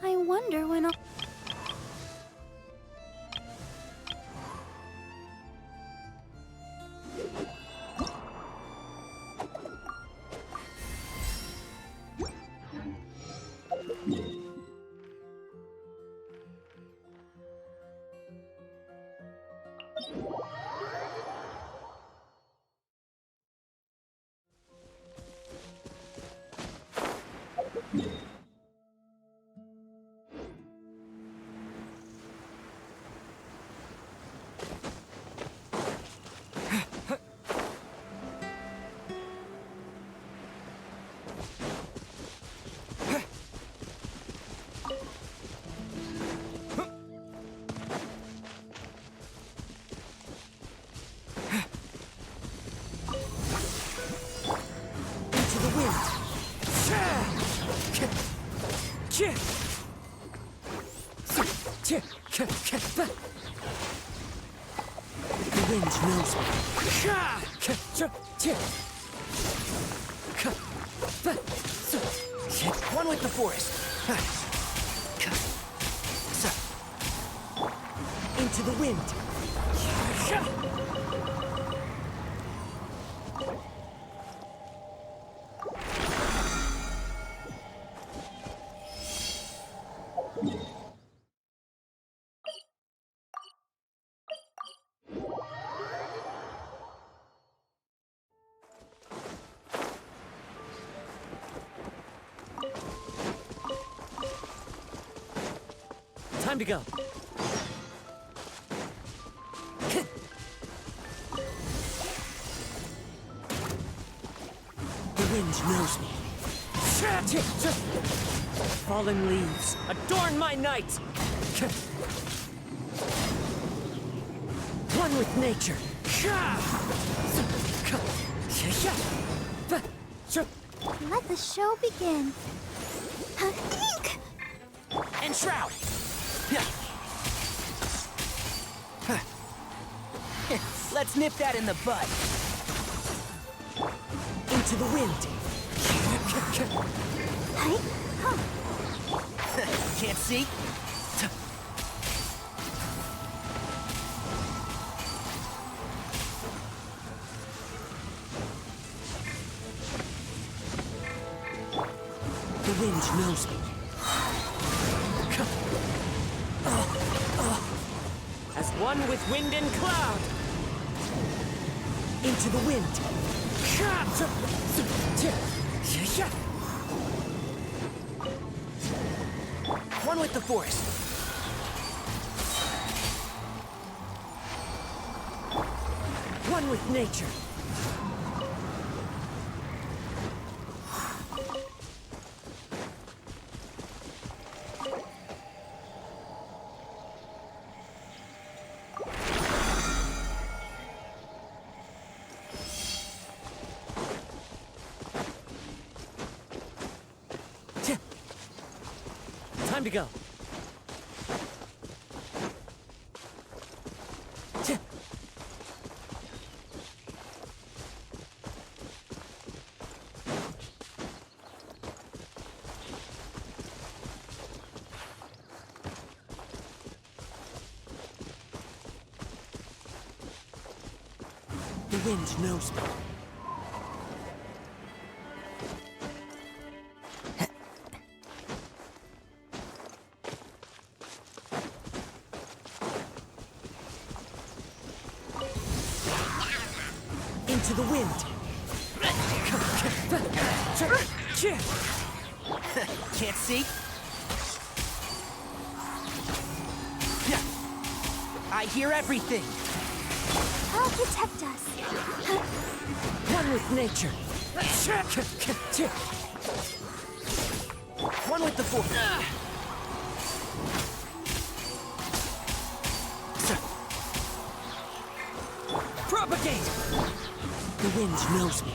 I wonder when I'll... The wind knows me. One with the forest. Into the wind. Time to go. wind knows me. Fallen leaves, adorn my night! One with nature. Let the show begin. Ink! Enshroud! Let's nip that in the bud. Into the wind. Hey, huh. Can't see? The wind knows me. As one with wind and cloud. Into the wind. One with the forest. One with nature. Time to go. The wind knows me. Into the wind. Can't see? I hear everything. I'll protect us. One with nature. One with the force. Propagate! The wind knows me.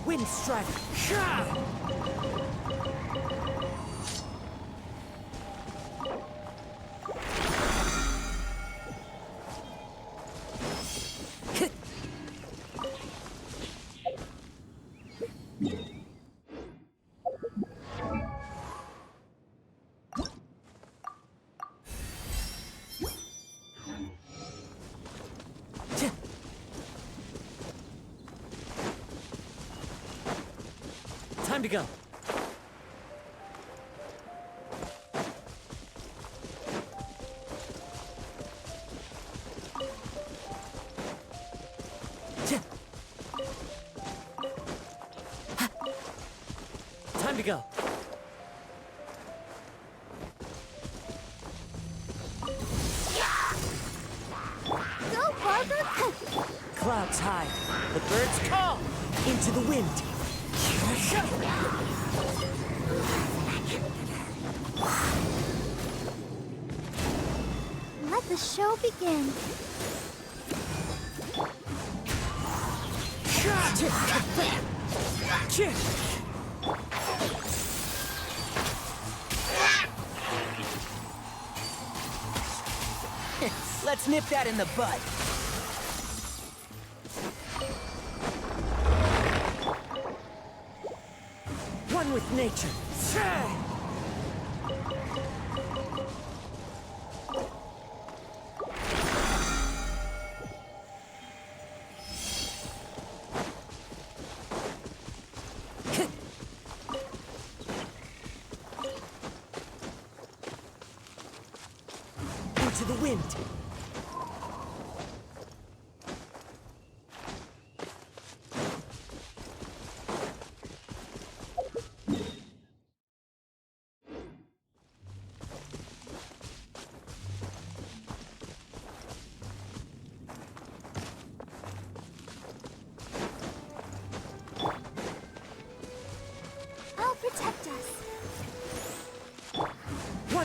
Wind strike. Time to go. Time to go. Go, Barbara! Clouds high. The birds call. Into the wind. Let the show begin. Let's nip that in the bud. One with nature. Into the wind.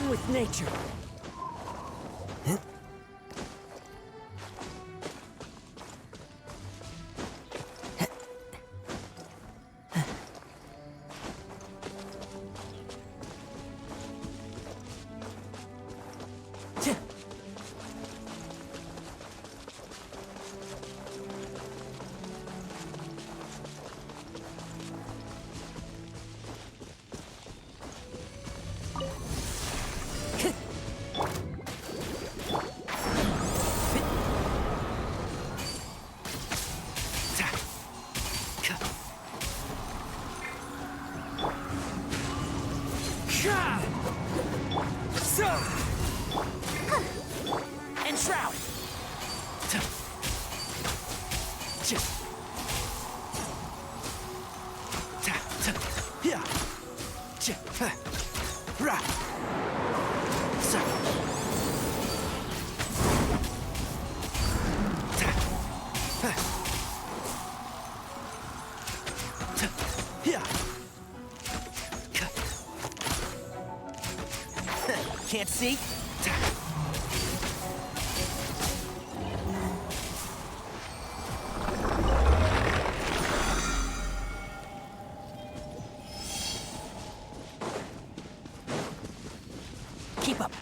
One with nature. And shroud. Can't see? Keep up.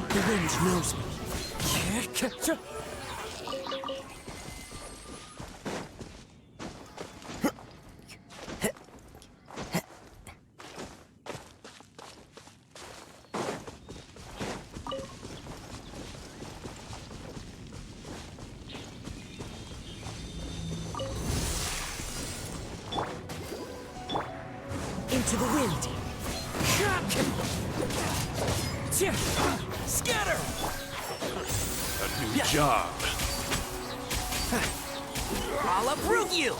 The wind knows me. Into the wind. Scatter! A new job. I'll uproot you!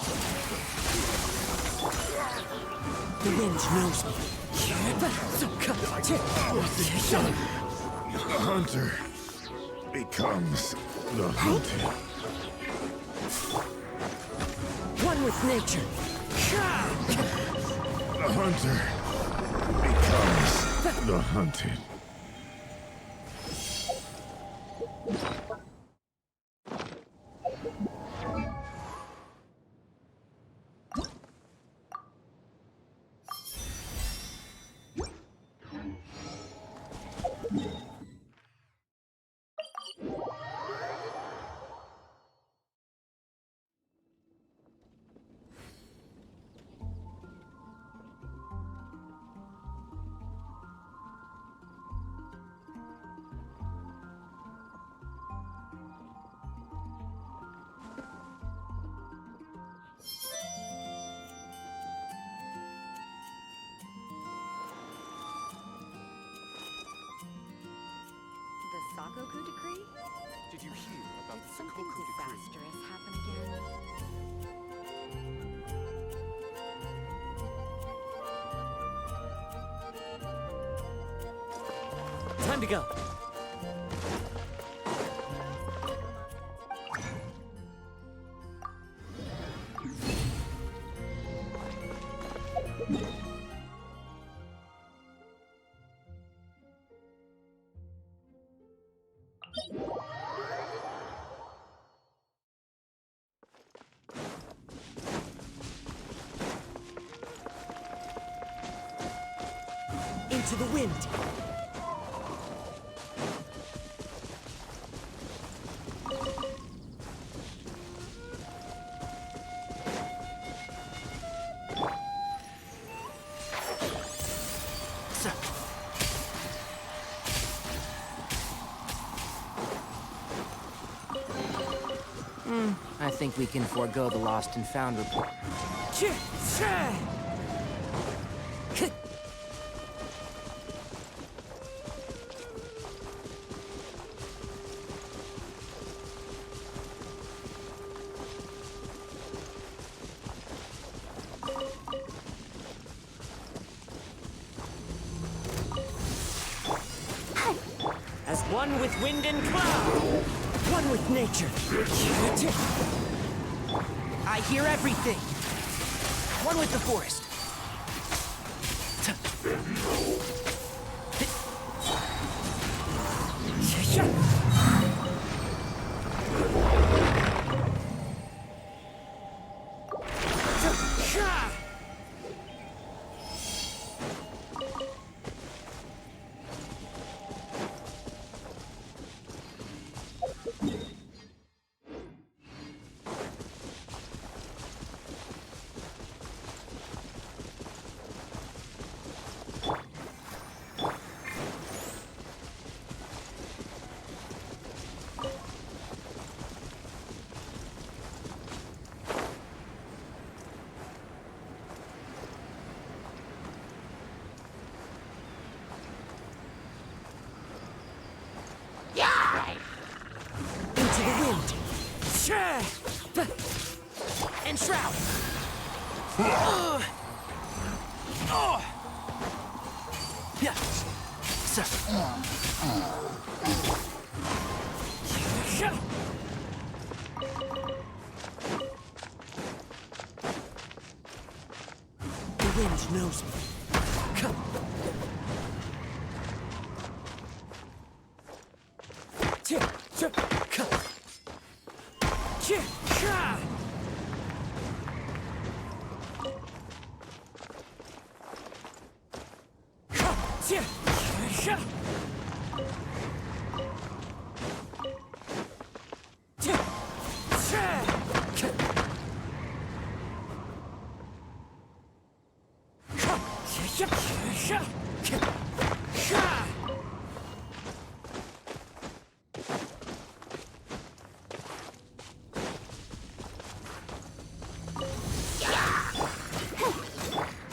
The wind knows me. The hunter becomes the hunted. One with nature. The hunter becomes the hunted. The Sakoku decree? Did you hear about Did the something Sakoku decree? disastrous happen again? Time to go. Into the wind. I think we can forego the lost and found report. One with wind and cloud. One with nature. I hear everything. One with the forest. Into the wind. And shroud. Yeah. So. The wind knows me. Come.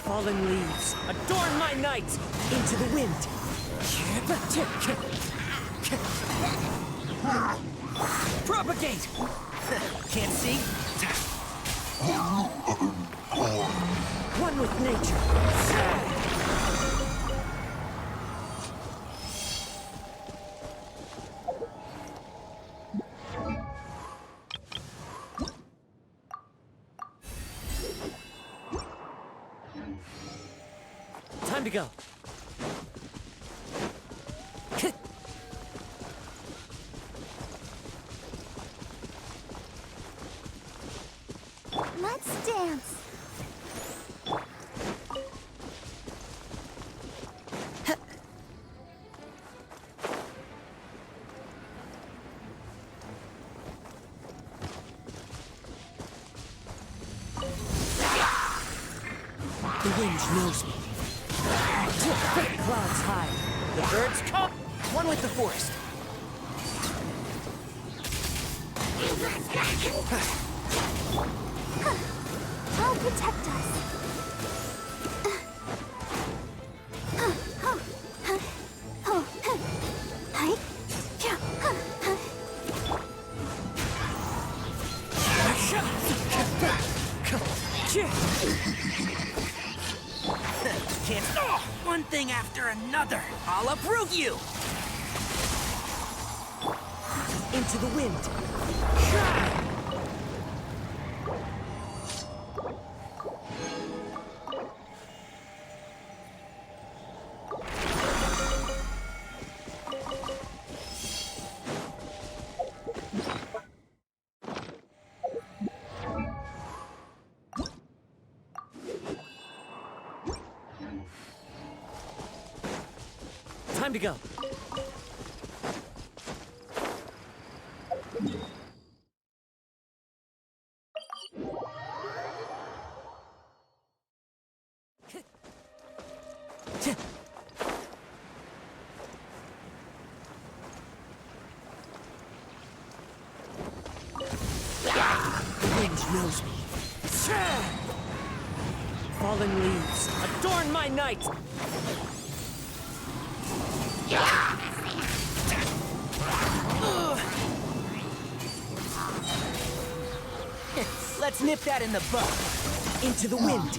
Fallen leaves, adorn my night! Into the wind! Propagate! Can't see? One with nature! Time to go. Let's dance. The wind knows me. Clouds high. The birds come. One with the forest. I'll protect us. Can't. Oh, one thing after another. I'll uproot you. Into the wind. Time to go. The wind knows me. Fallen leaves, adorn my night! Let's nip that in the bud. Into the wind.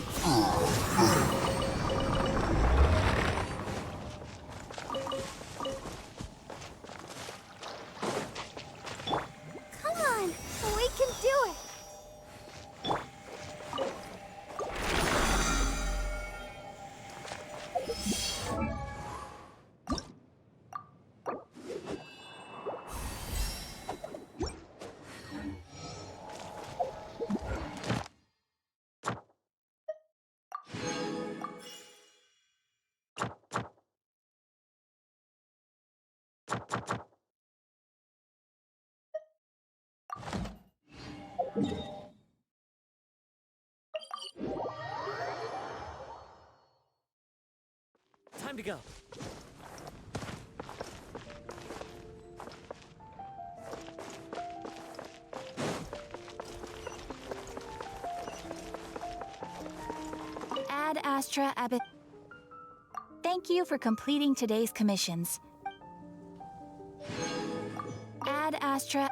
Time to go. Ad Astra Abbot. Thank you for completing today's commissions. Ad Astra.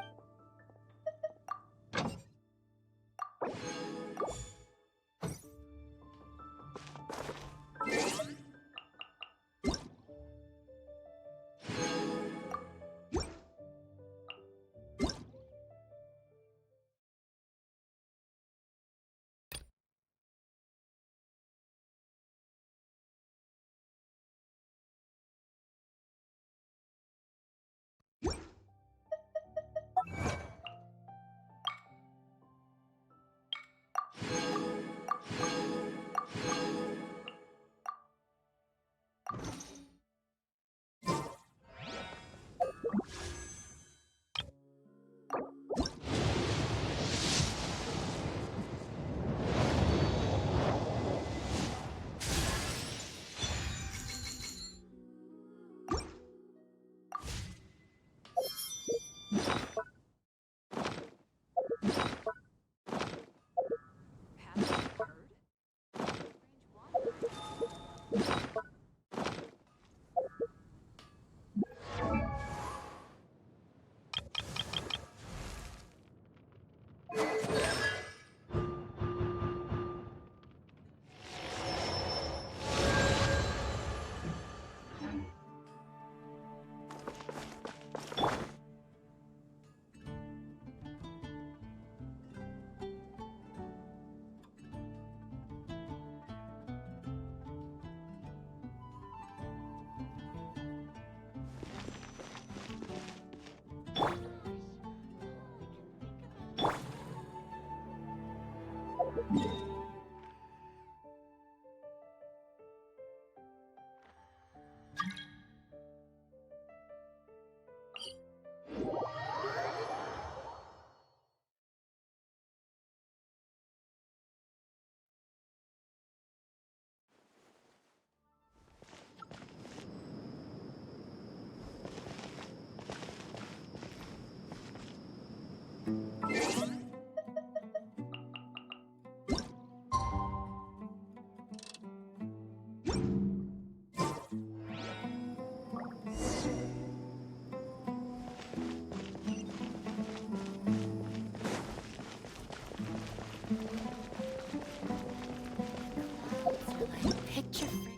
Picture frame.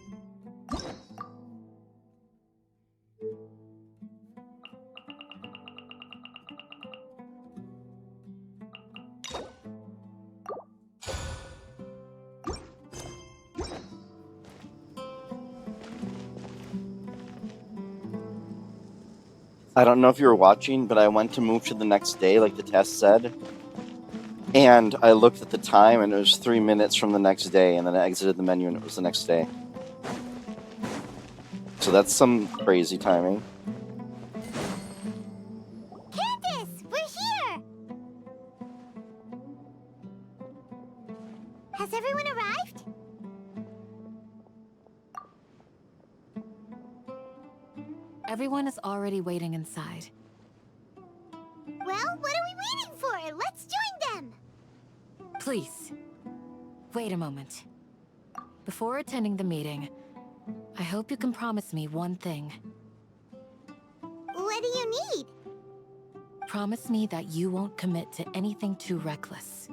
I don't know if you were watching, but I went to move to the next day, like the test said. And I looked at the time, and it was 3 minutes from the next day, and then I exited the menu, and it was the next day. So that's some crazy timing. Candace, we're here! Has everyone arrived? Everyone is already waiting inside. Well, what are we waiting for? Let's join them! Please, wait a moment. Before attending the meeting, I hope you can promise me one thing. What do you need? Promise me that you won't commit to anything too reckless.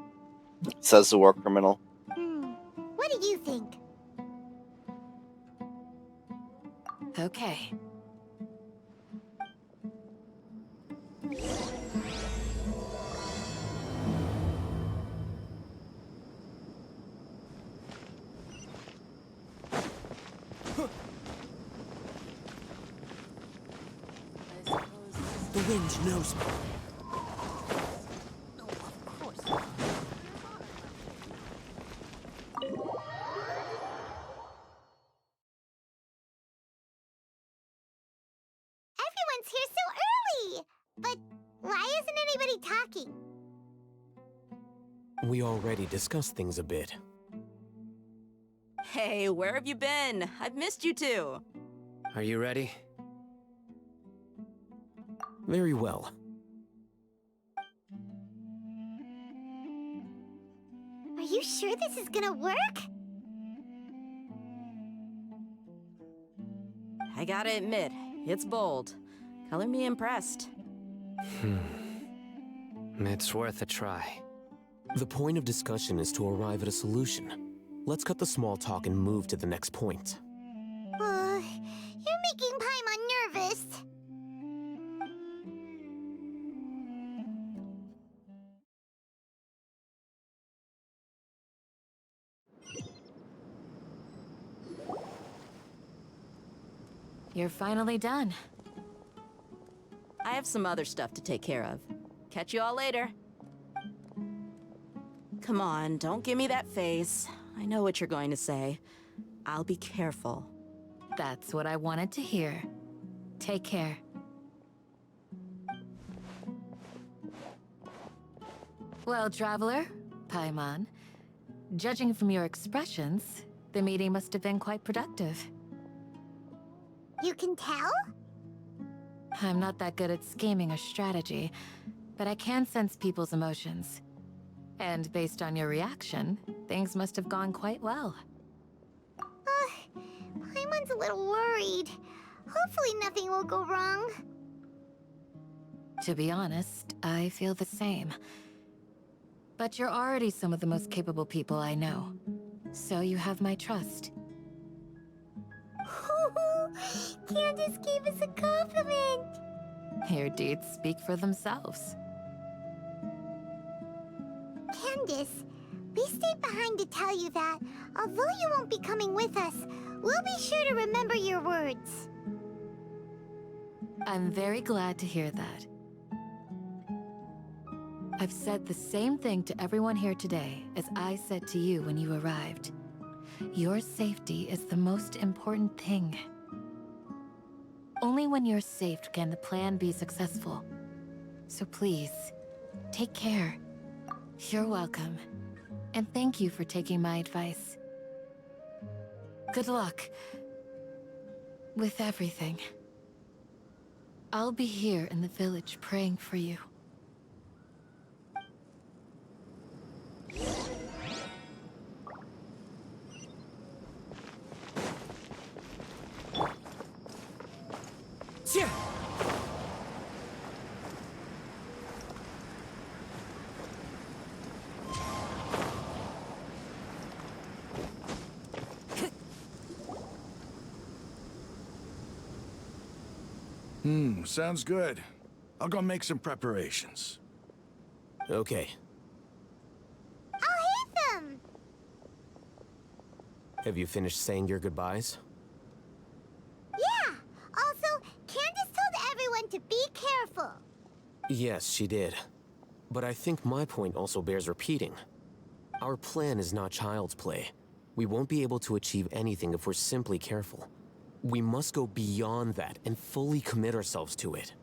Says the war criminal. What do you think? Okay. The wind knows me. Everyone's here so early! But why isn't anybody talking? We already discussed things a bit. Hey, where have you been? I've missed you too. Are you ready? Very well. Are you sure this is gonna work? I gotta admit, it's bold. Color me impressed. It's worth a try. The point of discussion is to arrive at a solution. Let's cut the small talk and move to the next point. You're making Paimon nervous. You're finally done. I have some other stuff to take care of. Catch you all later. Come on, don't give me that face. I know what you're going to say. I'll be careful. That's what I wanted to hear. Take care. Well, Traveler, Paimon, judging from your expressions, the meeting must have been quite productive. You can tell? I'm not that good at scheming or strategy, but I can sense people's emotions. And based on your reaction, things must have gone quite well. Paimon's a little worried. Hopefully nothing will go wrong. To be honest, I feel the same. But you're already some of the most capable people I know. So you have my trust. Candace gave us a compliment! Your deeds speak for themselves. Candace, we stayed behind to tell you that, although you won't be coming with us, we'll be sure to remember your words. I'm very glad to hear that. I've said the same thing to everyone here today as I said to you when you arrived. Your safety is the most important thing. Only when you're safe can the plan be successful. So please, take care. You're welcome. And thank you for taking my advice. Good luck with everything. I'll be here in the village praying for you. Sounds good. I'll go make some preparations. Okay. I'll hit them! Have you finished saying your goodbyes? Yeah! Also, Candace told everyone to be careful. Yes, she did. But I think my point also bears repeating. Our plan is not child's play. We won't be able to achieve anything if we're simply careful. We must go beyond that and fully commit ourselves to it.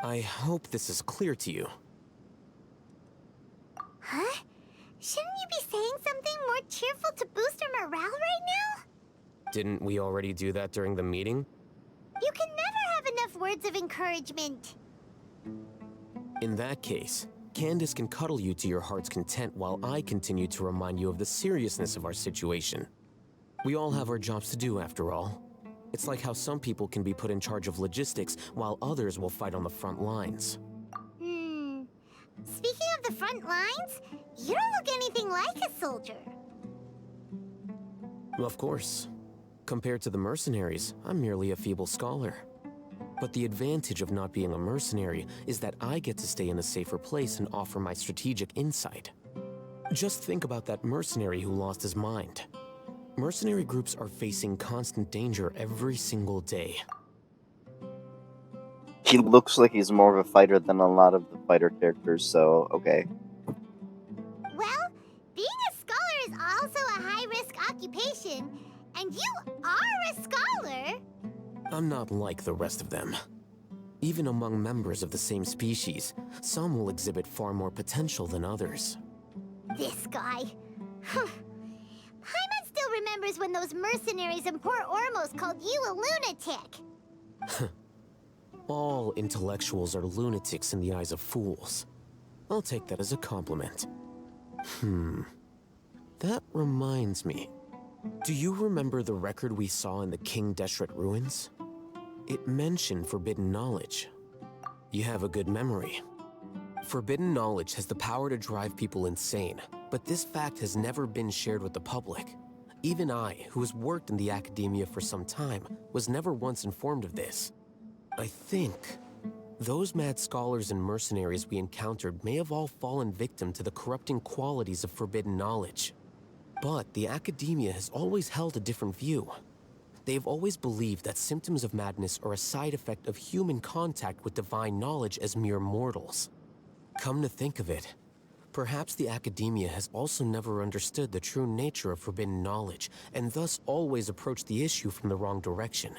I hope this is clear to you. Huh? Shouldn't you be saying something more cheerful to boost our morale right now? Didn't we already do that during the meeting? You can never have enough words of encouragement. In that case, Candace can cuddle you to your heart's content while I continue to remind you of the seriousness of our situation. We all have our jobs to do, after all. It's like how some people can be put in charge of logistics, while others will fight on the front lines. Speaking of the front lines, you don't look anything like a soldier. Of course. Compared to the mercenaries, I'm merely a feeble scholar. But the advantage of not being a mercenary is that I get to stay in a safer place and offer my strategic insight. Just think about that mercenary who lost his mind. Mercenary groups are facing constant danger every single day. He looks like he's more of a fighter than a lot of the fighter characters, so okay. Well, being a scholar is also a high-risk occupation, and you are a scholar. I'm not like the rest of them. Even among members of the same species, some will exhibit far more potential than others. This guy. Paimon still remembers when those mercenaries in Port Ormos called you a lunatic. All intellectuals are lunatics in the eyes of fools. I'll take that as a compliment. That reminds me. Do you remember the record we saw in the King Deshret ruins? It mentioned forbidden knowledge. You have a good memory. Forbidden knowledge has the power to drive people insane, but this fact has never been shared with the public. Even I, who has worked in the academia for some time, was never once informed of this. I think those mad scholars and mercenaries we encountered may have all fallen victim to the corrupting qualities of forbidden knowledge. But the academia has always held a different view. They've always believed that symptoms of madness are a side effect of human contact with divine knowledge as mere mortals. Come to think of it, perhaps the academia has also never understood the true nature of forbidden knowledge, and thus always approached the issue from the wrong direction.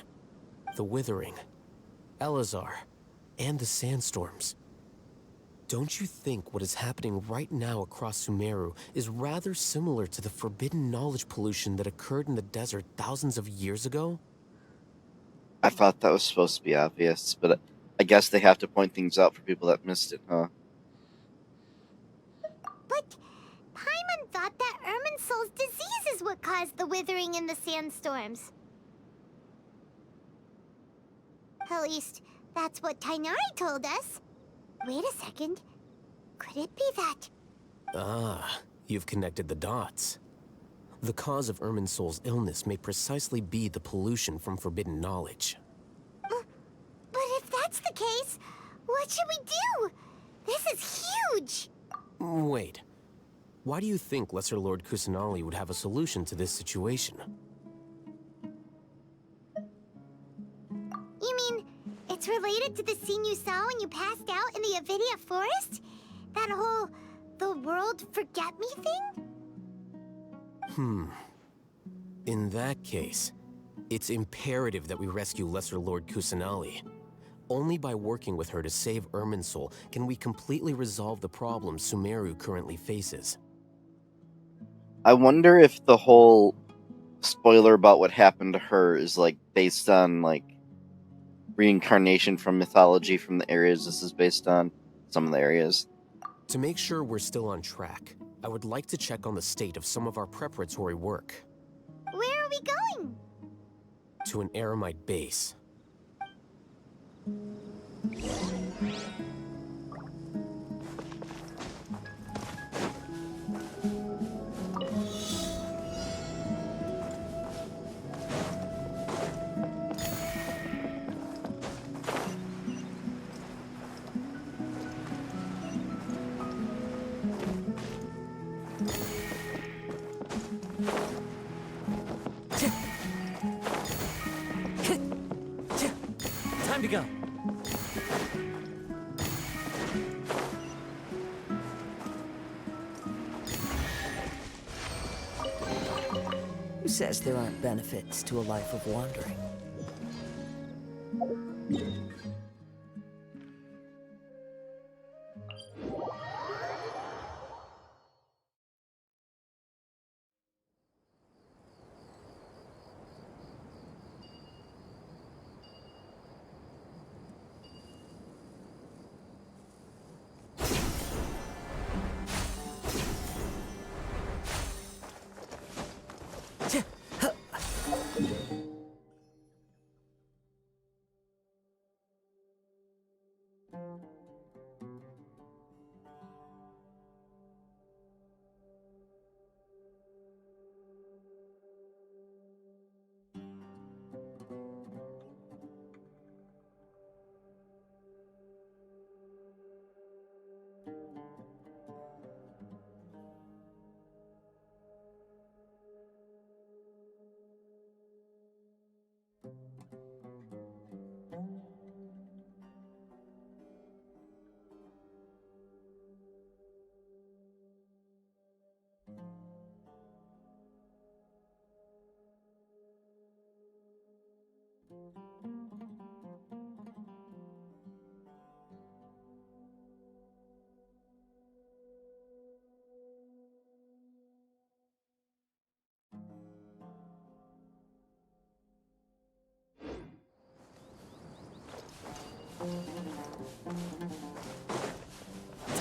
The Withering, Elazar, and the sandstorms. Don't you think what is happening right now across Sumeru is rather similar to the forbidden knowledge pollution that occurred in the desert thousands of years ago? I thought that was supposed to be obvious, but I guess they have to point things out for people that missed it, huh? But Paimon thought that Irminsul's disease is what caused the withering in the sandstorms. At least, that's what Tainari told us. Wait a second. Could it be that? Ah, you've connected the dots. The cause of Irminsul's illness may precisely be the pollution from forbidden knowledge. But if that's the case, what should we do? This is huge! Wait. Why do you think Lesser Lord Kusanali would have a solution to this situation? You mean, it's related to the scene you saw when you passed out in the Avidia forest? That whole, the world forget me thing? In that case, it's imperative that we rescue Lesser Lord Kusanali. Only by working with her to save Irminsul can we completely resolve the problems Sumeru currently faces. I wonder if the whole spoiler about what happened to her is, like, based on, like, reincarnation from mythology from the areas this is based on. Some of the areas. To make sure we're still on track, I would like to check on the state of some of our preparatory work. Where are we going? To an Eremite base. Time to go. Who says there aren't benefits to a life of wandering?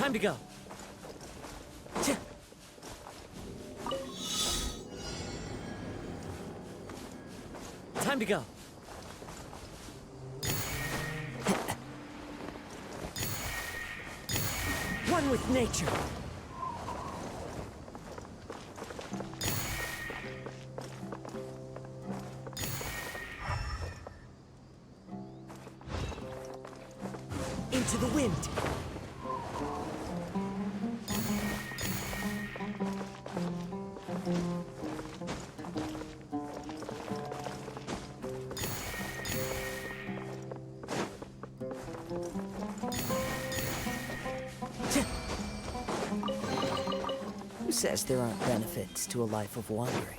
Time to go. Time to go. One with nature. Into the wind. Who says there aren't benefits to a life of wandering?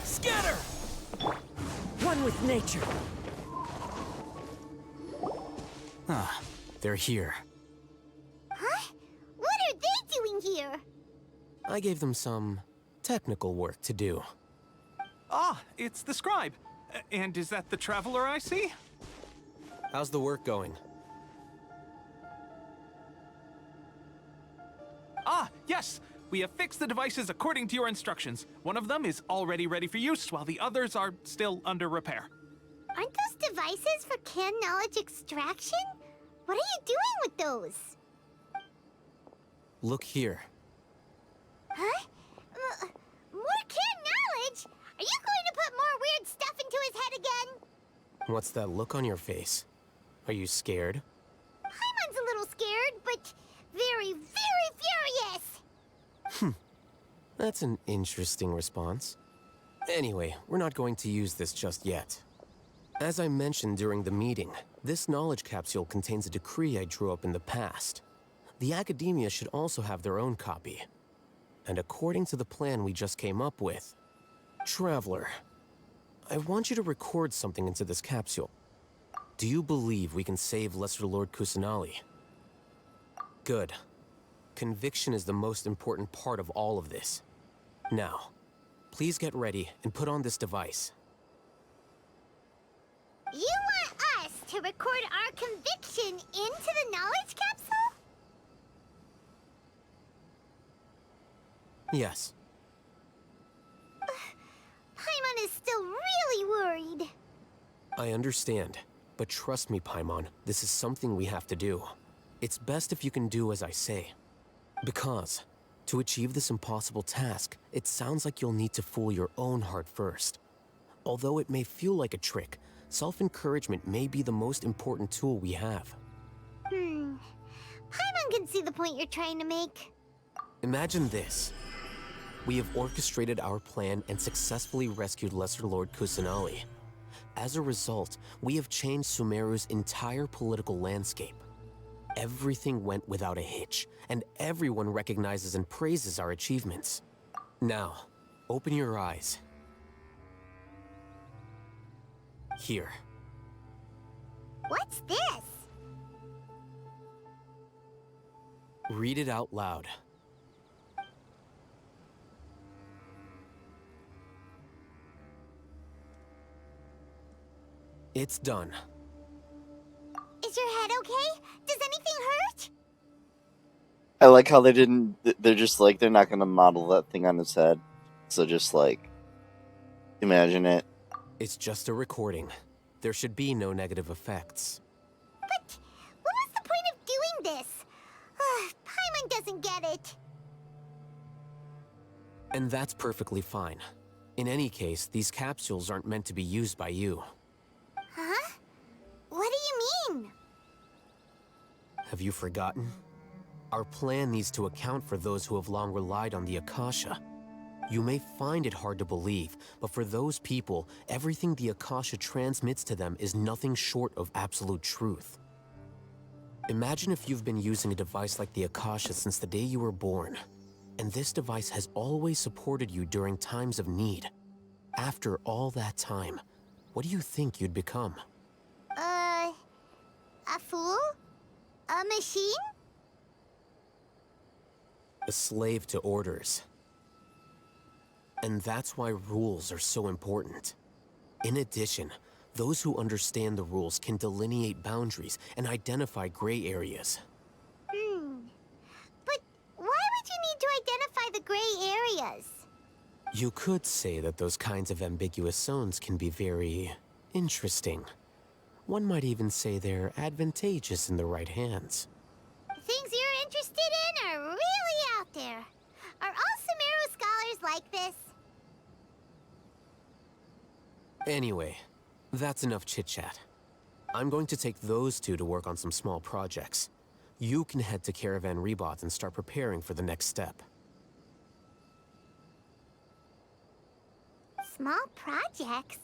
Scatter! One with nature. Ah, they're here. Huh? What are they doing here? I gave them some technical work to do. Ah, it's the scribe. And is that the traveler I see? How's the work going? Ah, yes! We have fixed the devices according to your instructions. One of them is already ready for use, while the others are still under repair. Aren't those devices for canned knowledge extraction? What are you doing with those? Look here. Huh? More canned knowledge? Are you going to put more weird stuff into his head again? What's that look on your face? Are you scared? Paimon's a little scared, but very, very furious! That's an interesting response. Anyway, we're not going to use this just yet. As I mentioned during the meeting, this knowledge capsule contains a decree I drew up in the past. The academia should also have their own copy. And according to the plan we just came up with, Traveler, I want you to record something into this capsule. Do you believe we can save Lesser Lord Kusanali? Good. Conviction is the most important part of all of this. Now, please get ready and put on this device. You want us to record our conviction into the knowledge capsule? Yes. Paimon is still really worried. I understand, but trust me, Paimon, this is something we have to do. It's best if you can do as I say. Because, to achieve this impossible task, it sounds like you'll need to fool your own heart first. Although it may feel like a trick, self-encouragement may be the most important tool we have. Paimon can see the point you're trying to make. Imagine this. We have orchestrated our plan and successfully rescued Lesser Lord Kusanali. As a result, we have changed Sumeru's entire political landscape. Everything went without a hitch, and everyone recognizes and praises our achievements. Now, open your eyes. Here. What's this? Read it out loud. It's done. Is your head okay? Does anything hurt? I like how they didn't. They're just like, they're not gonna model that thing on his head. So just like, imagine it. It's just a recording. There should be no negative effects. But what was the point of doing this? Paimon doesn't get it. And that's perfectly fine. In any case, these capsules aren't meant to be used by you. Huh? What do you mean? Have you forgotten? Our plan needs to account for those who have long relied on the Akasha. You may find it hard to believe, but for those people, everything the Akasha transmits to them is nothing short of absolute truth. Imagine if you've been using a device like the Akasha since the day you were born, and this device has always supported you during times of need. After all that time, what do you think you'd become? A fool? A machine? A slave to orders. And that's why rules are so important. In addition, those who understand the rules can delineate boundaries and identify gray areas. But why would you need to identify the gray areas? You could say that those kinds of ambiguous zones can be very interesting. One might even say they're advantageous in the right hands. Things you're interested in are really out there. Are all Sumeru scholars like this? Anyway, that's enough chit-chat. I'm going to take those two to work on some small projects. You can head to Caravan Rebot and start preparing for the next step. Small projects?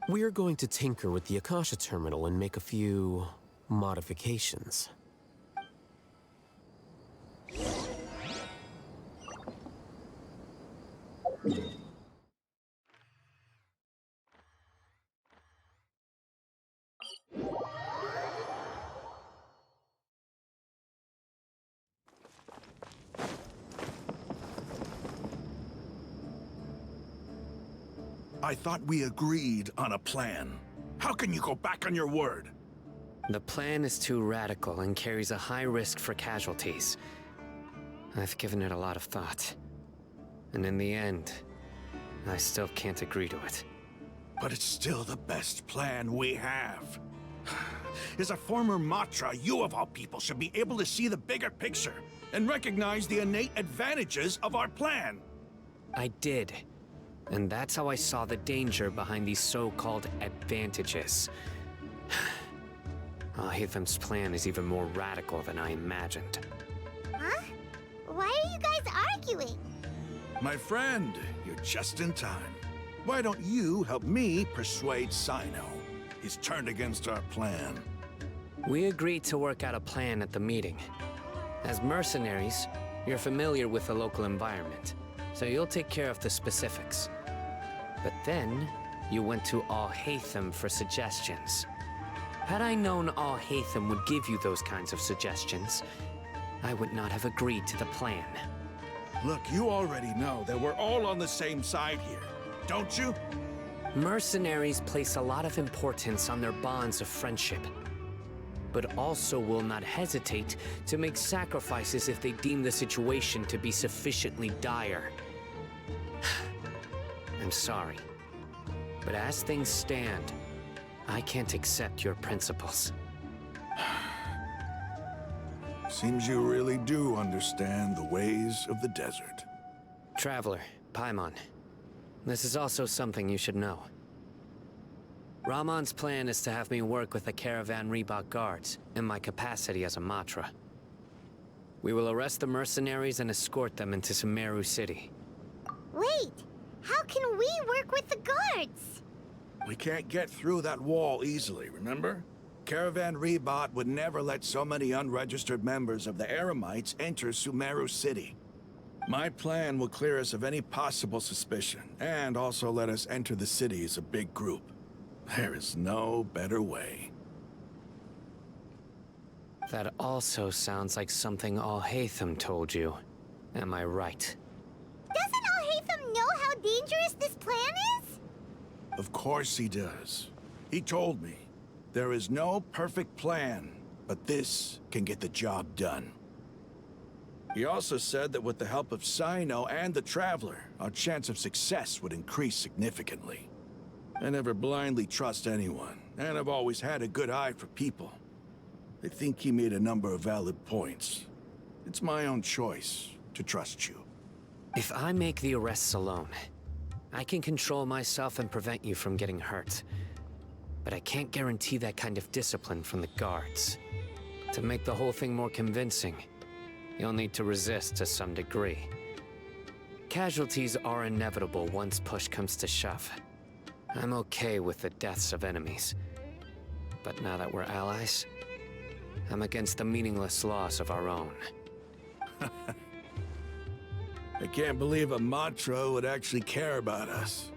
We're going to tinker with the Akasha terminal and make a few modifications. I thought we agreed on a plan. How can you go back on your word? The plan is too radical and carries a high risk for casualties. I've given it a lot of thought. And in the end, I still can't agree to it. But it's still the best plan we have. As a former Matra, you of all people should be able to see the bigger picture and recognize the innate advantages of our plan. I did. And that's how I saw the danger behind these so-called advantages. Al-Haytham's plan is even more radical than I imagined. Huh? Why are you guys arguing? My friend, you're just in time. Why don't you help me persuade Sino? He's turned against our plan. We agreed to work out a plan at the meeting. As mercenaries, you're familiar with the local environment, so you'll take care of the specifics. But then, you went to Al-Haytham for suggestions. Had I known Al-Haytham would give you those kinds of suggestions, I would not have agreed to the plan. Look, you already know that we're all on the same side here, don't you? Mercenaries place a lot of importance on their bonds of friendship, but also will not hesitate to make sacrifices if they deem the situation to be sufficiently dire. I'm sorry, but as things stand, I can't accept your principles. Seems you really do understand the ways of the desert. Traveler, Paimon, this is also something you should know. Ramon's plan is to have me work with the Caravan Rebot guards in my capacity as a Matra. We will arrest the mercenaries and escort them into Sumeru City. Wait, how can we work with the guards? We can't get through that wall easily, remember? Caravan Rebot would never let so many unregistered members of the Eremites enter Sumeru City. My plan will clear us of any possible suspicion, and also let us enter the city as a big group. There is no better way. That also sounds like something Al-Haytham told you. Am I right? Doesn't Al-Haytham know how dangerous this plan is? Of course he does. He told me, there is no perfect plan, but this can get the job done. He also said that with the help of Sino and the Traveler, our chance of success would increase significantly. I never blindly trust anyone, and I've always had a good eye for people. I think he made a number of valid points. It's my own choice to trust you. If I make the arrests alone, I can control myself and prevent you from getting hurt. But I can't guarantee that kind of discipline from the guards. To make the whole thing more convincing, you'll need to resist to some degree. Casualties are inevitable once push comes to shove. I'm okay with the deaths of enemies. But now that we're allies, I'm against the meaningless loss of our own. I can't believe a Matra would actually care about us.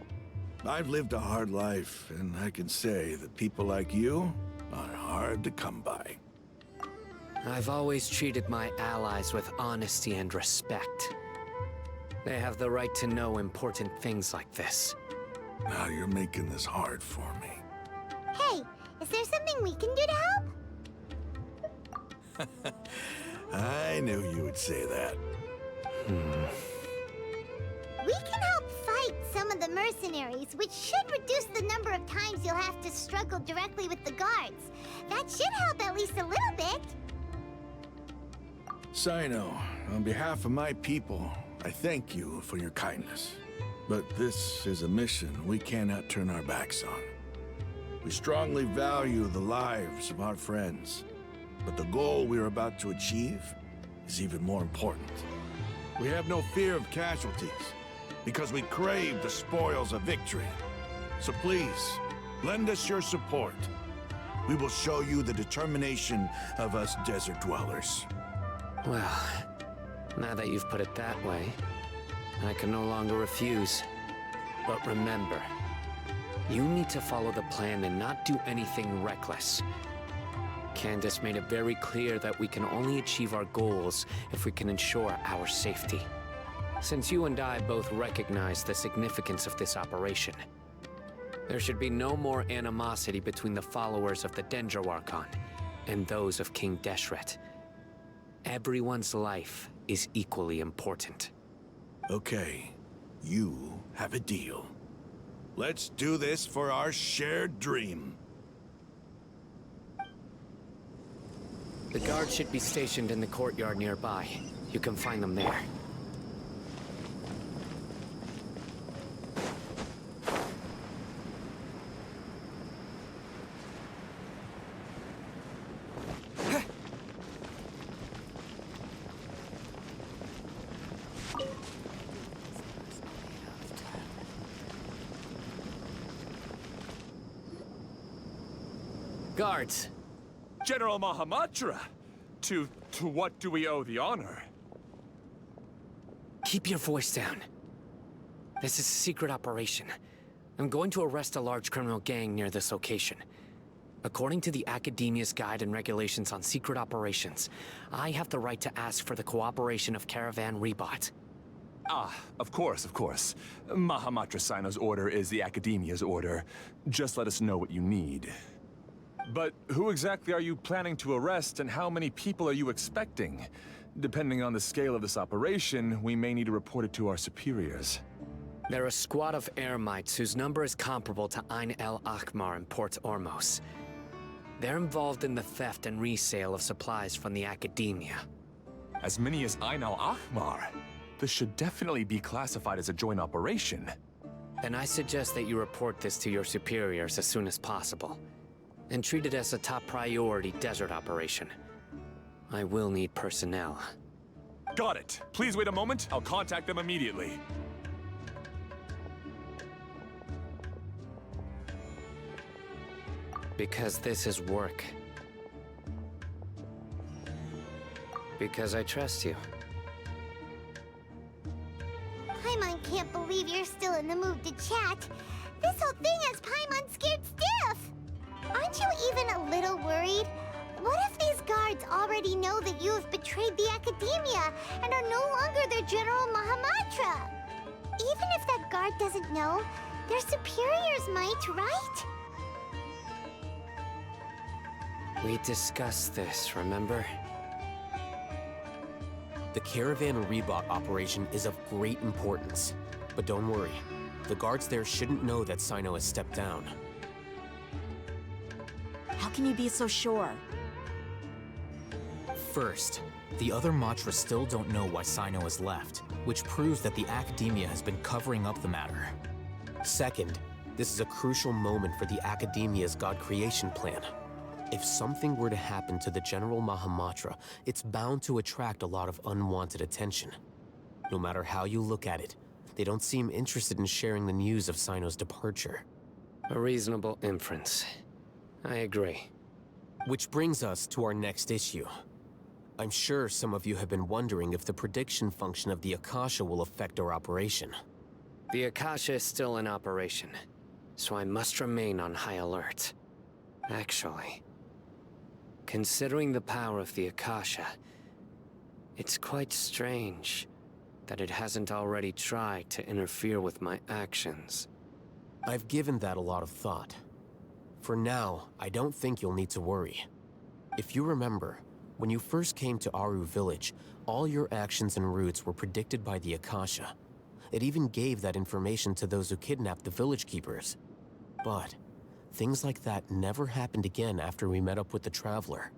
I've lived a hard life, and I can say that people like you are hard to come by. I've always treated my allies with honesty and respect. They have the right to know important things like this. Now you're making this hard for me. Hey, is there something we can do to help? I knew you would say that. We can help fight some of the mercenaries, which should reduce the number of times you'll have to struggle directly with the guards. That should help at least a little bit. Sino, on behalf of my people, I thank you for your kindness. But this is a mission we cannot turn our backs on. We strongly value the lives of our friends, but the goal we are about to achieve is even more important. We have no fear of casualties, because we crave the spoils of victory. So please, lend us your support. We will show you the determination of us desert dwellers. Well, now that you've put it that way, I can no longer refuse. But remember, you need to follow the plan and not do anything reckless. Candace made it very clear that we can only achieve our goals if we can ensure our safety. Since you and I both recognize the significance of this operation, there should be no more animosity between the followers of the Dendroarchon and those of King Deshret. Everyone's life is equally important. Okay, you have a deal. Let's do this for our shared dream. The guards should be stationed in the courtyard nearby. You can find them there. Guards! General Mahamatra! To what do we owe the honor? Keep your voice down. This is a secret operation. I'm going to arrest a large criminal gang near this location. According to the Academia's Guide and Regulations on Secret Operations, I have the right to ask for the cooperation of Caravan Rebot. Ah, of course, of course. Mahamatra Sino's order is the Academia's order. Just let us know what you need. But who exactly are you planning to arrest, and how many people are you expecting? Depending on the scale of this operation, we may need to report it to our superiors. They're a squad of Eremites whose number is comparable to Ain el Akhmar in Port Ormos. They're involved in the theft and resale of supplies from the Academia. As many as Ain el Akhmar? This should definitely be classified as a joint operation. Then I suggest that you report this to your superiors as soon as possible, and treat it as a top priority desert operation. I will need personnel. Got it. Please wait a moment. I'll contact them immediately. Because this is work. Because I trust you. Paimon can't believe you're still in the mood to chat. This whole thing has Paimon scared stiff. Aren't you even a little worried? What if these guards already know that you have betrayed the Academia and are no longer their General Mahamatra? Even if that guard doesn't know, Their superiors might, right? We discussed this, remember? The Caravan Rebot operation is of great importance. But don't worry, the guards there shouldn't know that Sino has stepped down. How can you be so sure? First, the other Matra still don't know why Sino has left, which proves that the Academia has been covering up the matter. Second, this is a crucial moment for the Academia's God creation plan. If something were to happen to the General Mahamatra, it's bound to attract a lot of unwanted attention. No matter how you look at it, they don't seem interested in sharing the news of Sino's departure. A reasonable inference. I agree. Which brings us to our next issue. I'm sure some of you have been wondering if the prediction function of the Akasha will affect our operation. The Akasha is still in operation, so I must remain on high alert. Actually, considering the power of the Akasha, it's quite strange that it hasn't already tried to interfere with my actions. I've given that a lot of thought. For now, I don't think you'll need to worry. If you remember, when you first came to Aru Village, all your actions and routes were predicted by the Akasha. It even gave that information to those who kidnapped the village keepers. But things like that never happened again after we met up with the Traveler.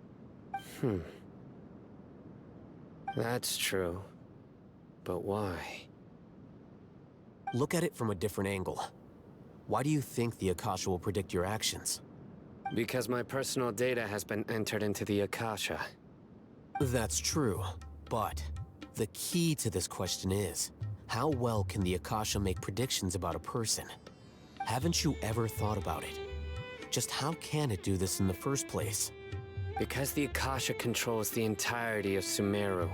That's true. But why? Look at it from a different angle. Why do you think the Akasha will predict your actions? Because my personal data has been entered into the Akasha. That's true, but the key to this question is, how well can the Akasha make predictions about a person? Haven't you ever thought about it? Just how can it do this in the first place? Because the Akasha controls the entirety of Sumeru.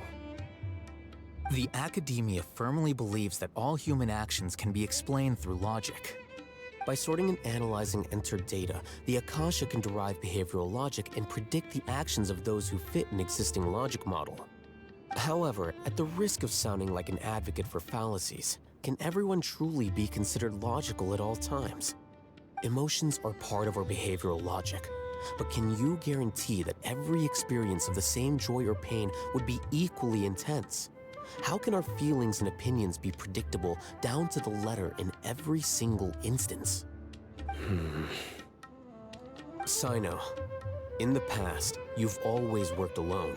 The Academia firmly believes that all human actions can be explained through logic. By sorting and analyzing entered data, the Akasha can derive behavioral logic and predict the actions of those who fit an existing logic model. However, at the risk of sounding like an advocate for fallacies, can everyone truly be considered logical at all times? Emotions are part of our behavioral logic, but can you guarantee that every experience of the same joy or pain would be equally intense? How can our feelings and opinions be predictable down to the letter in every single instance? Sino, in the past, you've always worked alone.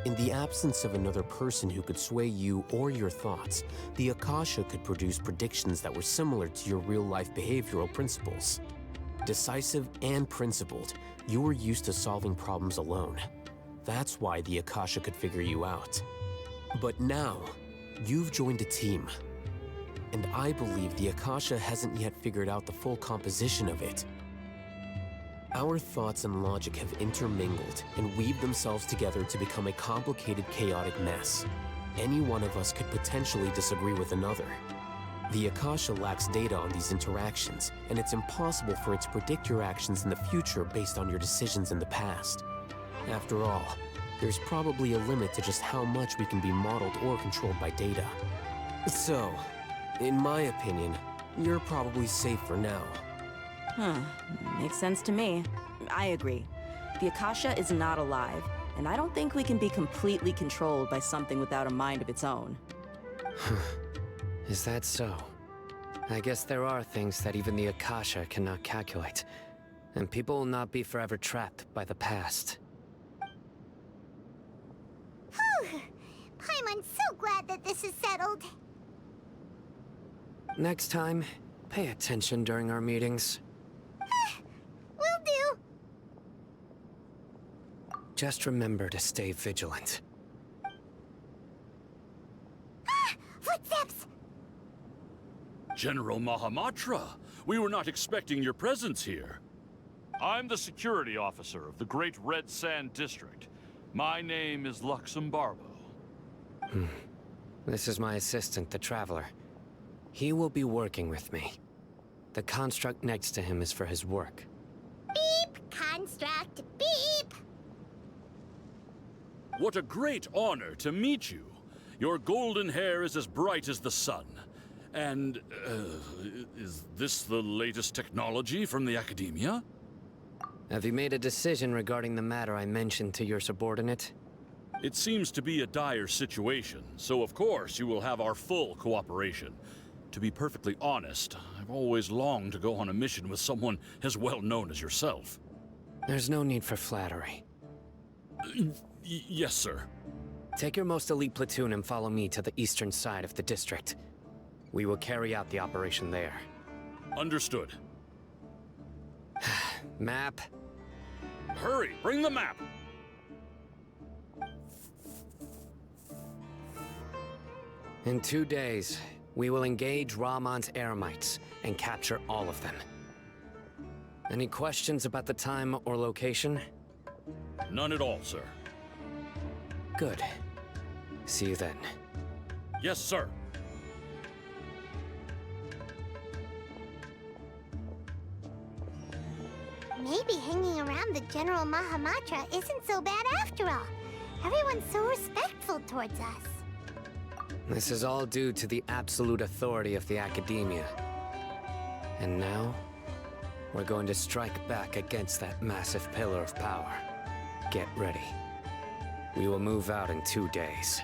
In the absence of another person who could sway you or your thoughts, the Akasha could produce predictions that were similar to your real-life behavioral principles. Decisive and principled, you were used to solving problems alone. That's why the Akasha could figure you out. But now, you've joined a team. And I believe the Akasha hasn't yet figured out the full composition of it. Our thoughts and logic have intermingled and weaved themselves together to become a complicated, chaotic mess. Any one of us could potentially disagree with another. The Akasha lacks data on these interactions, and it's impossible for it to predict your actions in the future based on your decisions in the past. After all, there's probably a limit to just how much we can be modeled or controlled by data. So, in my opinion, you're probably safe for now. Makes sense to me. I agree. The Akasha is not alive, and I don't think we can be completely controlled by something without a mind of its own. Is that so? I guess there are things that even the Akasha cannot calculate, and people will not be forever trapped by the past. Whew! Paimon's so glad that this is settled. Next time, pay attention during our meetings. Will do. Just remember to stay vigilant. Footsteps! General Mahamatra, we were not expecting your presence here. I'm the security officer of the Great Red Sand District. My name is Luxembarbo. This is my assistant, the Traveler. He will be working with me. The construct next to him is for his work. Beep! Construct, beep! What a great honor to meet you. Your golden hair is as bright as the sun. And, is this the latest technology from the Academia? Have you made a decision regarding the matter I mentioned to your subordinate? It seems to be a dire situation, so of course you will have our full cooperation. To be perfectly honest, I've always longed to go on a mission with someone as well known as yourself. There's no need for flattery. Yes, sir. Take your most elite platoon and follow me to the eastern side of the district. We will carry out the operation there. Understood. Map. Hurry, bring the map! In 2 days, we will engage Rahman's Eremites and capture all of them. Any questions about the time or location? None at all, sir. Good. See you then. Yes, sir. Maybe hanging around the General Mahamatra isn't so bad after all. Everyone's so respectful towards us. This is all due to the absolute authority of the Academia. And now, we're going to strike back against that massive pillar of power. Get ready. We will move out in 2 days.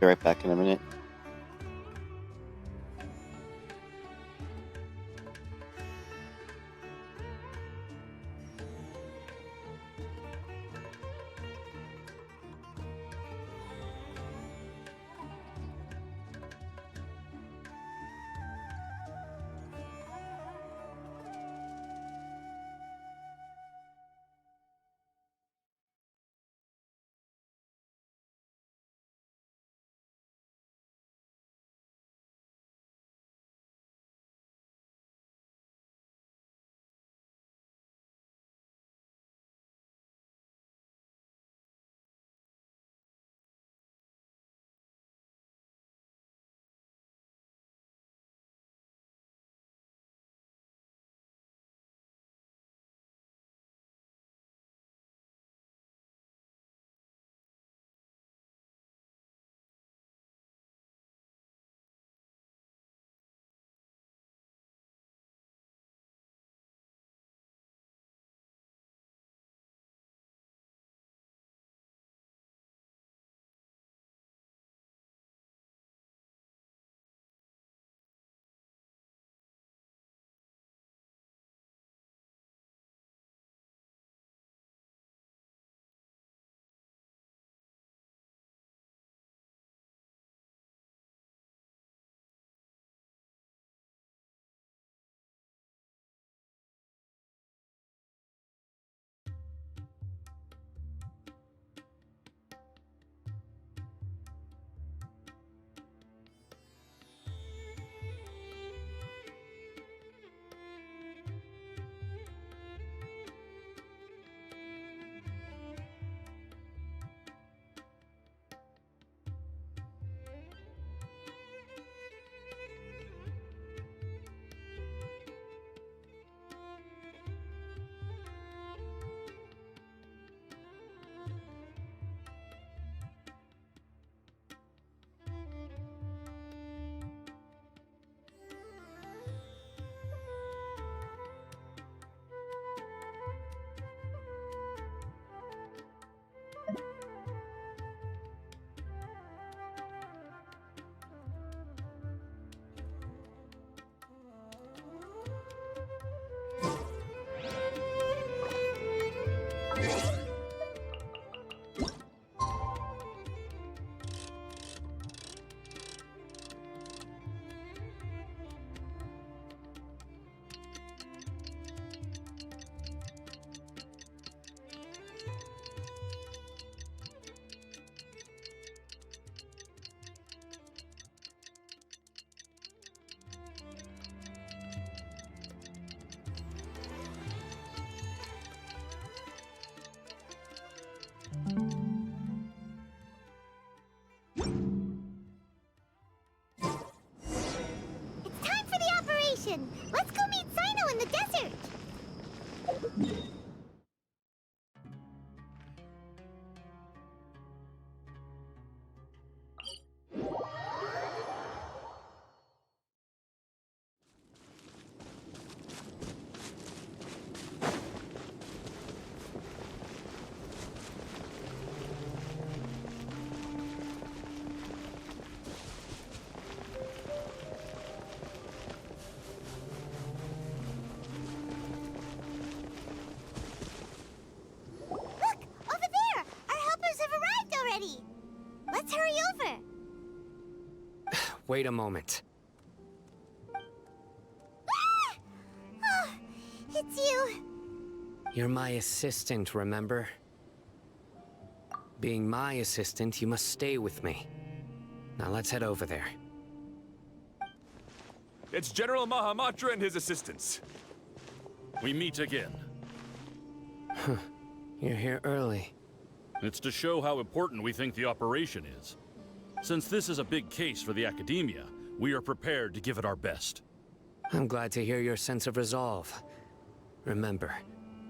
Be right back in a minute. operation. Let's go meet Sino in the desert. Let's hurry over. Wait a moment. Ah! Oh, it's you. You're my assistant, remember? Being my assistant, you must stay with me. Now let's head over there. It's General Mahamatra and his assistants. We meet again. You're here early. It's to show how important we think the operation is. Since this is a big case for the Academia, we are prepared to give it our best. I'm glad to hear your sense of resolve. Remember,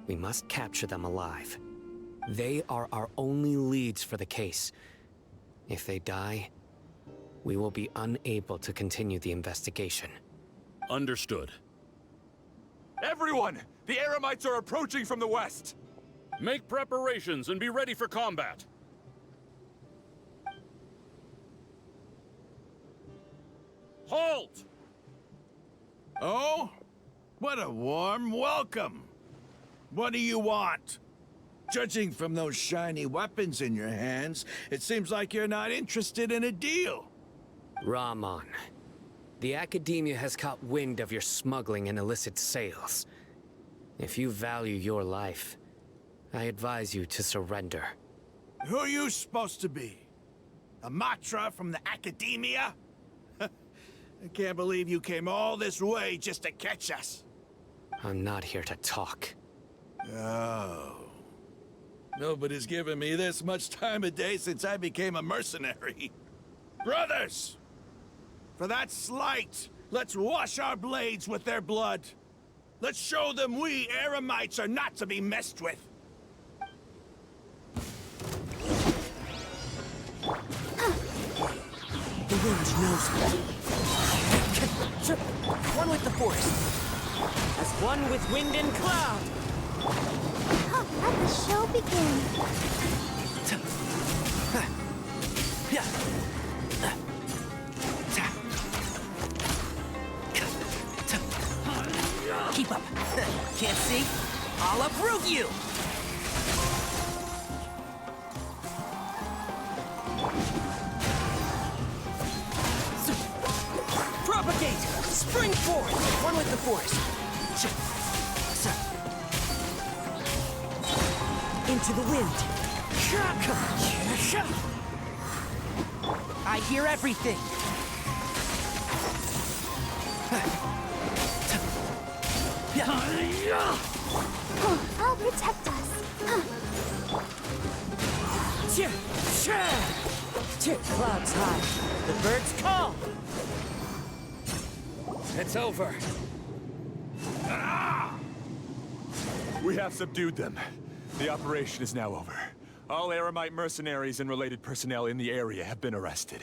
we must capture them alive. They are our only leads for the case. If they die, we will be unable to continue the investigation. Understood. Everyone! The Eremites are approaching from the west! Make preparations and be ready for combat. Halt! Oh? What a warm welcome. What do you want? Judging from those shiny weapons in your hands, it seems like you're not interested in a deal. Rahman, the Academia has caught wind of your smuggling and illicit sales. If you value your life, I advise you to surrender. Who are you supposed to be? A Matra from the Academia? I can't believe you came all this way just to catch us. I'm not here to talk. Oh. Nobody's given me this much time of day since I became a mercenary. Brothers! For that slight, let's wash our blades with their blood. Let's show them we Eremites are not to be messed with. The wind knows me. One with the force. As one with wind and cloud. Let the show begin. Keep up. Can't see? I'll uproot you! Propagate! Spring forward! One with the force. Into the wind. I hear everything. I'll protect us. Clouds high. The birds call. It's over. We have subdued them. The operation is now over. All Eremite mercenaries and related personnel in the area have been arrested.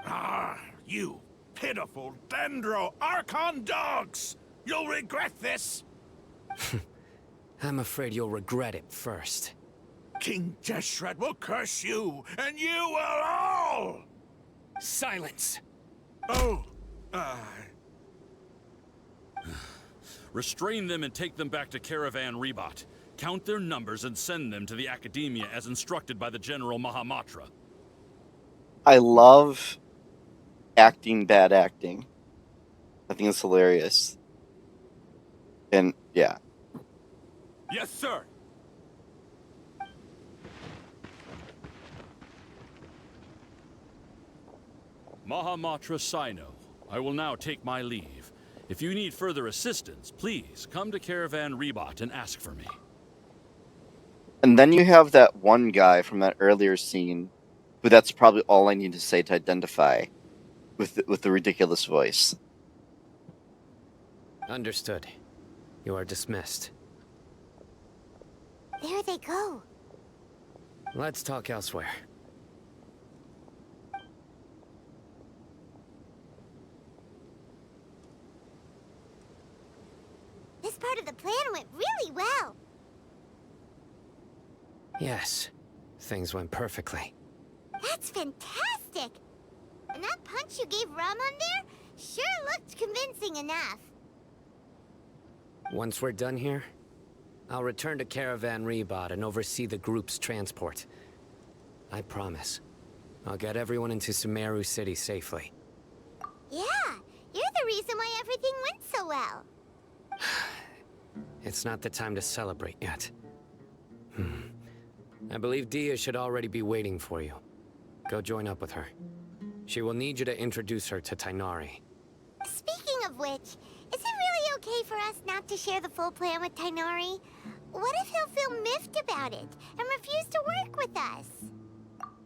Ah, you pitiful Dendro Archon dogs! You'll regret this! I'm afraid you'll regret it first. King Jeshret will curse you, and you will all! Silence! Oh, Restrain them and take them back to Caravan Rebot. Count their numbers and send them to the Academia as instructed by the General Mahamatra. I love acting bad acting. I think it's hilarious. And, yeah. Yes, sir! Mahamatra Sino, I will now take my leave. If you need further assistance, please come to Caravan Rebot and ask for me. And then you have that one guy from that earlier scene, who that's probably all I need to say to identify with the ridiculous voice. Understood. You are dismissed. There they go. Let's talk elsewhere. This part of the plan went really well. Yes, things went perfectly. That's fantastic! And that punch you gave Ramon there sure looked convincing enough. Once we're done here, I'll return to Caravan Rebot and oversee the group's transport. I promise. I'll get everyone into Sumeru City safely. Yeah, you're the reason why everything went so well. It's not the time to celebrate yet. I believe Dia should already be waiting for you. Go join up with her. She will need you to introduce her to Tighnari. Speaking of which, is it really okay for us not to share the full plan with Tighnari? What if he'll feel miffed about it and refuse to work with us?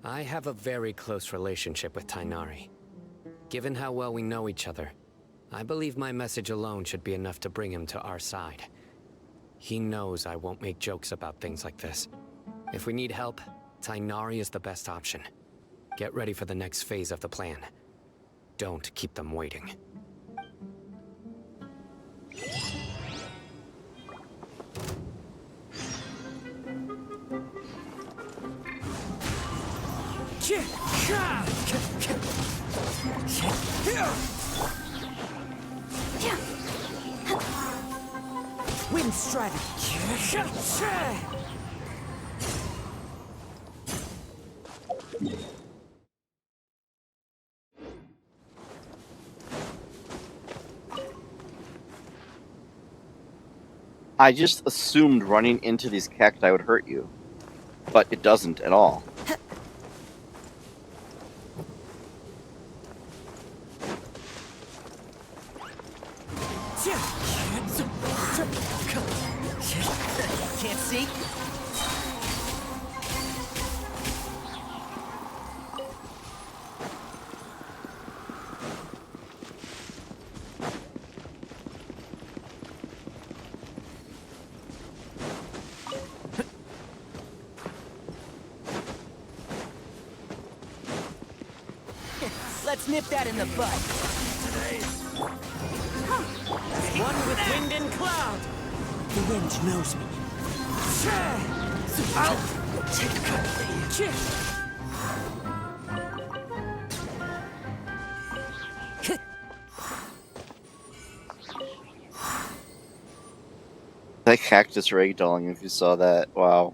I have a very close relationship with Tighnari. Given how well we know each other, I believe my message alone should be enough to bring him to our side. He knows I won't make jokes about things like this. If we need help, Tighnari is the best option. Get ready for the next phase of the plan. Don't keep them waiting. Wind Strider. I just assumed running into these cacti would hurt you, but it doesn't at all. Can't see? Let's nip that in the bud. One with wind and cloud. The wind knows me. I'll take That cactus ragdolling, if you saw that, wow.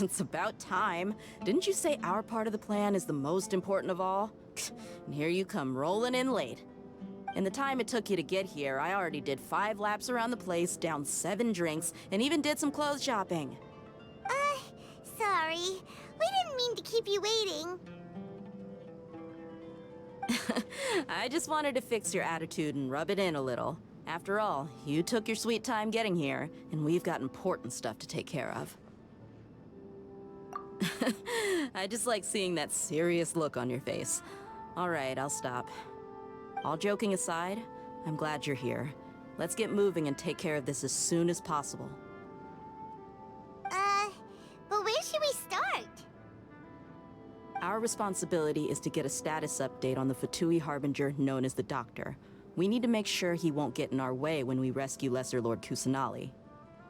It's about time. Didn't you say our part of the plan is the most important of all? And here you come rolling in late. In the time it took you to get here, I already did 5 laps around the place, downed 7 drinks, and even did some clothes shopping. Sorry. We didn't mean to keep you waiting. I just wanted to fix your attitude and rub it in a little. After all, you took your sweet time getting here, and we've got important stuff to take care of. I just like seeing that serious look on your face. All right, I'll stop. All joking aside, I'm glad you're here. Let's get moving and take care of this as soon as possible. But where should we start? Our responsibility is to get a status update on the Fatui Harbinger known as the Doctor. We need to make sure he won't get in our way when we rescue Lesser Lord Kusanali.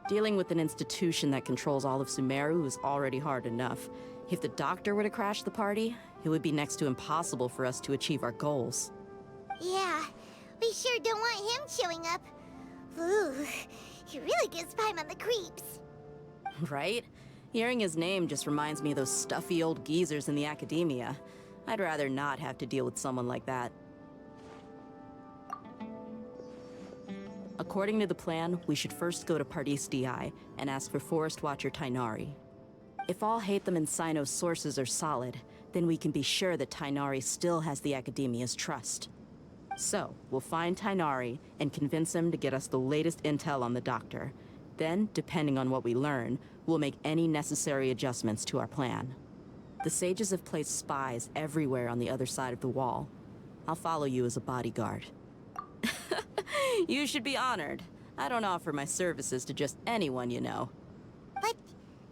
Dealing with an institution that controls all of Sumeru is already hard enough. If the doctor were to crash the party, it would be next to impossible for us to achieve our goals. Yeah, we sure don't want him showing up. Ooh, he really gives Paimon the creeps. Right? Hearing his name just reminds me of those stuffy old geezers in the academia. I'd rather not have to deal with someone like that. According to the plan, we should first go to Pardis DI and ask for Forest Watcher Tighnari. If all Hatham and Sino's sources are solid, then we can be sure that Tighnari still has the Academia's trust. So, we'll find Tighnari and convince him to get us the latest intel on the Doctor. Then, depending on what we learn, we'll make any necessary adjustments to our plan. The sages have placed spies everywhere on the other side of the wall. I'll follow you as a bodyguard. You should be honored. I don't offer my services to just anyone you know. But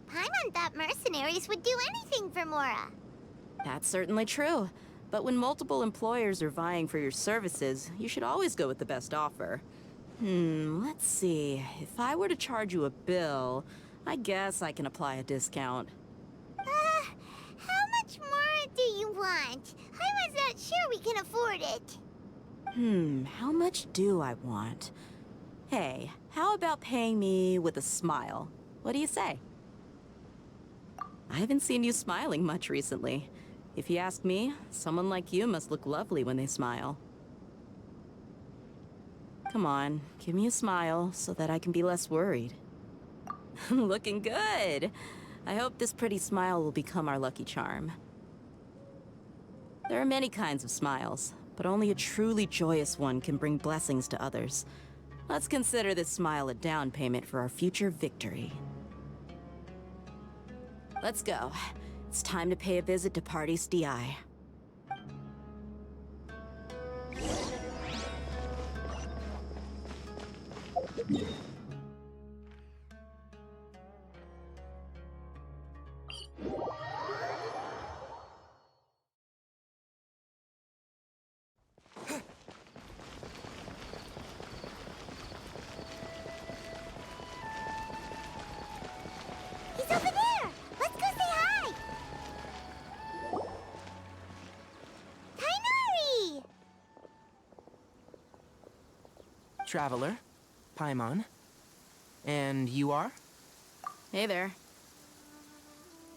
Paimon thought mercenaries would do anything for Mora. That's certainly true. But when multiple employers are vying for your services, you should always go with the best offer. Let's see. If I were to charge you a bill, I guess I can apply a discount. How much more do you want? I was not sure we can afford it. How much do I want? Hey, how about paying me with a smile? What do you say? I haven't seen you smiling much recently. If you ask me, someone like you must look lovely when they smile. Come on, give me a smile so that I can be less worried. Looking good! I hope this pretty smile will become our lucky charm. There are many kinds of smiles, but only a truly joyous one can bring blessings to others. Let's consider this smile a down payment for our future victory. Let's go. It's time to pay a visit to Pardis DI. He's over there! Let's go say hi! Tighnari! Traveler, Paimon. And you are? Hey there.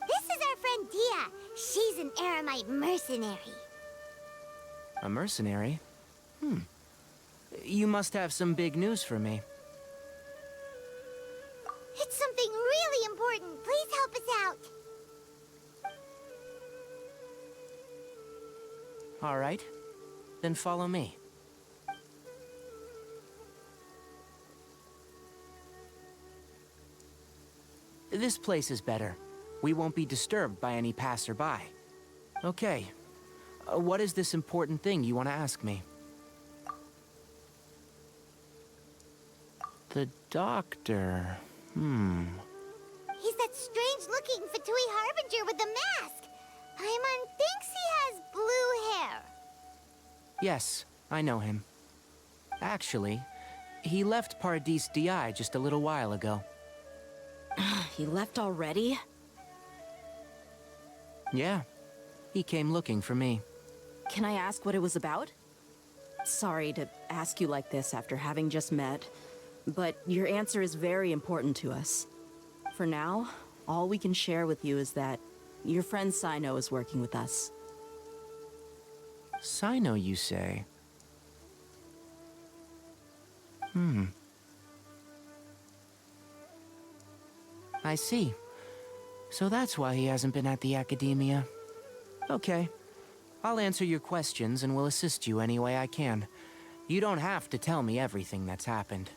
This is our friend Dia. She's an Aramite mercenary. A mercenary? You must have some big news for me. It's something really important. Please help us out. All right. Then follow me. This place is better. We won't be disturbed by any passerby. Okay. What is this important thing you want to ask me? The doctor. He's that strange-looking Fatui Harbinger with the mask. Paimon thinks he has blue hair. Yes, I know him. Actually, he left Pardis DI just a little while ago. He left already? Yeah. He came looking for me. Can I ask what it was about? Sorry to ask you like this after having just met, but your answer is very important to us. For now, all we can share with you is that your friend Sino is working with us. Sino, you say? I see. So that's why he hasn't been at the academia. Okay. I'll answer your questions and will assist you any way I can. You don't have to tell me everything that's happened.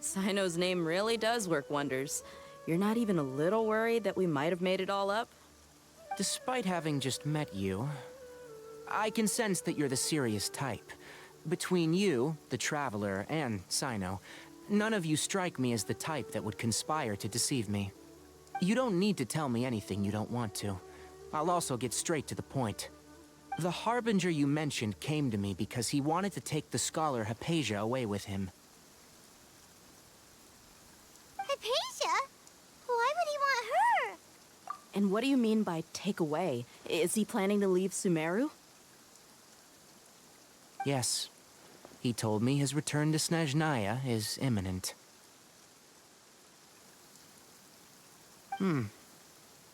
Sino's name really does work wonders. You're not even a little worried that we might have made it all up? Despite having just met you, I can sense that you're the serious type. Between you, the Traveler, and Sino, none of you strike me as the type that would conspire to deceive me. You don't need to tell me anything you don't want to. I'll also get straight to the point. The Harbinger you mentioned came to me because he wanted to take the scholar Hypatia away with him. And what do you mean by take away? Is he planning to leave Sumeru? Yes. He told me his return to Snezhnaya is imminent.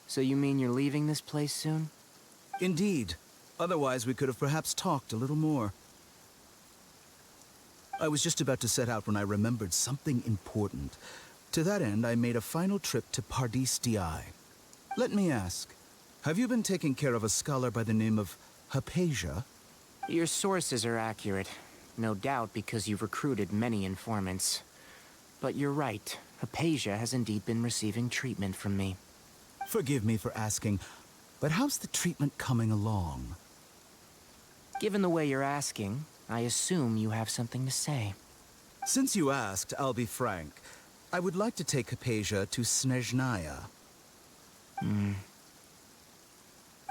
So you mean you're leaving this place soon? Indeed. Otherwise, we could have perhaps talked a little more. I was just about to set out when I remembered something important. To that end, I made a final trip to Pardis Di. Let me ask, have you been taking care of a scholar by the name of Hypatia? Your sources are accurate. No doubt because you've recruited many informants. But you're right. Hypatia has indeed been receiving treatment from me. Forgive me for asking, but how's the treatment coming along? Given the way you're asking, I assume you have something to say. Since you asked, I'll be frank. I would like to take Hypatia to Snezhnaya.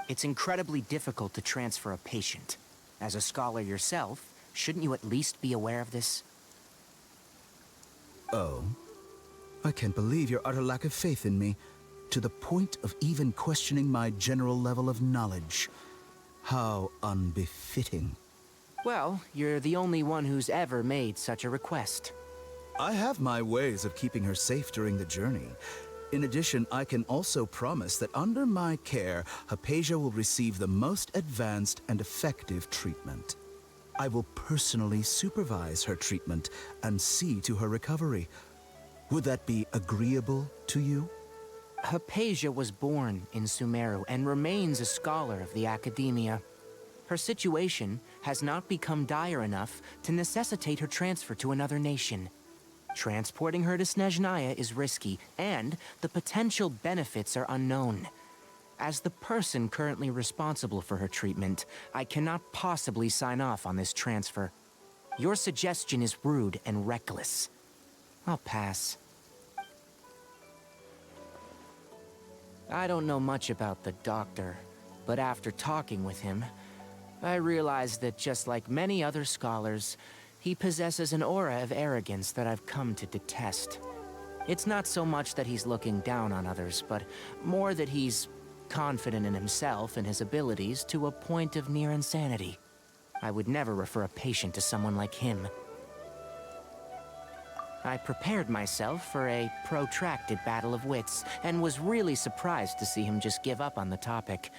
It's incredibly difficult to transfer a patient. As a scholar yourself, shouldn't you at least be aware of this? Oh? I can't believe your utter lack of faith in me, to the point of even questioning my general level of knowledge. How unbefitting. Well, you're the only one who's ever made such a request. I have my ways of keeping her safe during the journey. In addition, I can also promise that under my care, Hypatia will receive the most advanced and effective treatment. I will personally supervise her treatment and see to her recovery. Would that be agreeable to you? Hypatia was born in Sumeru and remains a scholar of the Academia. Her situation has not become dire enough to necessitate her transfer to another nation. Transporting her to Snezhnaya is risky, and the potential benefits are unknown. As the person currently responsible for her treatment, I cannot possibly sign off on this transfer. Your suggestion is rude and reckless. I'll pass. I don't know much about the doctor, but after talking with him, I realized that just like many other scholars, he possesses an aura of arrogance that I've come to detest. It's not so much that he's looking down on others, but more that he's confident in himself and his abilities to a point of near insanity. I would never refer a patient to someone like him. I prepared myself for a protracted battle of wits, and was really surprised to see him just give up on the topic.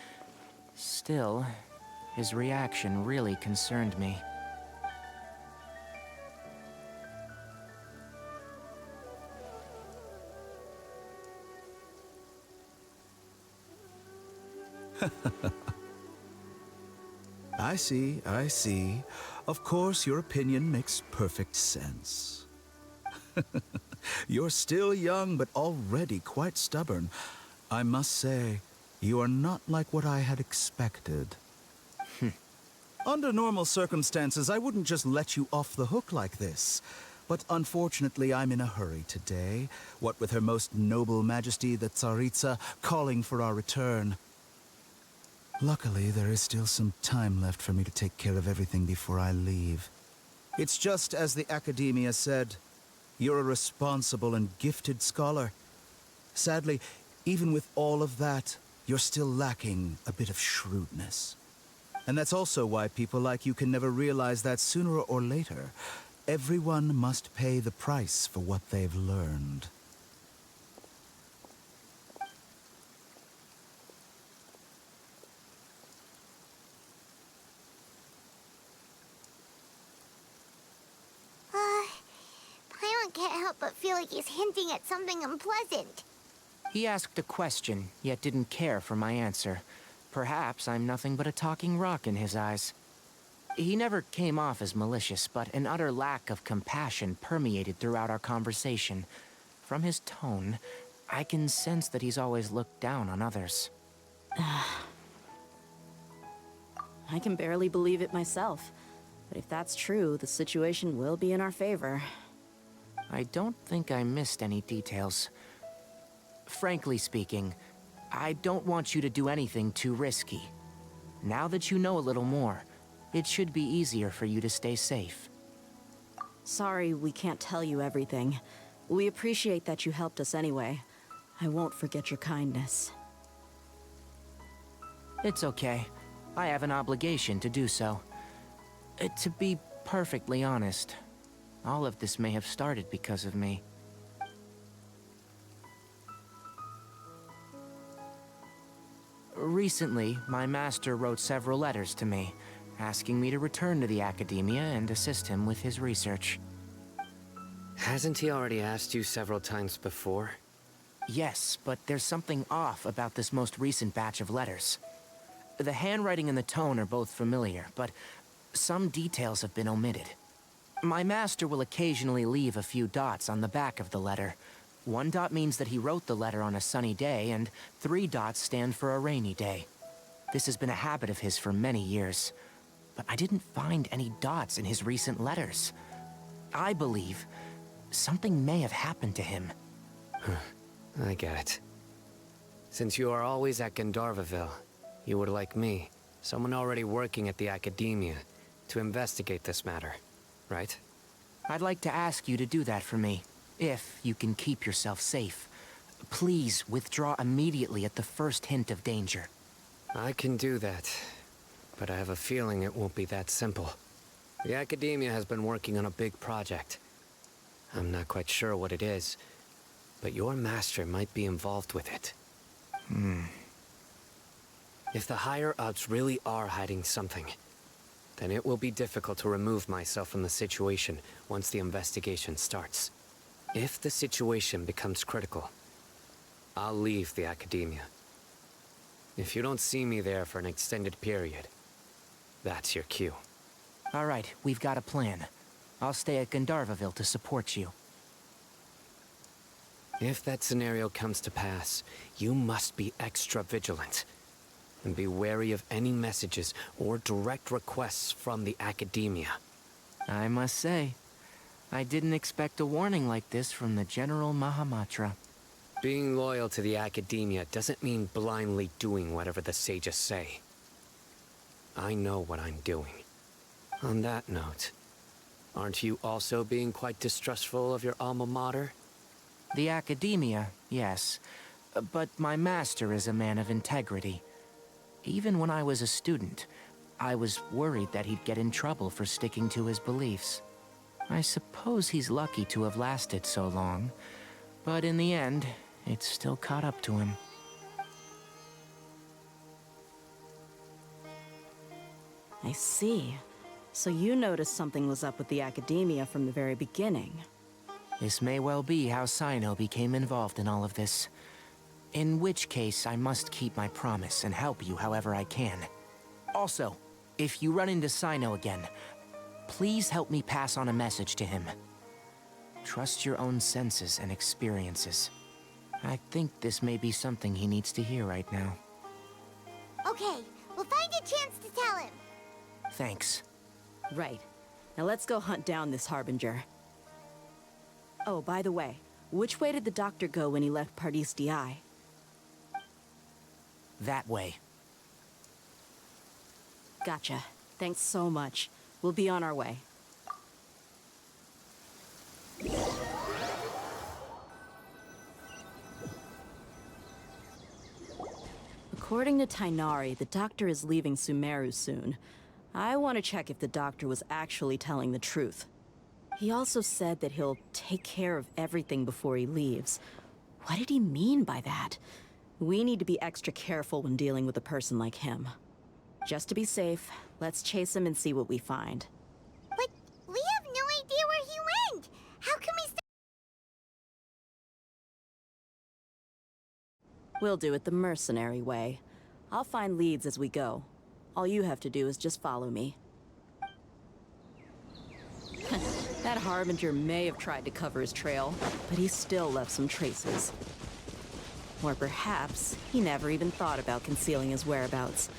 Still, his reaction really concerned me. I see, I see. Of course, your opinion makes perfect sense. You're still young, but already quite stubborn. I must say, you are not like what I had expected. Under normal circumstances, I wouldn't just let you off the hook like this. But unfortunately, I'm in a hurry today, what with Her Most Noble Majesty the Tsaritsa calling for our return. Luckily, there is still some time left for me to take care of everything before I leave. It's just as the Academia said, you're a responsible and gifted scholar. Sadly, even with all of that, you're still lacking a bit of shrewdness. And that's also why people like you can never realize that sooner or later, everyone must pay the price for what they've learned. Paimon can't help but feel like he's hinting at something unpleasant. He asked a question, yet didn't care for my answer. Perhaps I'm nothing but a talking rock in his eyes. He never came off as malicious, but an utter lack of compassion permeated throughout our conversation. From his tone, I can sense that he's always looked down on others. I can barely believe it myself. But if that's true, the situation will be in our favor. I don't think I missed any details. Frankly speaking, I don't want you to do anything too risky. Now that you know a little more, it should be easier for you to stay safe. Sorry we can't tell you everything. We appreciate that you helped us anyway. I won't forget your kindness. It's okay. I have an obligation to do so. To be perfectly honest, all of this may have started because of me. Recently, my master wrote several letters to me, asking me to return to the Academia and assist him with his research. Hasn't he already asked you several times before? Yes, but there's something off about this most recent batch of letters. The handwriting and the tone are both familiar, but some details have been omitted. My master will occasionally leave a few dots on the back of the letter. 1 dot means that he wrote the letter on a sunny day, and 3 dots stand for a rainy day. This has been a habit of his for many years, but I didn't find any dots in his recent letters. I believe something may have happened to him. I get it. Since you are always at Gandharvaville, you would like me, someone already working at the Academia, to investigate this matter, right? I'd like to ask you to do that for me, if you can keep yourself safe. Please withdraw immediately at the first hint of danger. I can do that, but I have a feeling it won't be that simple. The Academia has been working on a big project. I'm not quite sure what it is, but your master might be involved with it. If the higher-ups really are hiding something, then it will be difficult to remove myself from the situation once the investigation starts. If the situation becomes critical, I'll leave the Academia. If you don't see me there for an extended period, that's your cue. All right, we've got a plan. I'll stay at Gandharvaville to support you. If that scenario comes to pass, you must be extra vigilant. And be wary of any messages or direct requests from the Academia. I must say, I didn't expect a warning like this from the General Mahamatra. Being loyal to the Academia doesn't mean blindly doing whatever the sages say. I know what I'm doing. On that note, aren't you also being quite distrustful of your alma mater? The Academia, yes. But my master is a man of integrity. Even when I was a student, I was worried that he'd get in trouble for sticking to his beliefs. I suppose he's lucky to have lasted so long, but in the end, it's still caught up to him. I see. So you noticed something was up with the Academia from the very beginning. This may well be how Sino became involved in all of this. In which case, I must keep my promise and help you however I can. Also, if you run into Sino again, please help me pass on a message to him. Trust your own senses and experiences. I think this may be something he needs to hear right now. Okay, we'll find a chance to tell him. Thanks. Right. Now let's go hunt down this Harbinger. Oh, by the way, which way did the doctor go when he left Pardis Di? That way. Gotcha. Thanks so much. We'll be on our way. According to Tainari, the doctor is leaving Sumeru soon. I want to check if the doctor was actually telling the truth. He also said that he'll take care of everything before he leaves. What did he mean by that? We need to be extra careful when dealing with a person like him. Just to be safe, let's chase him and see what we find. But we have no idea where he went! How can we We'll do it the mercenary way. I'll find leads as we go. All you have to do is just follow me. That Harbinger may have tried to cover his trail, but he still left some traces. Or perhaps he never even thought about concealing his whereabouts.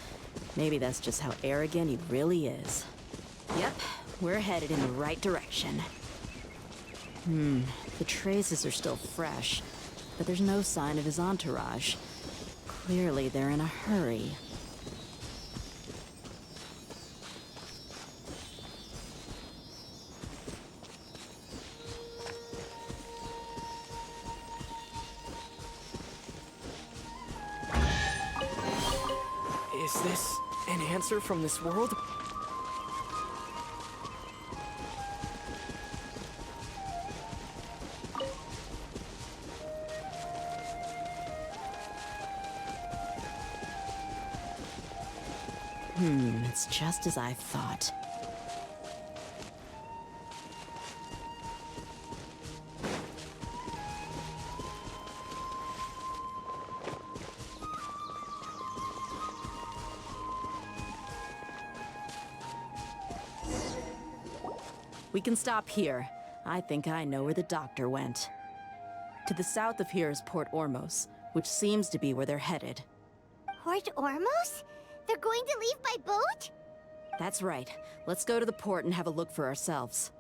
Maybe that's just how arrogant he really is. Yep, we're headed in the right direction. The traces are still fresh, but there's no sign of his entourage. Clearly they're in a hurry. Is this an answer from this world? It's just as I thought. We can stop here. I think I know where the doctor went. To the south of here is Port Ormos, which seems to be where they're headed. Port Ormos? They're going to leave by boat? That's right. Let's go to the port and have a look for ourselves.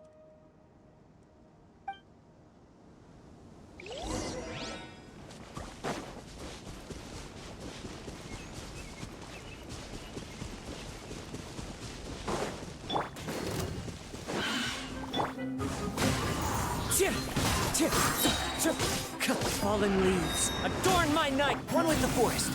Fallen leaves, adorn my night, one with the forest.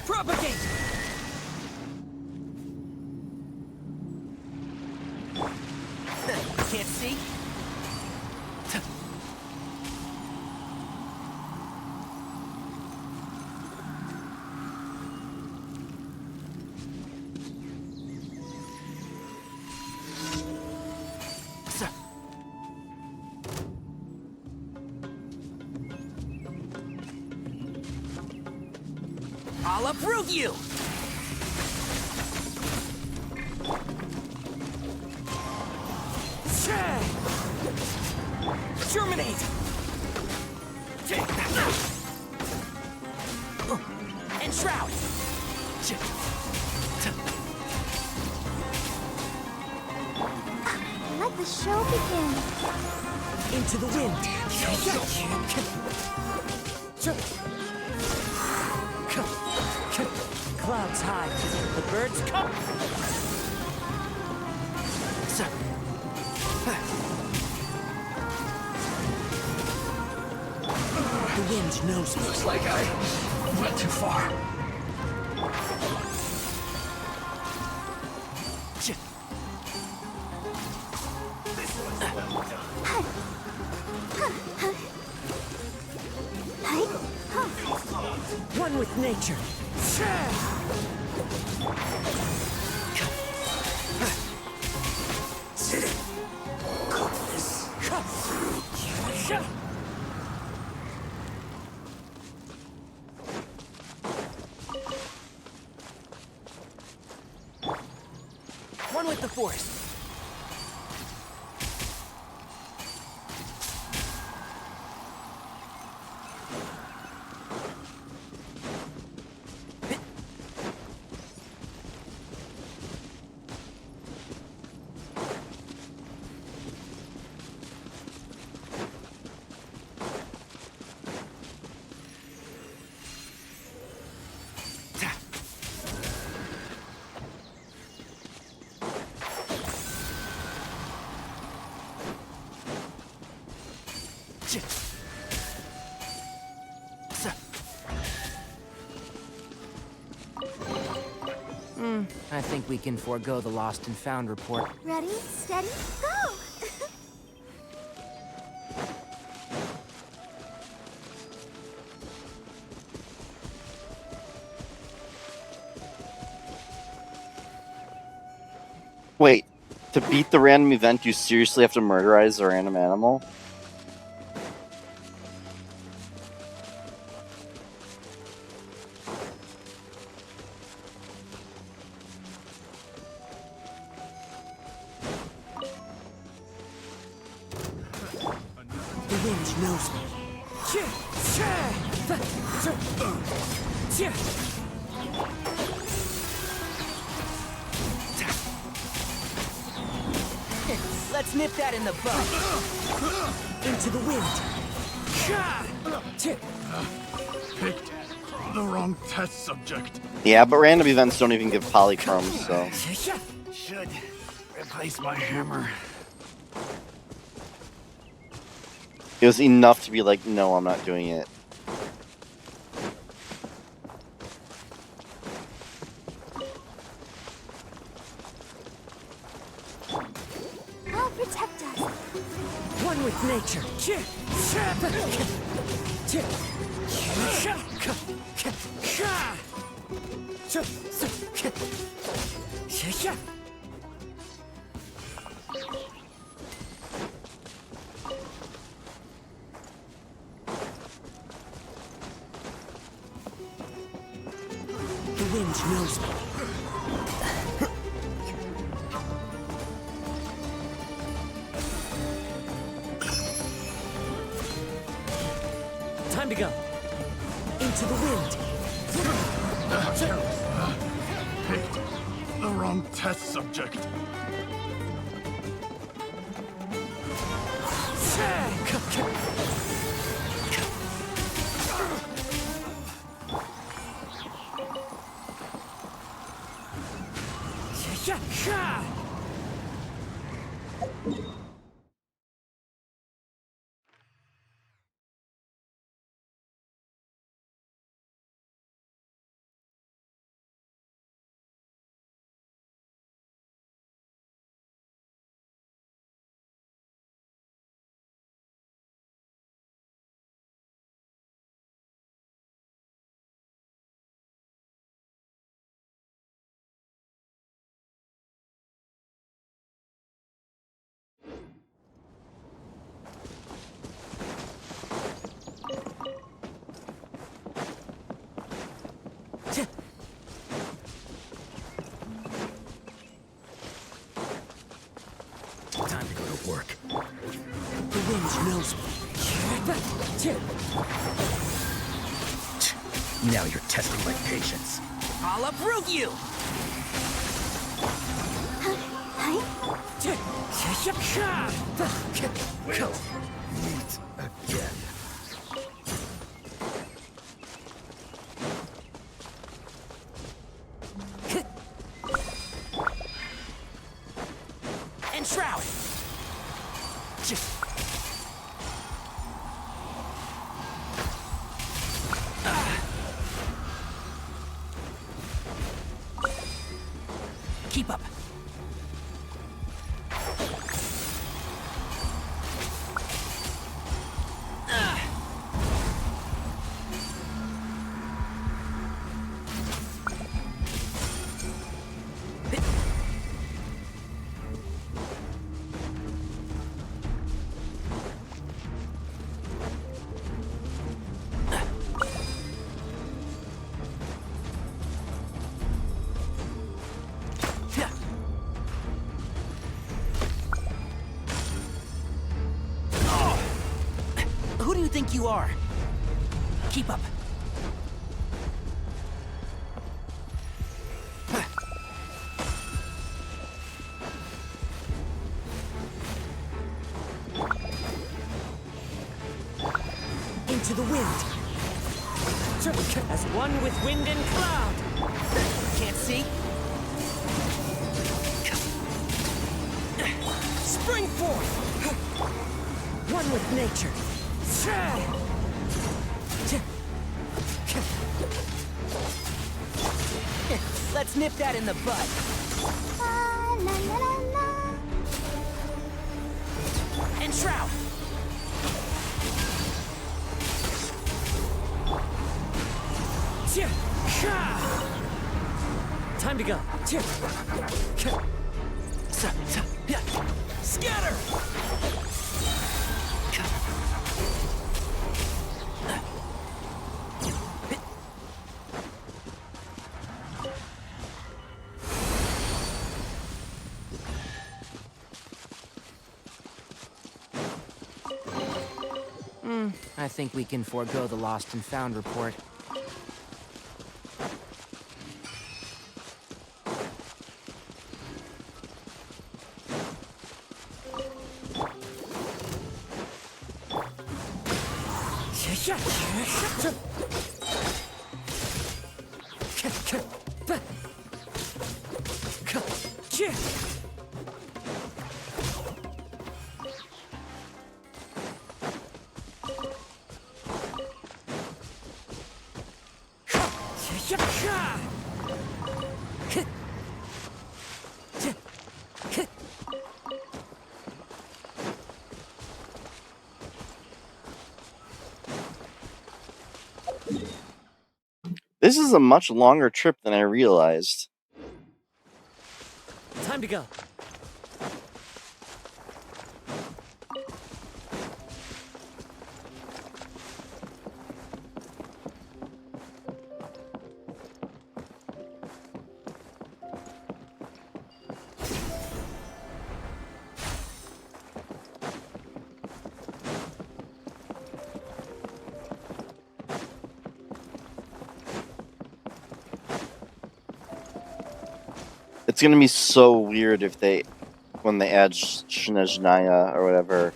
Propagate! Can't see? I'll uproot you! Terminate! Enshroud! Let the show begin. Into the wind! Clouds high. The birds come! The wind knows me. Looks like I went too far. One with nature. One with the force. I think we can forego the lost and found report. Ready, steady, go! Wait, to beat the random event, you seriously have to murderize a random animal? The wind knows me. Let's nip that in the bud. Into the wind. Picked the wrong test subject. Yeah, but random events don't even give polychromes, so. Should replace my hammer. It was enough to be like, no, I'm not doing it. I'll protect us. One with nature. The wind knows me. Time to go. Into the wind. Picked the wrong test subject. Time to go to work. The wind knows me. Now you're testing my patience. I'll uproot you! We'll meet again. Enshroud! Keep up. Who do you think you are? Keep up. Into the wind. As one with wind and cloud. Can't see? Spring forth. One with nature. Let's nip that in the bud. La la la la. Enshroud! Time to go. Scatter! I think we can forego the lost and found report. This is a much longer trip than I realized. Time to go. It's gonna be so weird if when they add Snezhnaya or whatever,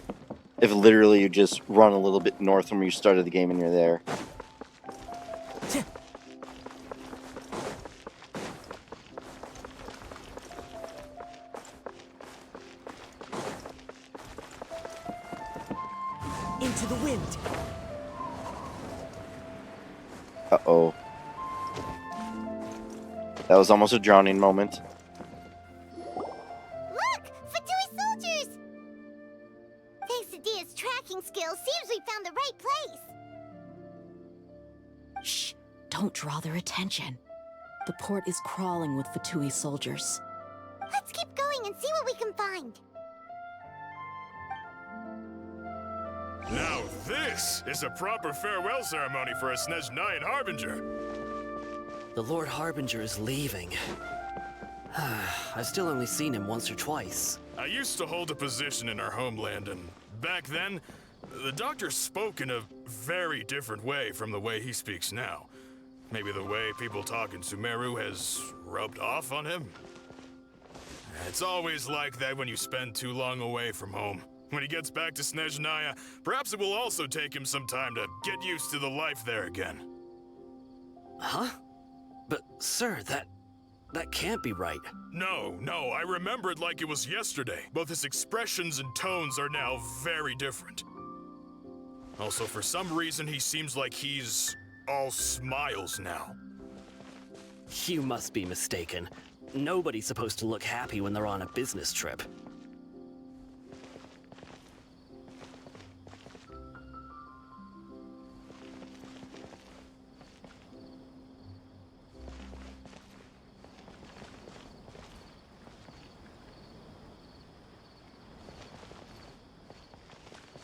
if literally you just run a little bit north from where you started the game and you're there. Into the wind. Uh-oh. That was almost a drowning moment. Look! Fatui soldiers! Thanks to Dia's tracking skills, seems we found the right place. Shh! Don't draw their attention. The port is crawling with Fatui soldiers. Let's keep going and see what we can find. Now this is a proper farewell ceremony for a Snezhnayan Harbinger. The Lord Harbinger is leaving. I've still only seen him once or twice. I used to hold a position in our homeland, and back then, the Doctor spoke in a very different way from the way he speaks now. Maybe the way people talk in Sumeru has rubbed off on him? It's always like that when you spend too long away from home. When he gets back to Snezhnaya, perhaps it will also take him some time to get used to the life there again. Huh? But, sir, that can't be right. No, I remember it like it was yesterday. Both his expressions and tones are now very different. Also, for some reason, he seems like he's all smiles now. You must be mistaken. Nobody's supposed to look happy when they're on a business trip.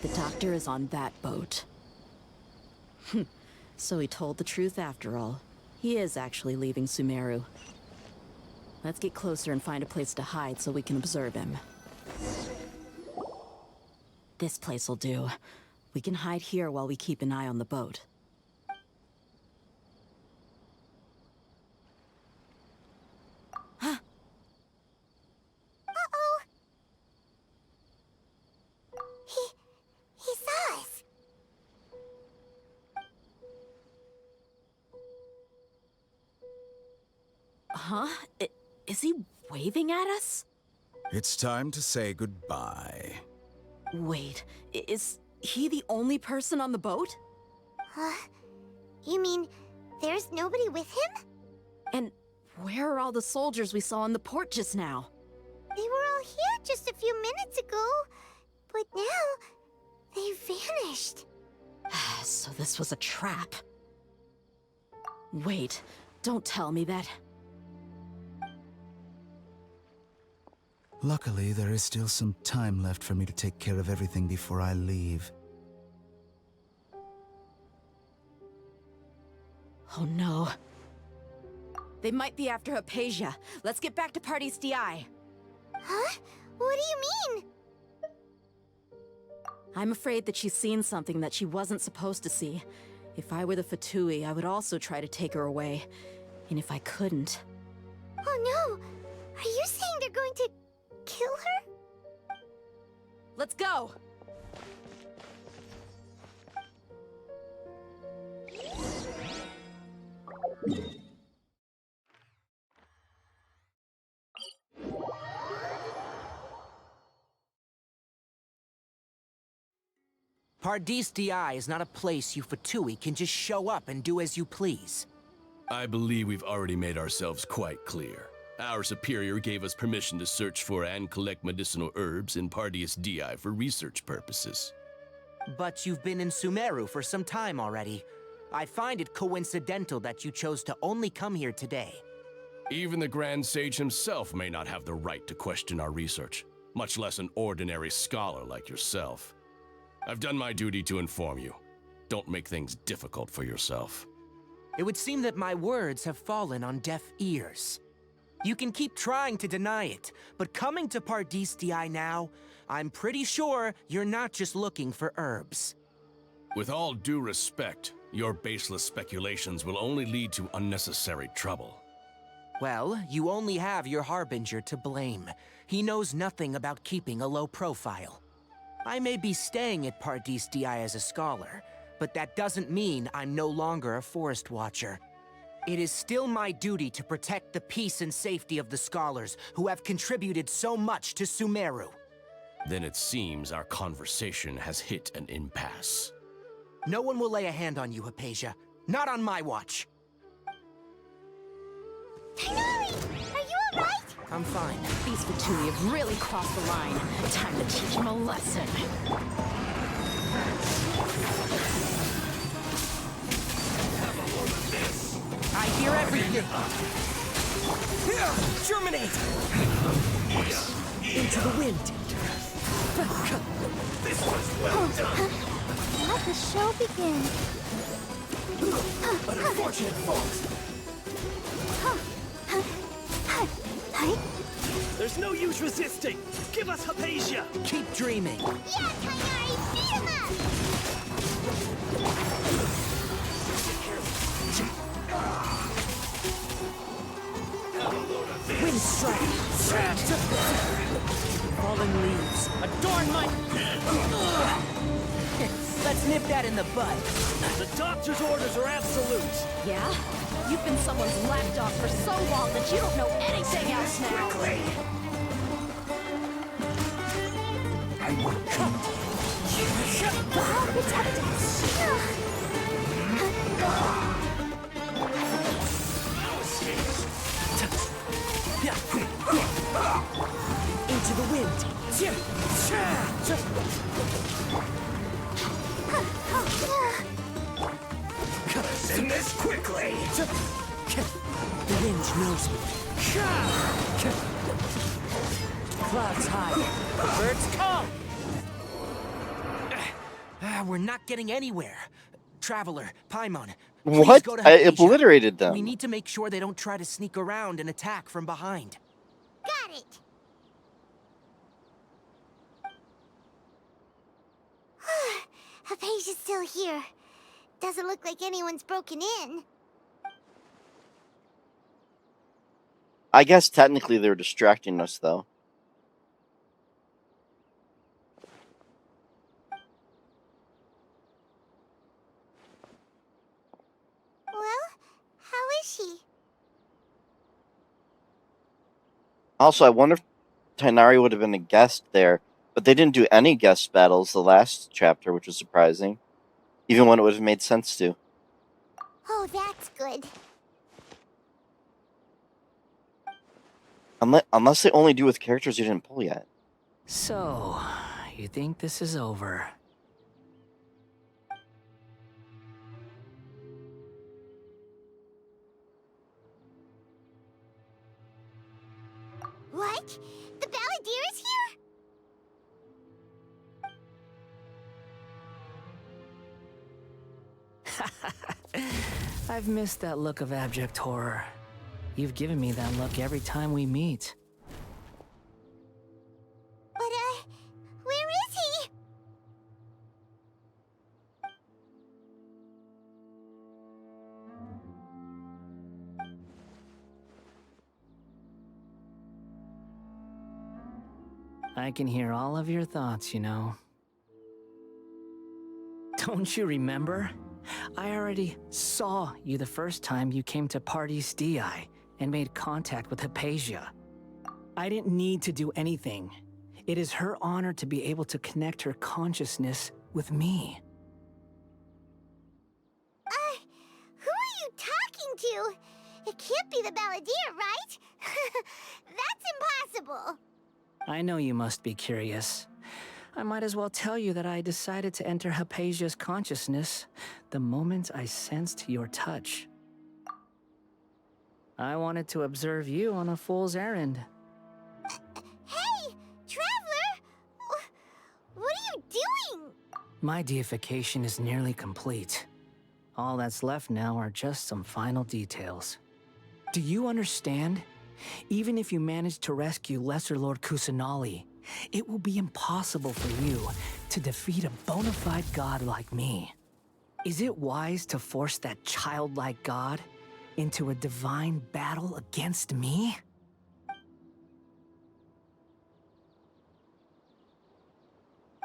The Doctor is on that boat. So he told the truth after all. He is actually leaving Sumeru. Let's get closer and find a place to hide so we can observe him. This place will do. We can hide here while we keep an eye on the boat. Uh-oh! He saw us. Huh? Is he waving at us? It's time to say goodbye. Wait, is he the only person on the boat? You mean there's nobody with him? And where are all the soldiers we saw in the port just now? They were all here just a few minutes ago, but now they vanished. So this was a trap. Wait, don't tell me that. Luckily, there is still some time left for me to take care of everything before I leave. Oh no. They might be after Hypatia. Let's get back to Party's DI. Huh? What do you mean? I'm afraid that she's seen something that she wasn't supposed to see. If I were the Fatui, I would also try to take her away. And if I couldn't... Oh no! Are you saying they're going to kill her? Let's go! Pardis Di is not a place you Fatui can just show up and do as you please. I believe we've already made ourselves quite clear. Our superior gave us permission to search for and collect medicinal herbs in Pardis Di for research purposes. But you've been in Sumeru for some time already. I find it coincidental that you chose to only come here today. Even the Grand Sage himself may not have the right to question our research, much less an ordinary scholar like yourself. I've done my duty to inform you. Don't make things difficult for yourself. It would seem that my words have fallen on deaf ears. You can keep trying to deny it, but coming to Pardis Di now, I'm pretty sure you're not just looking for herbs. With all due respect, your baseless speculations will only lead to unnecessary trouble. Well, you only have your Harbinger to blame. He knows nothing about keeping a low profile. I may be staying at Pardis Di as a scholar, but that doesn't mean I'm no longer a Forest Watcher. It is still my duty to protect the peace and safety of the scholars who have contributed so much to Sumeru. Then it seems our conversation has hit an impasse. No one will lay a hand on you, Hypatia. Not on my watch. Tighnari! Are you alright? I'm fine. These Fatui have really crossed the line. Time to teach them a lesson. I hear everything. Germinate! Into the wind. This was well done. Let the show begin. An unfortunate fault. There's no use resisting. Give us Hypatia. Keep dreaming. Yeah, Tighnari, beat him up! Wind strike. Fallen leaves. Adorn my... Let's nip that in the bud. The doctor's orders are absolute. Yeah? You've been someone's lapdog for so long that you don't know anything else now. I will come. God protect us! Into the wind. Send this quickly. The wind knows me. Clouds high. Birds come. We're not getting anywhere. Traveler, Paimon, What? go to I Hypatia. obliterated them. We need to make sure they don't try to sneak around and attack from behind. Got it! Hypatia's still here. Doesn't look like anyone's broken in. I guess technically they're distracting us, though. Well, how is she? Also, I wonder if Tighnari would have been a guest there, but they didn't do any guest battles the last chapter, which was surprising. Even when it would have made sense to. Oh, that's good. Unless they only do with characters you didn't pull yet. So, you think this is over? What? The Balladeer is here? I've missed that look of abject horror. You've given me that look every time we meet. But, where is he? I can hear all of your thoughts, you know. Don't you remember? I already saw you the first time you came to Parties DI and made contact with Hypatia. I didn't need to do anything. It is her honor to be able to connect her consciousness with me. Who are you talking to? It can't be the Balladeer, right? That's impossible. I know you must be curious. I might as well tell you that I decided to enter Hypatia's consciousness the moment I sensed your touch. I wanted to observe you on a fool's errand. Hey, Traveler! What are you doing? My deification is nearly complete. All that's left now are just some final details. Do you understand? Even if you manage to rescue Lesser Lord Kusanali, it will be impossible for you to defeat a bona fide god like me. Is it wise to force that childlike god into a divine battle against me?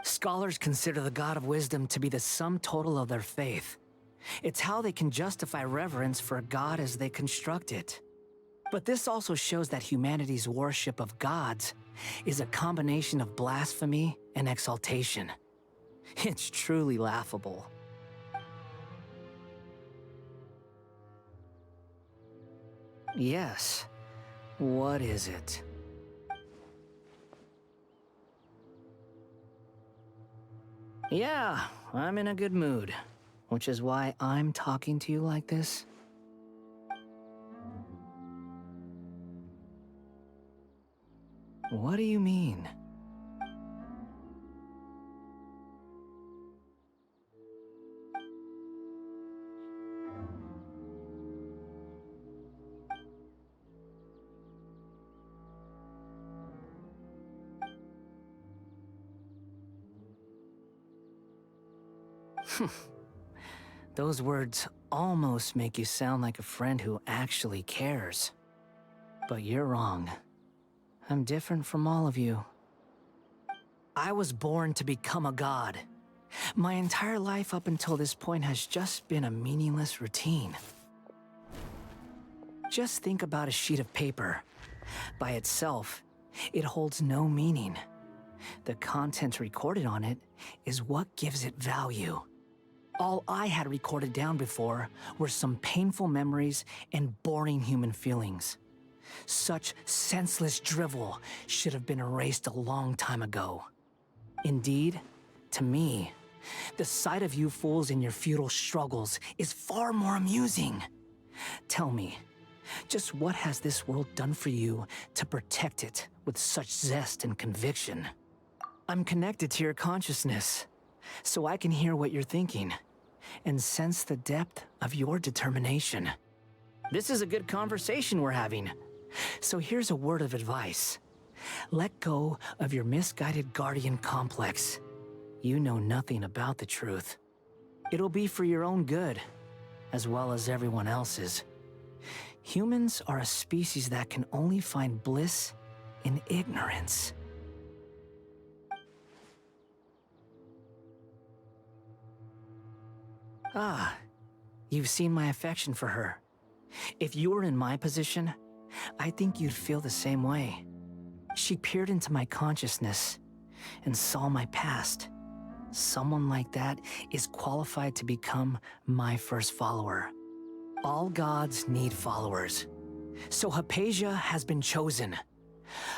Scholars consider the god of wisdom to be the sum total of their faith. It's how they can justify reverence for a god as they construct it. But this also shows that humanity's worship of gods is a combination of blasphemy and exaltation. It's truly laughable. Yes. What is it? Yeah, I'm in a good mood, which is why I'm talking to you like this. What do you mean? Those words almost make you sound like a friend who actually cares. But you're wrong. I'm different from all of you. I was born to become a god. My entire life up until this point has just been a meaningless routine. Just think about a sheet of paper. By itself, it holds no meaning. The content recorded on it is what gives it value. All I had recorded down before were some painful memories and boring human feelings. Such senseless drivel should have been erased a long time ago. Indeed, to me, the sight of you fools in your futile struggles is far more amusing. Tell me, just what has this world done for you to protect it with such zest and conviction? I'm connected to your consciousness, so I can hear what you're thinking and sense the depth of your determination. This is a good conversation we're having. So here's a word of advice. Let go of your misguided guardian complex. You know nothing about the truth. It'll be for your own good, as well as everyone else's. Humans are a species that can only find bliss in ignorance. Ah, you've seen my affection for her. If you were in my position, I think you'd feel the same way. She peered into my consciousness and saw my past. Someone like that is qualified to become my first follower. All gods need followers. So Hypatia has been chosen.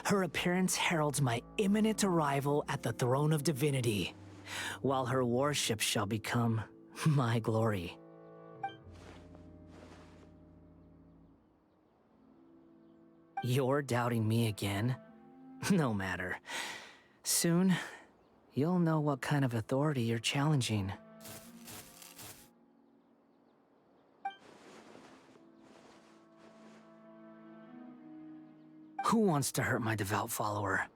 Her appearance heralds my imminent arrival at the throne of divinity, while her worship shall become my glory. You're doubting me again? No matter. Soon, you'll know what kind of authority you're challenging. Who wants to hurt my devout follower?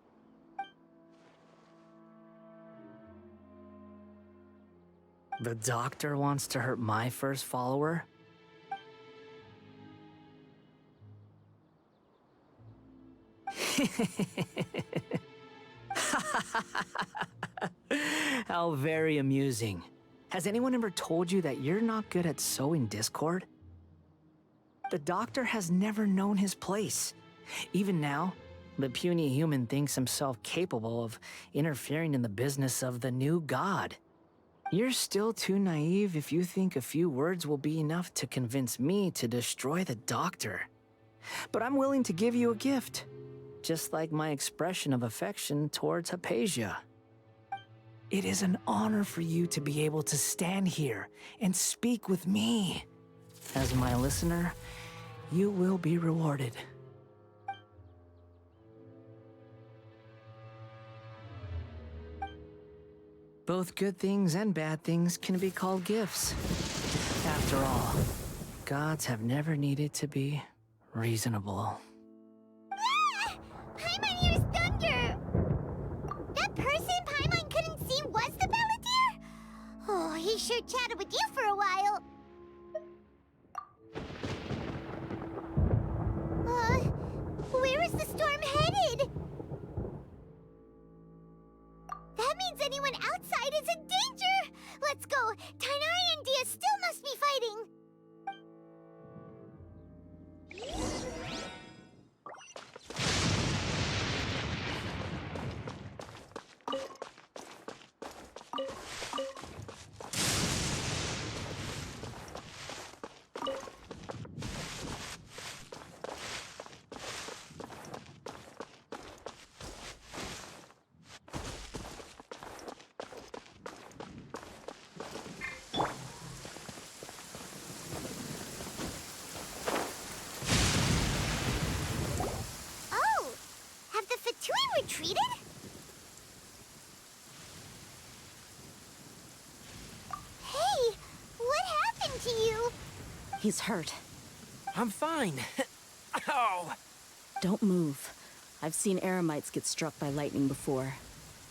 The doctor wants to hurt my first follower? How very amusing. Has anyone ever told you that you're not good at sowing discord? The Doctor has never known his place. Even now, the puny human thinks himself capable of interfering in the business of the new god. You're still too naive if you think a few words will be enough to convince me to destroy the Doctor. But I'm willing to give you a gift, just like my expression of affection towards Hypatia. It is an honor for you to be able to stand here and speak with me. As my listener, you will be rewarded. Both good things and bad things can be called gifts. After all, gods have never needed to be reasonable. Ah! Paimon hears thunder! That person Paimon couldn't see was the Palantir? Oh, he sure chatted with you for a while. Where is the storm headed? That means anyone outside is in danger! Let's go! Tainari and Dia still must be fighting! Retreated? Hey, what happened to you? He's hurt. I'm fine. Ow! Don't move. I've seen eremites get struck by lightning before.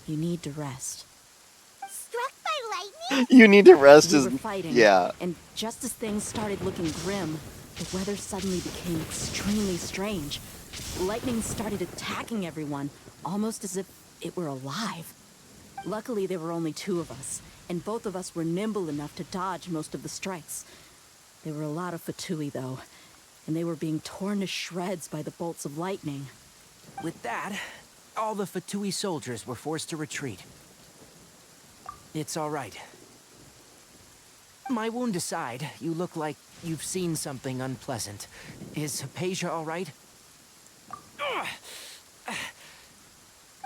You need to rest. Struck by lightning? You need to rest We were fighting, yeah. and just as things started looking grim, the weather suddenly became extremely strange. Lightning started attacking everyone, almost as if it were alive. Luckily, there were only two of us, and both of us were nimble enough to dodge most of the strikes. There were a lot of Fatui, though, and they were being torn to shreds by the bolts of lightning. With that, all the Fatui soldiers were forced to retreat. It's all right. My wound aside, you look like you've seen something unpleasant. Is Hypatia all right?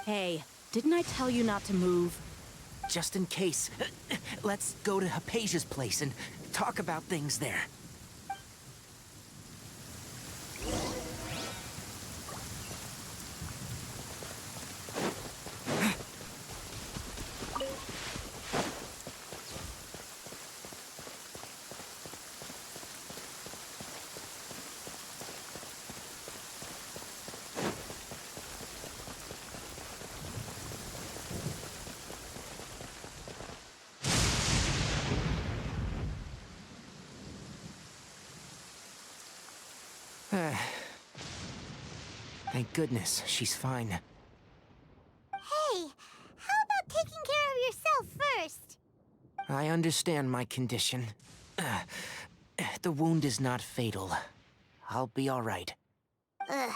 Hey, didn't I tell you not to move? Just in case, let's go to Hypatia's place and talk about things there. Thank goodness, she's fine. Hey, how about taking care of yourself first? I understand my condition. The wound is not fatal. I'll be all right. Ugh.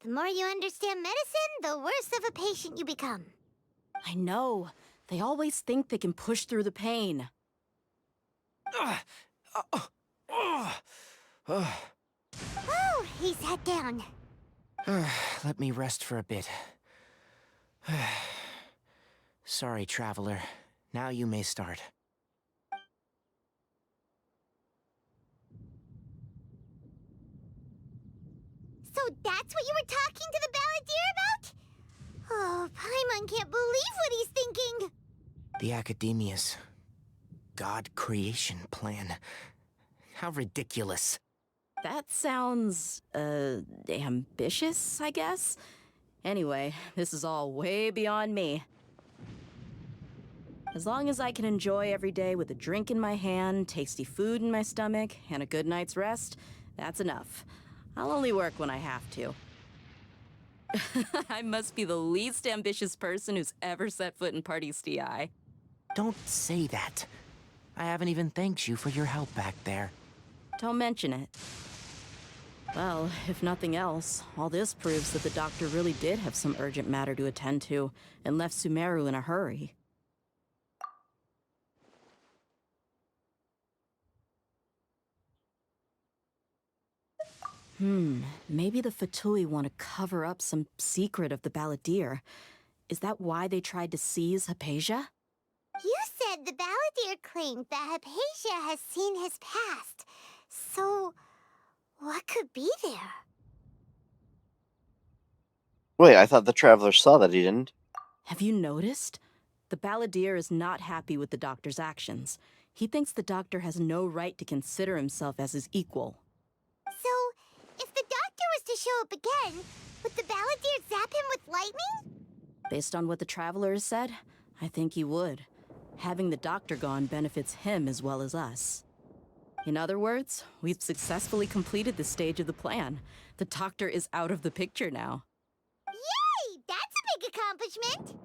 The more you understand medicine, the worse of a patient you become. I know. They always think they can push through the pain. Oh, he sat down. Let me rest for a bit. Sorry, traveler. Now you may start. So that's what you were talking to the Balladeer about? Oh, Paimon can't believe what he's thinking. The Academia's God creation plan. How ridiculous. That sounds, ambitious, I guess? Anyway, this is all way beyond me. As long as I can enjoy every day with a drink in my hand, tasty food in my stomach, and a good night's rest, that's enough. I'll only work when I have to. I must be the least ambitious person who's ever set foot in Party's DI. Don't say that. I haven't even thanked you for your help back there. Don't mention it. Well, if nothing else, all this proves that the doctor really did have some urgent matter to attend to and left Sumeru in a hurry. Maybe the Fatui want to cover up some secret of the Balladeer. Is that why they tried to seize Hypatia? You said the Balladeer claimed that Hypatia has seen his past. So, what could be there? Wait, I thought the Traveler saw that he didn't. Have you noticed? The Balladeer is not happy with the doctor's actions. He thinks the doctor has no right to consider himself as his equal. So, if the doctor was to show up again, would the Balladeer zap him with lightning? Based on what the Traveler has said, I think he would. Having the doctor gone benefits him as well as us. In other words, we've successfully completed this stage of the plan. The doctor is out of the picture now. Yay! That's a big accomplishment!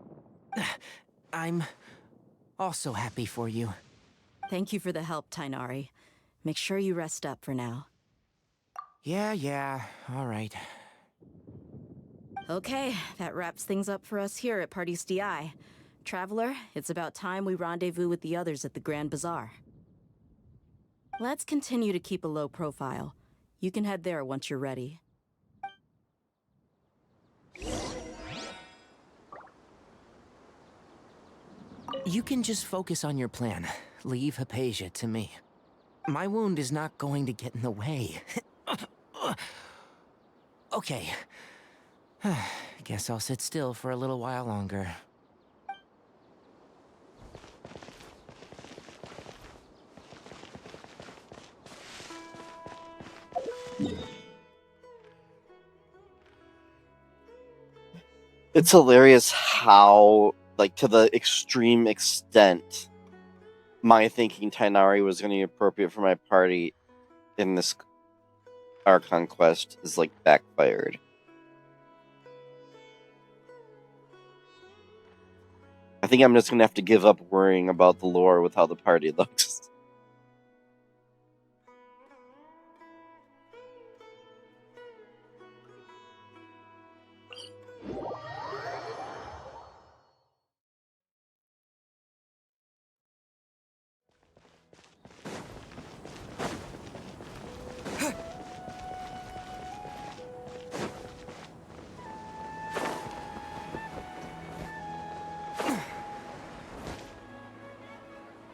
I'm also happy for you. Thank you for the help, Tainari. Make sure you rest up for now. Yeah, all right. Okay, that wraps things up for us here at Party's DI. Traveler, it's about time we rendezvous with the others at the Grand Bazaar. Let's continue to keep a low profile. You can head there once you're ready. You can just focus on your plan. Leave Hypatia to me. My wound is not going to get in the way. Okay. Guess I'll sit still for a little while longer. It's hilarious how, like, to the extreme extent, my thinking Tainari was going to be appropriate for my party in this Archon quest is, like, backfired. I think I'm just going to have to give up worrying about the lore with how the party looks.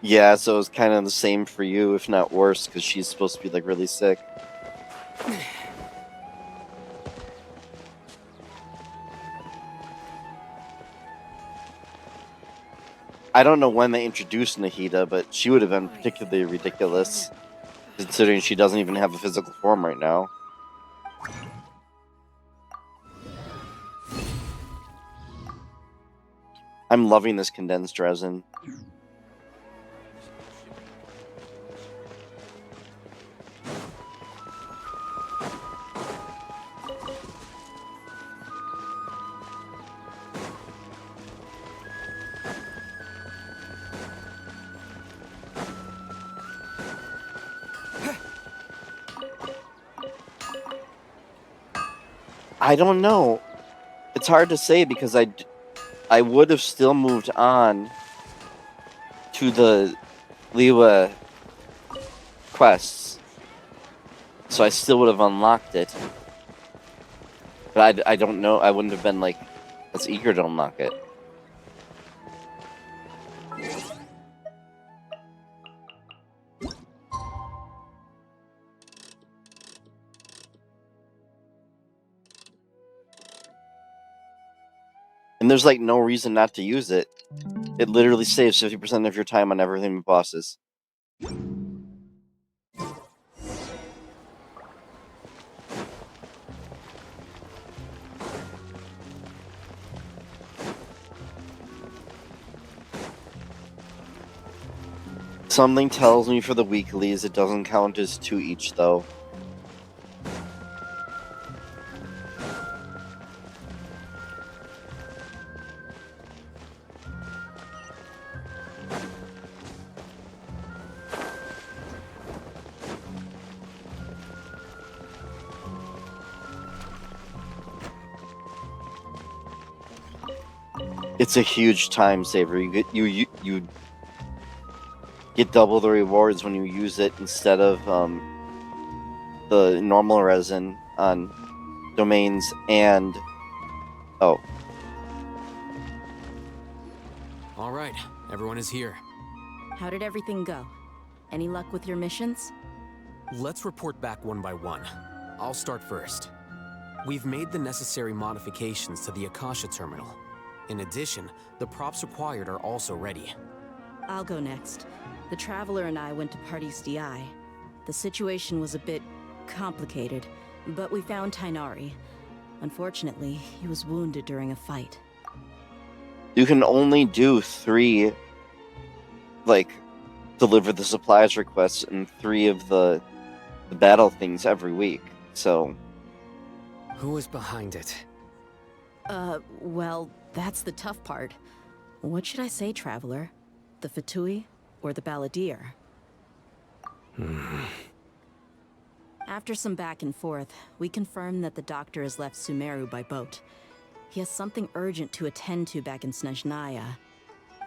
Yeah, so it's kind of the same for you, if not worse, because she's supposed to be, like, really sick. I don't know when they introduced Nahida, but she would have been particularly ridiculous, considering she doesn't even have a physical form right now. I'm loving this condensed resin. I don't know. It's hard to say because I would have still moved on to the Liwa quests. So I still would have unlocked it. But I don't know. I wouldn't have been, like, as eager to unlock it. And there's, like, no reason not to use it. It literally saves 50% of your time on everything with bosses. Something tells me for the weeklies it doesn't count as 2 each, though. It's a huge time saver. You get double the rewards when you use it instead of the normal resin on domains and oh. All right, everyone is here. How did everything go? Any luck with your missions? Let's report back one by one. I'll start first. We've made the necessary modifications to the Akasha terminal. In addition, the props required are also ready. I'll go next. The Traveler and I went to Party's DI. The situation was a bit complicated, but we found Tainari. Unfortunately, he was wounded during a fight. You can only do 3, like, deliver the supplies requests and 3 of the battle things every week, so... Who was behind it? Well, that's the tough part. What should I say, Traveler? The Fatui or the Balladeer? After some back and forth, we confirmed that the doctor has left Sumeru by boat. He has something urgent to attend to back in Snezhnaya.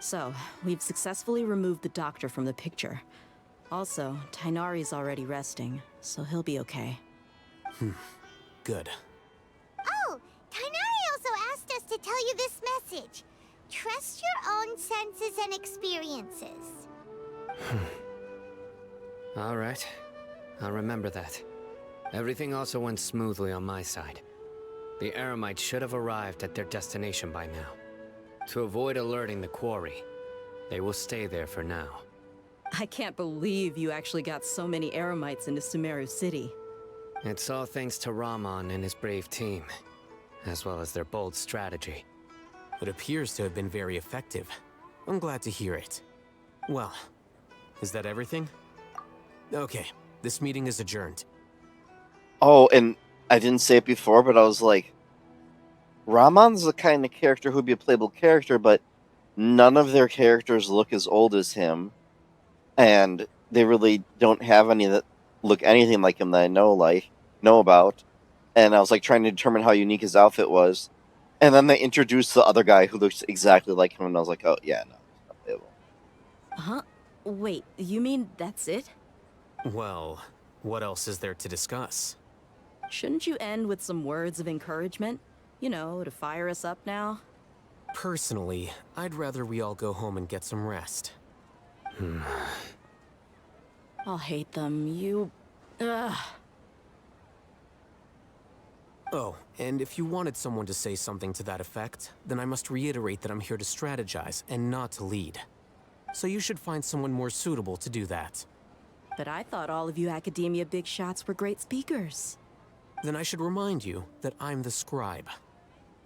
So, we've successfully removed the doctor from the picture. Also, Tainari's already resting, so he'll be okay. Good. Oh, Tainari also asked us to tell you this message. Trust your own senses and experiences. All right. I'll remember that. Everything also went smoothly on my side. The Eremites should have arrived at their destination by now. To avoid alerting the quarry, they will stay there for now. I can't believe you actually got so many Eremites into Sumeru City. It's all thanks to Rahman and his brave team, as well as their bold strategy. It appears to have been very effective. I'm glad to hear it. Well, is that everything? Okay, this meeting is adjourned. Oh, and I didn't say it before, but I was like, Rahman's the kind of character who'd be a playable character, but none of their characters look as old as him. And they really don't have any that look anything like him that I know about. And I was like trying to determine how unique his outfit was. And then they introduced the other guy who looks exactly like him, and I was like, oh, yeah, no, it's not playable. Huh? Wait, you mean that's it? Well, what else is there to discuss? Shouldn't you end with some words of encouragement? You know, to fire us up now? Personally, I'd rather we all go home and get some rest. I'll hate them, you... Ugh. Oh, and if you wanted someone to say something to that effect, then I must reiterate that I'm here to strategize and not to lead. So you should find someone more suitable to do that. But I thought all of you Academia big shots were great speakers. Then I should remind you that I'm the scribe.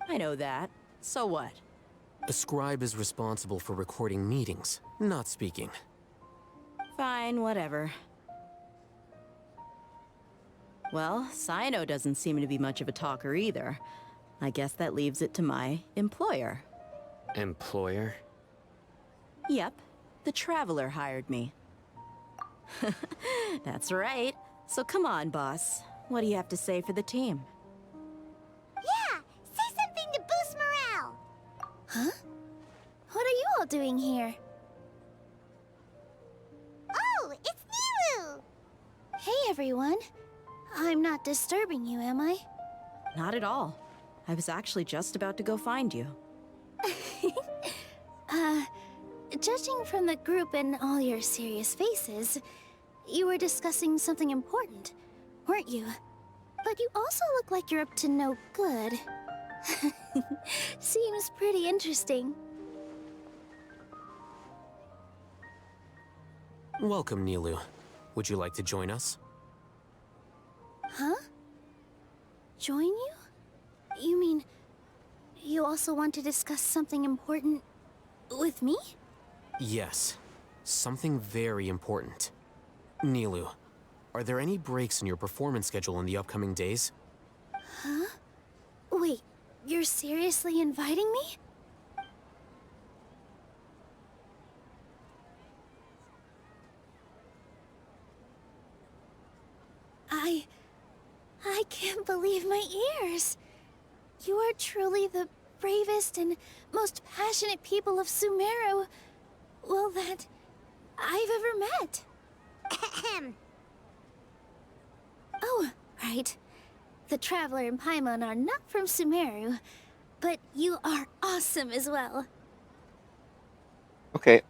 I know that. So what? A scribe is responsible for recording meetings, not speaking. Fine, whatever. Well, Cyno doesn't seem to be much of a talker either. I guess that leaves it to my employer. Employer? Yep, the Traveler hired me. That's right. So come on, boss. What do you have to say for the team? Yeah, say something to boost morale. Huh? What are you all doing here? Oh, it's Nilu! Hey, everyone. I'm not disturbing you, am I? Not at all. I was actually just about to go find you. Judging from the group and all your serious faces, you were discussing something important, weren't you? But you also look like you're up to no good. Seems pretty interesting. Welcome, Nilu. Would you like to join us? Huh? Join you? You mean, you also want to discuss something important with me? Yes. Something very important. Nilu, are there any breaks in your performance schedule in the upcoming days? Huh? Wait, you're seriously inviting me? I can't believe my ears. You are truly the bravest and most passionate people of Sumeru, well, that I've ever met. Ahem. Oh, right. The Traveler and Paimon are not from Sumeru, but you are awesome as well. Okay.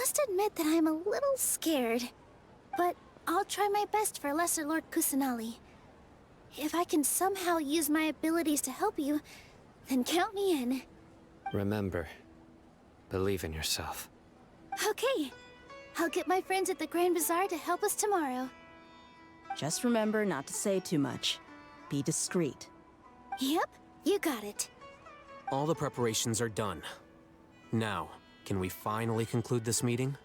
must admit that I'm a little scared. But I'll try my best for Lesser Lord Kusanali. If I can somehow use my abilities to help you, then count me in. Remember, believe in yourself. Okay. I'll get my friends at the Grand Bazaar to help us tomorrow. Just remember not to say too much. Be discreet. Yep, you got it. All the preparations are done. Now, can we finally conclude this meeting?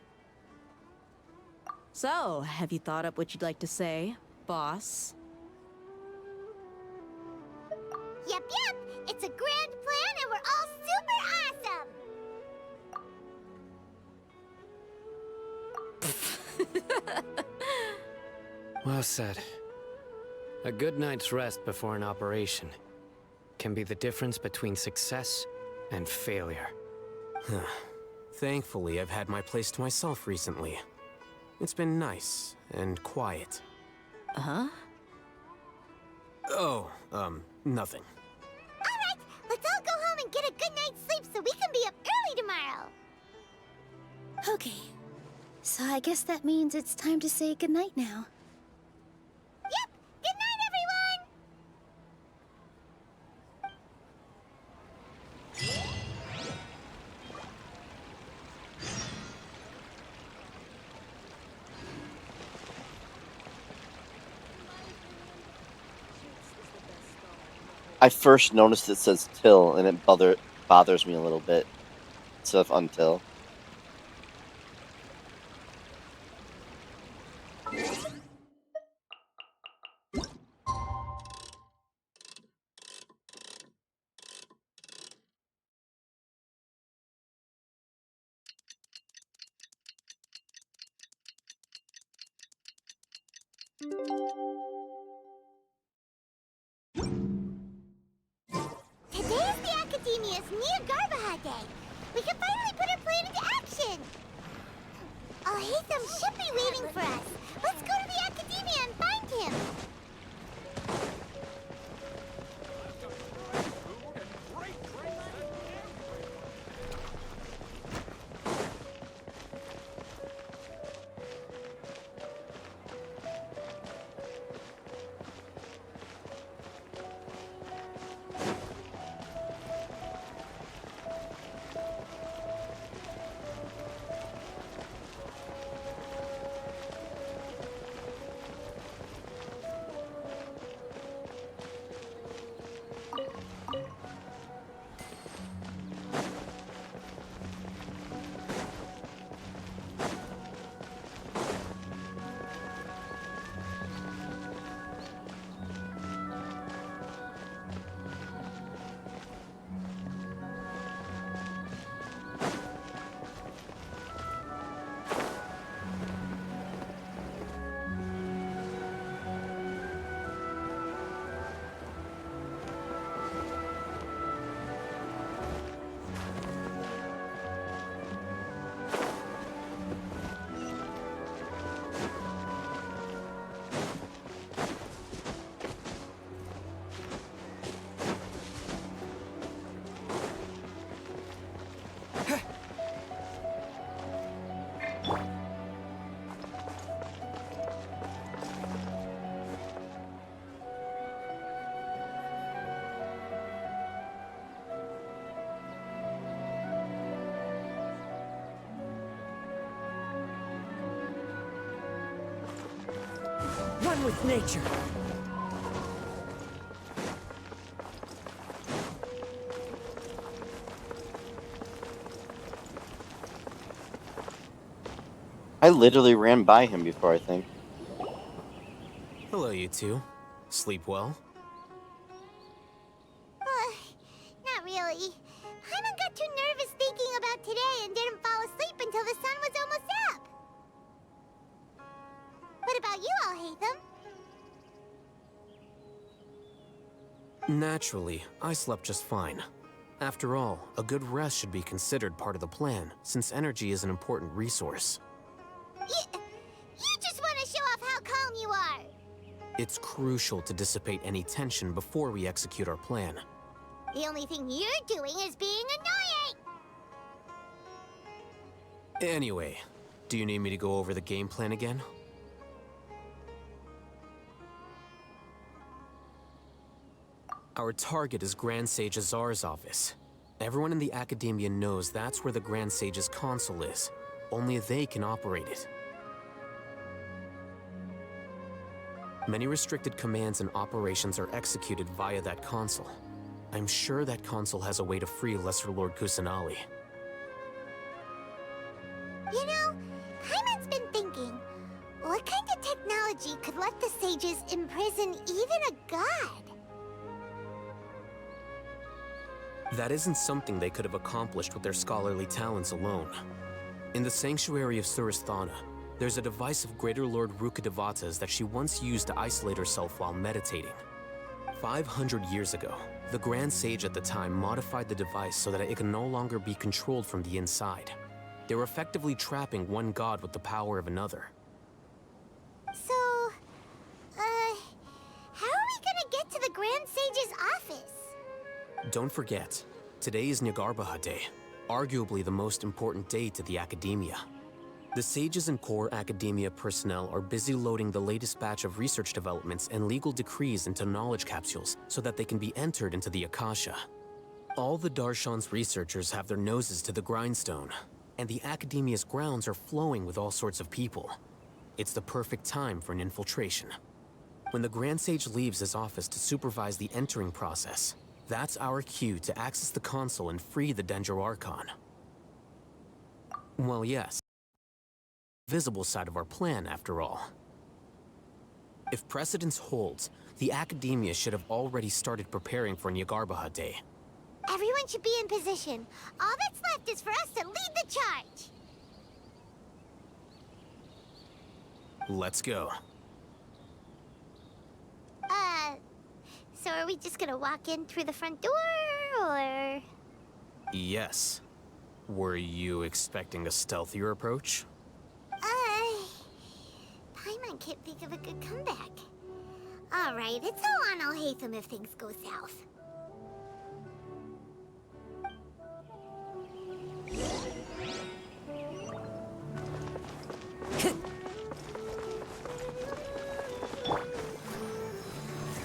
So, have you thought up what you'd like to say, boss? Yep, yep! It's a grand plan and we're all super awesome! Well said. A good night's rest before an operation can be the difference between success and failure. Thankfully, I've had my place to myself recently. It's been nice and quiet. Huh? Oh, nothing. Alright, let's all go home and get a good night's sleep so we can be up early tomorrow! Okay. So I guess that means it's time to say goodnight now. Yep! Good night, everyone! I first noticed it says till, and it bothers me a little bit instead of until. Today is the Academia's Nia Garbaha Day. We can finally put our plan into action. Alhaitham should be waiting for us. Let's go to the Academia and find him. One with nature. I literally ran by him before, I think. Hello, you two. Sleep well? Not really. Paimon got too nervous thinking about today and didn't fall asleep until the sun was almost up. What about you, Alhaitham? Naturally, I slept just fine. After all, a good rest should be considered part of the plan, since energy is an important resource. You just want to show off how calm you are. It's crucial to dissipate any tension before we execute our plan. The only thing you're doing is being annoying. Anyway, Do you need me to go over the game plan again? Our target is Grand Sage Azar's office. Everyone in the Academia knows that's where the Grand Sage's console is. Only they can operate it. Many restricted commands and operations are executed via that console. I'm sure that console has a way to free Lesser Lord Kusanali. You know, Paimon's been thinking, what kind of technology could let the sages imprison even a god? That isn't something they could have accomplished with their scholarly talents alone. In the Sanctuary of Suristhana, there's a device of Greater Lord Rukkhadevata's that she once used to isolate herself while meditating. 500 years ago, the Grand Sage at the time modified the device so that it could no longer be controlled from the inside. They were effectively trapping one god with the power of another. So, how are we gonna get to the Grand Sage's office? Don't forget, today is Nyagarbha Day, arguably the most important day to the Academia. The sages and core Academia personnel are busy loading the latest batch of research developments and legal decrees into knowledge capsules so that they can be entered into the Akasha. All the Darshan's researchers have their noses to the grindstone, and the Academia's grounds are flowing with all sorts of people. It's the perfect time for an infiltration. When the Grand Sage leaves his office to supervise the entering process, that's our cue to access the console and free the Dendro Archon. Well, yes. Visible side of our plan, after all. If precedence holds, the Academia should have already started preparing for Nyagarbha Day. Everyone should be in position. All that's left is for us to lead the charge. Let's go. So are we just gonna walk in through the front door, or...? Yes. Were you expecting a stealthier approach? Paimon can't think of a good comeback. Alright, it's all on Alhaitham if things go south.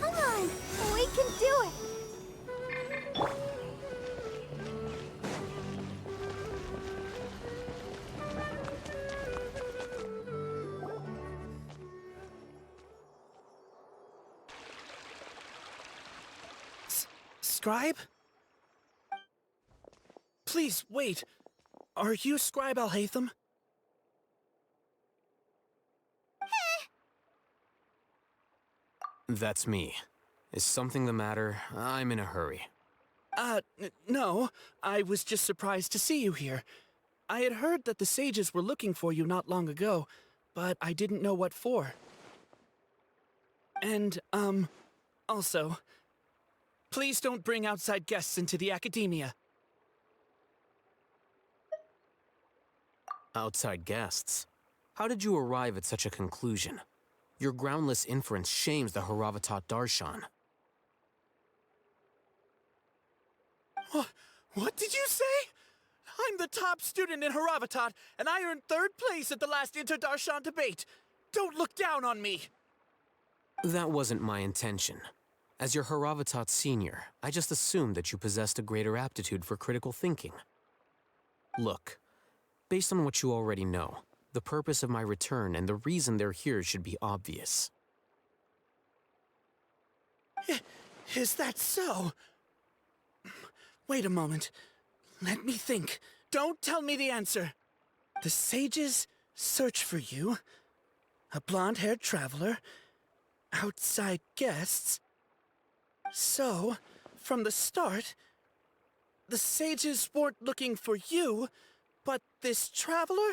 Come on, we can do it! Scribe? Please, wait. Are you Scribe Alhaitham? That's me. Is something the matter? I'm in a hurry. No. I was just surprised to see you here. I had heard that the sages were looking for you not long ago, but I didn't know what for. And, also, please don't bring outside guests into the Academia. Outside guests? How did you arrive at such a conclusion? Your groundless inference shames the Haravatat Darshan. What did you say? I'm the top student in Haravatat, and I earned 3rd place at the last Inter-Darshan debate. Don't look down on me! That wasn't my intention. As your Haravatat senior, I just assumed that you possessed a greater aptitude for critical thinking. Look, based on what you already know, the purpose of my return and the reason they're here should be obvious. Is that so? Wait a moment. Let me think. Don't tell me the answer. The sages search for you. A blonde-haired traveler. Outside guests. So, from the start, the sages weren't looking for you, but this traveler?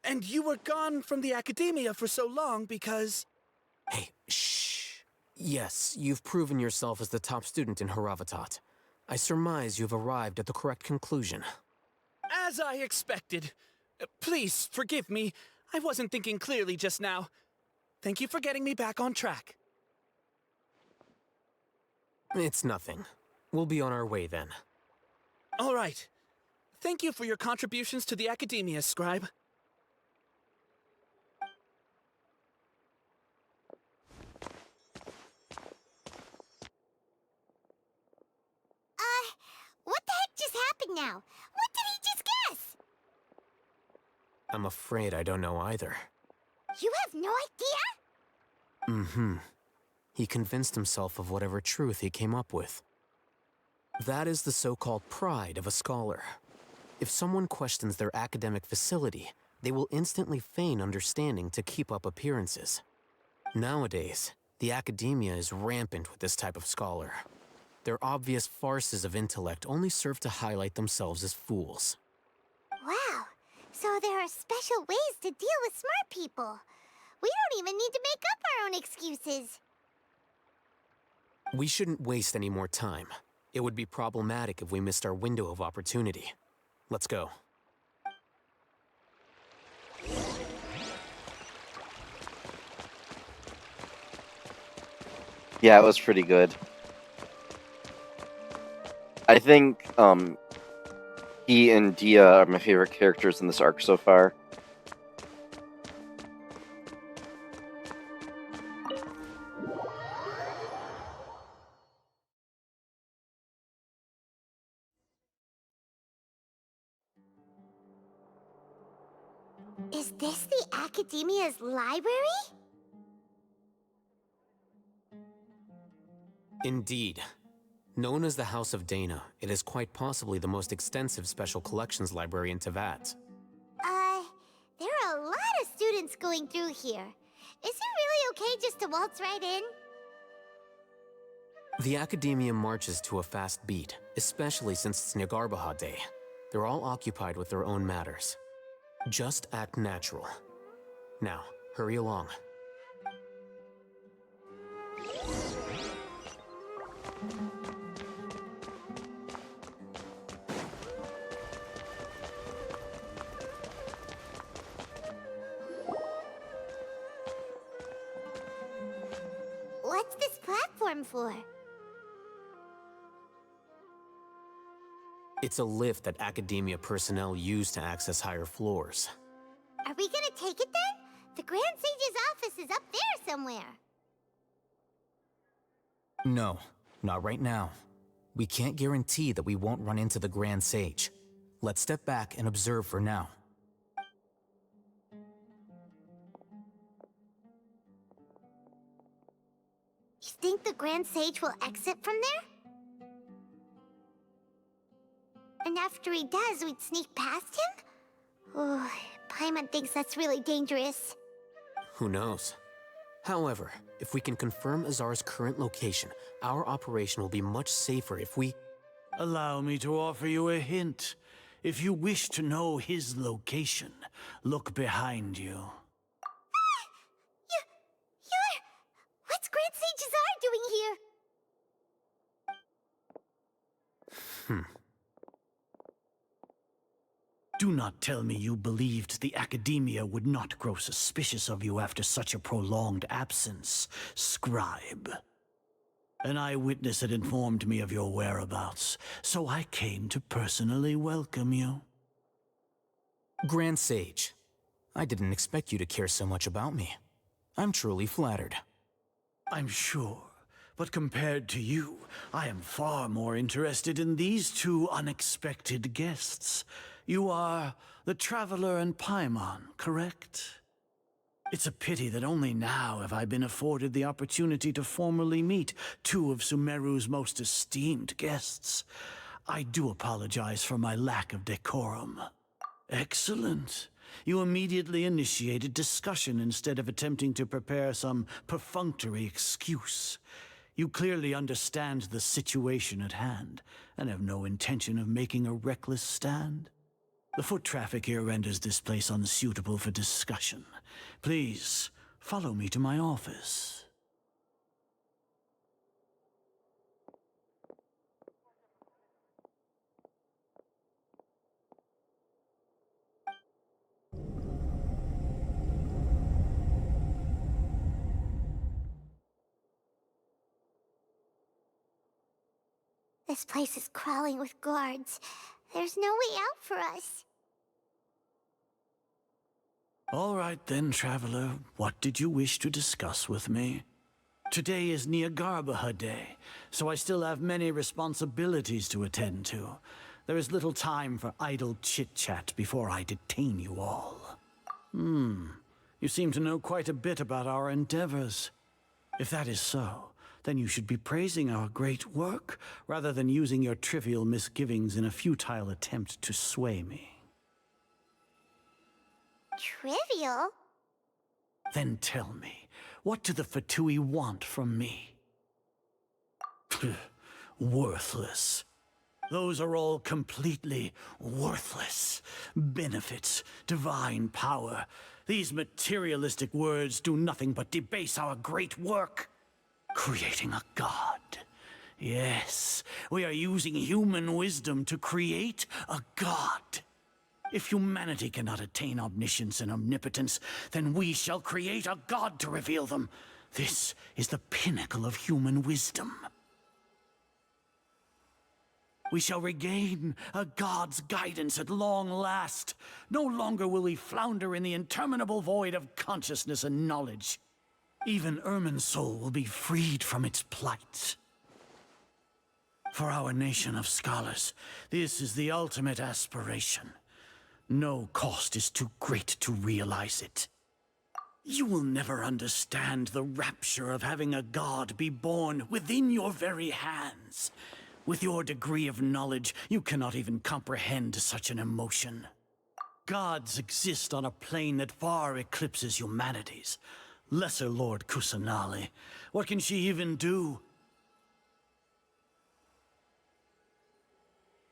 And you were gone from the Academia for so long because... Hey, shh. Yes, you've proven yourself as the top student in Haravatat. I surmise you've arrived at the correct conclusion. As I expected. Please, forgive me. I wasn't thinking clearly just now. Thank you for getting me back on track. It's nothing. We'll be on our way then. All right. Thank you for your contributions to the Academia, Scribe. happened now? What did he just guess? I'm afraid I don't know either. You have no idea? Mm-hmm. He convinced himself of whatever truth he came up with. That is the so-called pride of a scholar. If someone questions their academic facility, they will instantly feign understanding to keep up appearances. Nowadays, the academia is rampant with this type of scholar. Their obvious farces of intellect only serve to highlight themselves as fools. Wow, so there are special ways to deal with smart people. We don't even need to make up our own excuses. We shouldn't waste any more time. It would be problematic if we missed our window of opportunity. Let's go. Yeah, it was pretty good. I think he and Dia are my favorite characters in this arc so far. Is this the Academia's library? Indeed. Known as the House of Dana, it is quite possibly the most extensive special collections library in Teyvat. There are a lot of students going through here. Is it really okay just to waltz right in? The Academia marches to a fast beat, especially since it's Nagarbaha Day. They're all occupied with their own matters. Just act natural. Now, hurry along. What's this platform for? It's a lift that Academia personnel use to access higher floors. Are we gonna take it then? The Grand Sage's office is up there somewhere. No, not right now. We can't guarantee that we won't run into the Grand Sage. Let's step back and observe for now. You think the Grand Sage will exit from there? And after he does, we'd sneak past him? Oh, Paimon thinks that's really dangerous. Who knows? However, if we can confirm Azar's current location, our operation will be much safer if we... Allow me to offer you a hint. If you wish to know his location, look behind you. What's Grand Sage Azar doing here? Do not tell me you believed the Academia would not grow suspicious of you after such a prolonged absence, scribe. An eyewitness had informed me of your whereabouts, so I came to personally welcome you. Grand Sage, I didn't expect you to care so much about me. I'm truly flattered. I'm sure, but compared to you, I am far more interested in these two unexpected guests. You are the Traveler and Paimon, correct? It's a pity that only now have I been afforded the opportunity to formally meet two of Sumeru's most esteemed guests. I do apologize for my lack of decorum. Excellent. You immediately initiated discussion instead of attempting to prepare some perfunctory excuse. You clearly understand the situation at hand, and have no intention of making a reckless stand. The foot traffic here renders this place unsuitable for discussion. Please, follow me to my office. This place is crawling with guards. There's no way out for us. All right then, Traveler. What did you wish to discuss with me? Today is Nagarbaha Day, so I still have many responsibilities to attend to. There is little time for idle chit-chat before I detain you all. You seem to know quite a bit about our endeavors. If that is so, then you should be praising our great work, rather than using your trivial misgivings in a futile attempt to sway me. Trivial? Then tell me, what do the Fatui want from me? Worthless. Those are all completely worthless. Benefits, divine power. These materialistic words do nothing but debase our great work. Creating a god. Yes, we are using human wisdom to create a god. If humanity cannot attain omniscience and omnipotence, then we shall create a god to reveal them. This is the pinnacle of human wisdom. We shall regain a god's guidance at long last. No longer will we flounder in the interminable void of consciousness and knowledge. Even Irminsul will be freed from its plight. For our nation of scholars, this is the ultimate aspiration. No cost is too great to realize it. You will never understand the rapture of having a god be born within your very hands. With your degree of knowledge, you cannot even comprehend such an emotion. Gods exist on a plane that far eclipses humanity's. Lesser Lord Kusanali, what can she even do?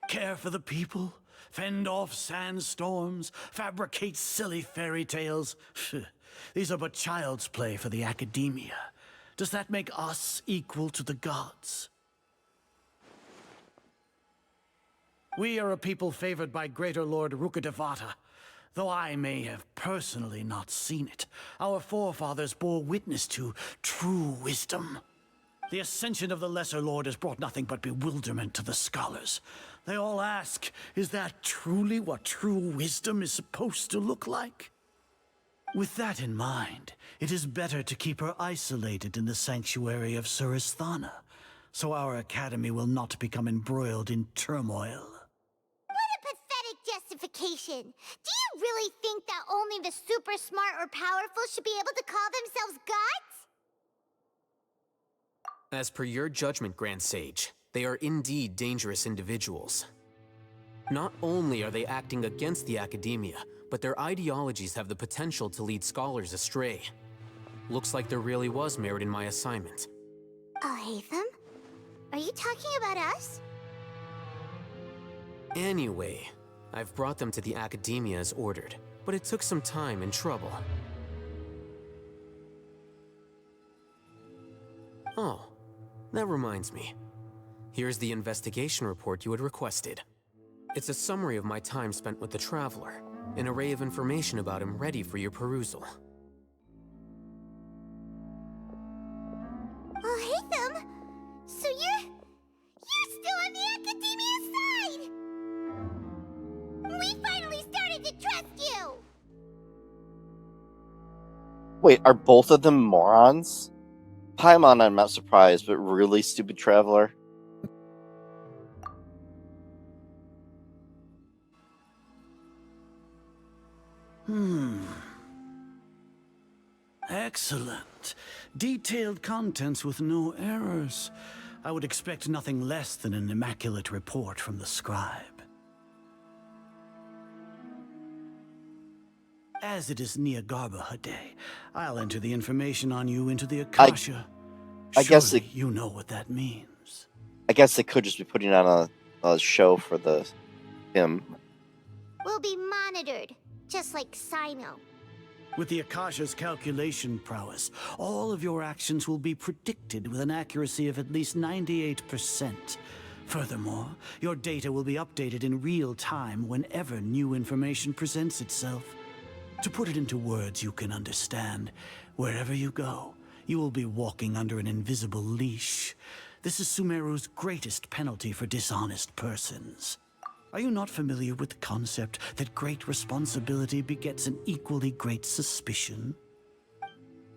Care for the people? Fend off sandstorms? Fabricate silly fairy tales? These are but child's play for the academia. Does that make us equal to the gods? We are a people favored by Greater Lord Rukkhadevata. Though I may have personally not seen it, our forefathers bore witness to true wisdom. The ascension of the Lesser Lord has brought nothing but bewilderment to the scholars. They all ask, is that truly what true wisdom is supposed to look like? With that in mind, it is better to keep her isolated in the sanctuary of Suristhana, so our academy will not become embroiled in turmoil. Justification. Do you really think that only the super smart or powerful should be able to call themselves gods? As per your judgment, Grand Sage, they are indeed dangerous individuals. Not only are they acting against the academia, but their ideologies have the potential to lead scholars astray. Looks like there really was merit in my assignment. Hatham? Are you talking about us? Anyway, I've brought them to the academia as ordered, but it took some time and trouble. Oh, that reminds me. Here's the investigation report you had requested. It's a summary of my time spent with the Traveler, an array of information about him ready for your perusal. Oh, Hatham! So you're still on the academia side! We finally started to trust you! Wait, are both of them morons? Paimon, I'm not surprised, but really, stupid Traveler? Excellent. Detailed contents with no errors. I would expect nothing less than an immaculate report from the scribe. As it is Niagarbha Day, I'll enter the information on you into the Akasha. I guess you know what that means. I guess they could just be putting on a show for him. We'll be monitored, just like Sino. With the Akasha's calculation prowess, all of your actions will be predicted with an accuracy of at least 98%. Furthermore, your data will be updated in real time whenever new information presents itself. To put it into words you can understand, wherever you go, you will be walking under an invisible leash. This is Sumeru's greatest penalty for dishonest persons. Are you not familiar with the concept that great responsibility begets an equally great suspicion?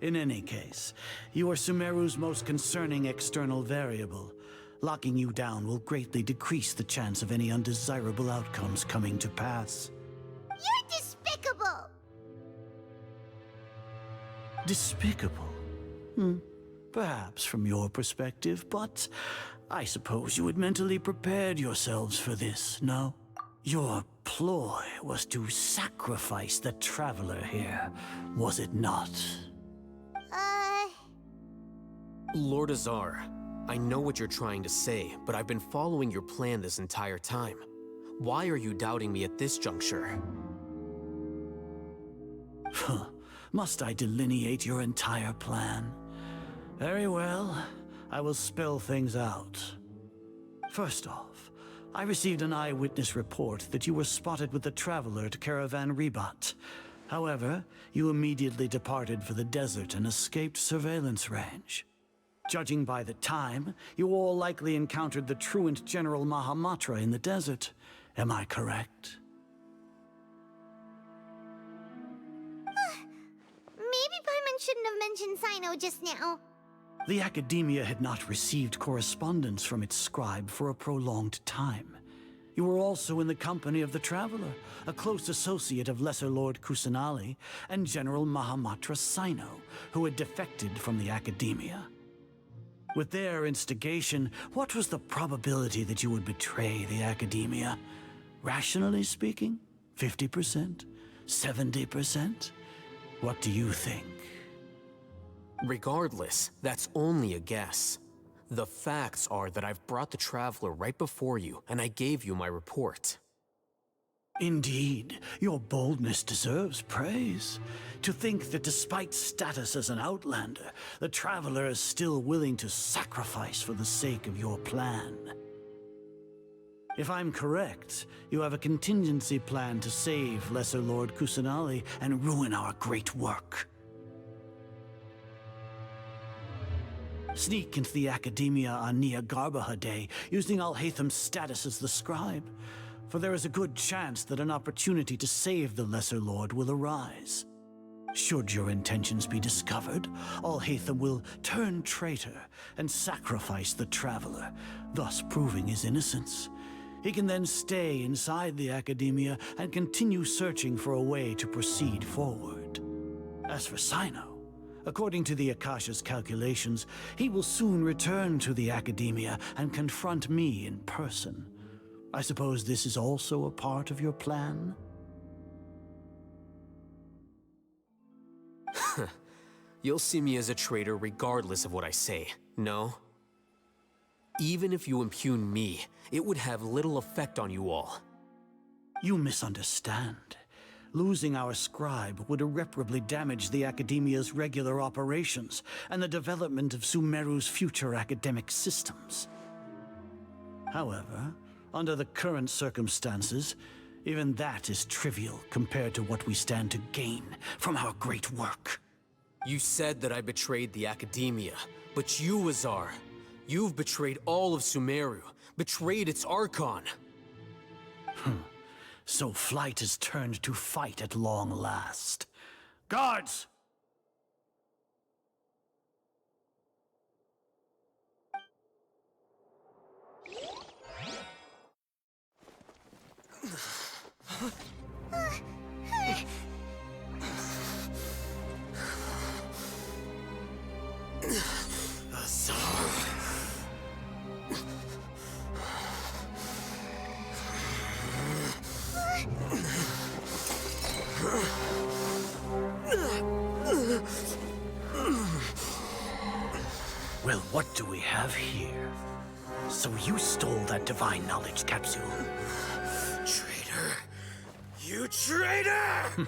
In any case, you are Sumeru's most concerning external variable. Locking you down will greatly decrease the chance of any undesirable outcomes coming to pass. You're despicable! Despicable? Perhaps from your perspective, but I suppose you had mentally prepared yourselves for this, no? Your ploy was to sacrifice the Traveler here, was it not? Lord Azar, I know what you're trying to say, but I've been following your plan this entire time. Why are you doubting me at this juncture? Must I delineate your entire plan? Very well, I will spell things out. First off, I received an eyewitness report that you were spotted with the Traveler at Caravan Rebat. However, you immediately departed for the desert and escaped surveillance range. Judging by the time, you all likely encountered the truant General Mahamatra in the desert. Am I correct? Maybe Paimon shouldn't have mentioned Sino just now. The Academia had not received correspondence from its scribe for a prolonged time. You were also in the company of the Traveler, a close associate of Lesser Lord Kusanali and General Mahamatra Sino, who had defected from the Academia. With their instigation, what was the probability that you would betray the Academia? Rationally speaking, 50%? 70%? What do you think? Regardless, that's only a guess. The facts are that I've brought the Traveler right before you, and I gave you my report. Indeed, your boldness deserves praise. To think that despite status as an outlander, the Traveler is still willing to sacrifice for the sake of your plan. If I'm correct, you have a contingency plan to save Lesser Lord Kusanali and ruin our great work. Sneak into the Academia on Nia Garbaha Day, using Al-Haytham's status as the scribe. For there is a good chance that an opportunity to save the Lesser Lord will arise. Should your intentions be discovered, Al-Haytham will turn traitor and sacrifice the Traveler, thus proving his innocence. He can then stay inside the Academia and continue searching for a way to proceed forward. As for Sino, according to the Akasha's calculations, he will soon return to the Academia and confront me in person. I suppose this is also a part of your plan? You'll see me as a traitor regardless of what I say, no? Even if you impugn me, it would have little effect on you all. You misunderstand. Losing our scribe would irreparably damage the Academia's regular operations and the development of Sumeru's future academic systems. However, under the current circumstances, even that is trivial compared to what we stand to gain from our great work. You said that I betrayed the Academia, but you, Azar, you've betrayed all of Sumeru, betrayed its Archon. So flight has turned to fight at long last. Guards! Well, what do we have here? So you stole that divine knowledge capsule? Traitor! You traitor!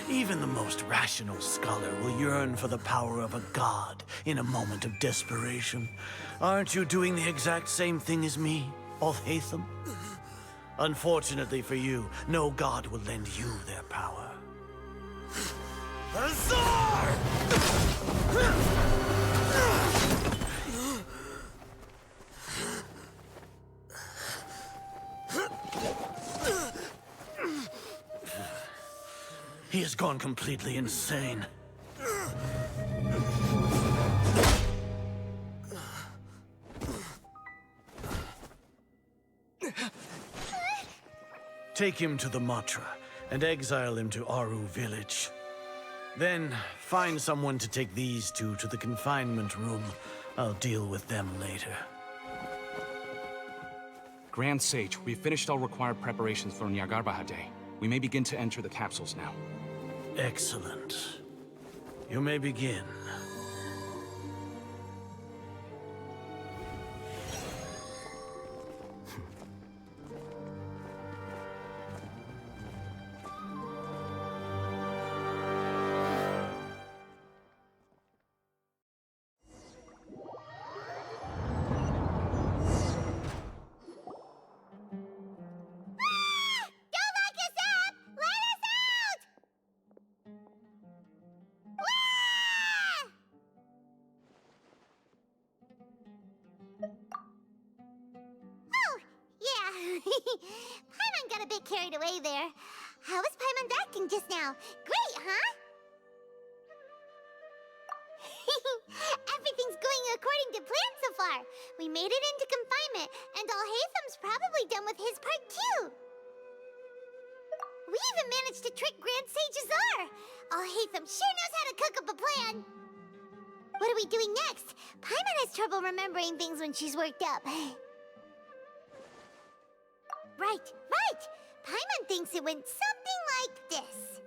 Even the most rational scholar will yearn for the power of a god in a moment of desperation. Aren't you doing the exact same thing as me, Al-Haytham? Unfortunately for you, no god will lend you their power. Azar! He has gone completely insane. Take him to the Matra and exile him to Aru village. Then find someone to take these two to the confinement room. I'll deal with them later. Grand Sage, we've finished all required preparations for Nyargarbaha Day. We may begin to enter the capsules now. Excellent. You may begin. Don't lock us up! Let us out! Oh, yeah. Paimon got a bit carried away there. How was Paimon acting just now? Great, huh? Everything's going according to plan so far. We made it into confinement, and Alhaitham's probably done with his part too. We even managed to trick Grand Sage Azar. Alhaitham sure knows how to cook up a plan. What are we doing next? Paimon has trouble remembering things when she's worked up. Right. Paimon thinks it went something like this.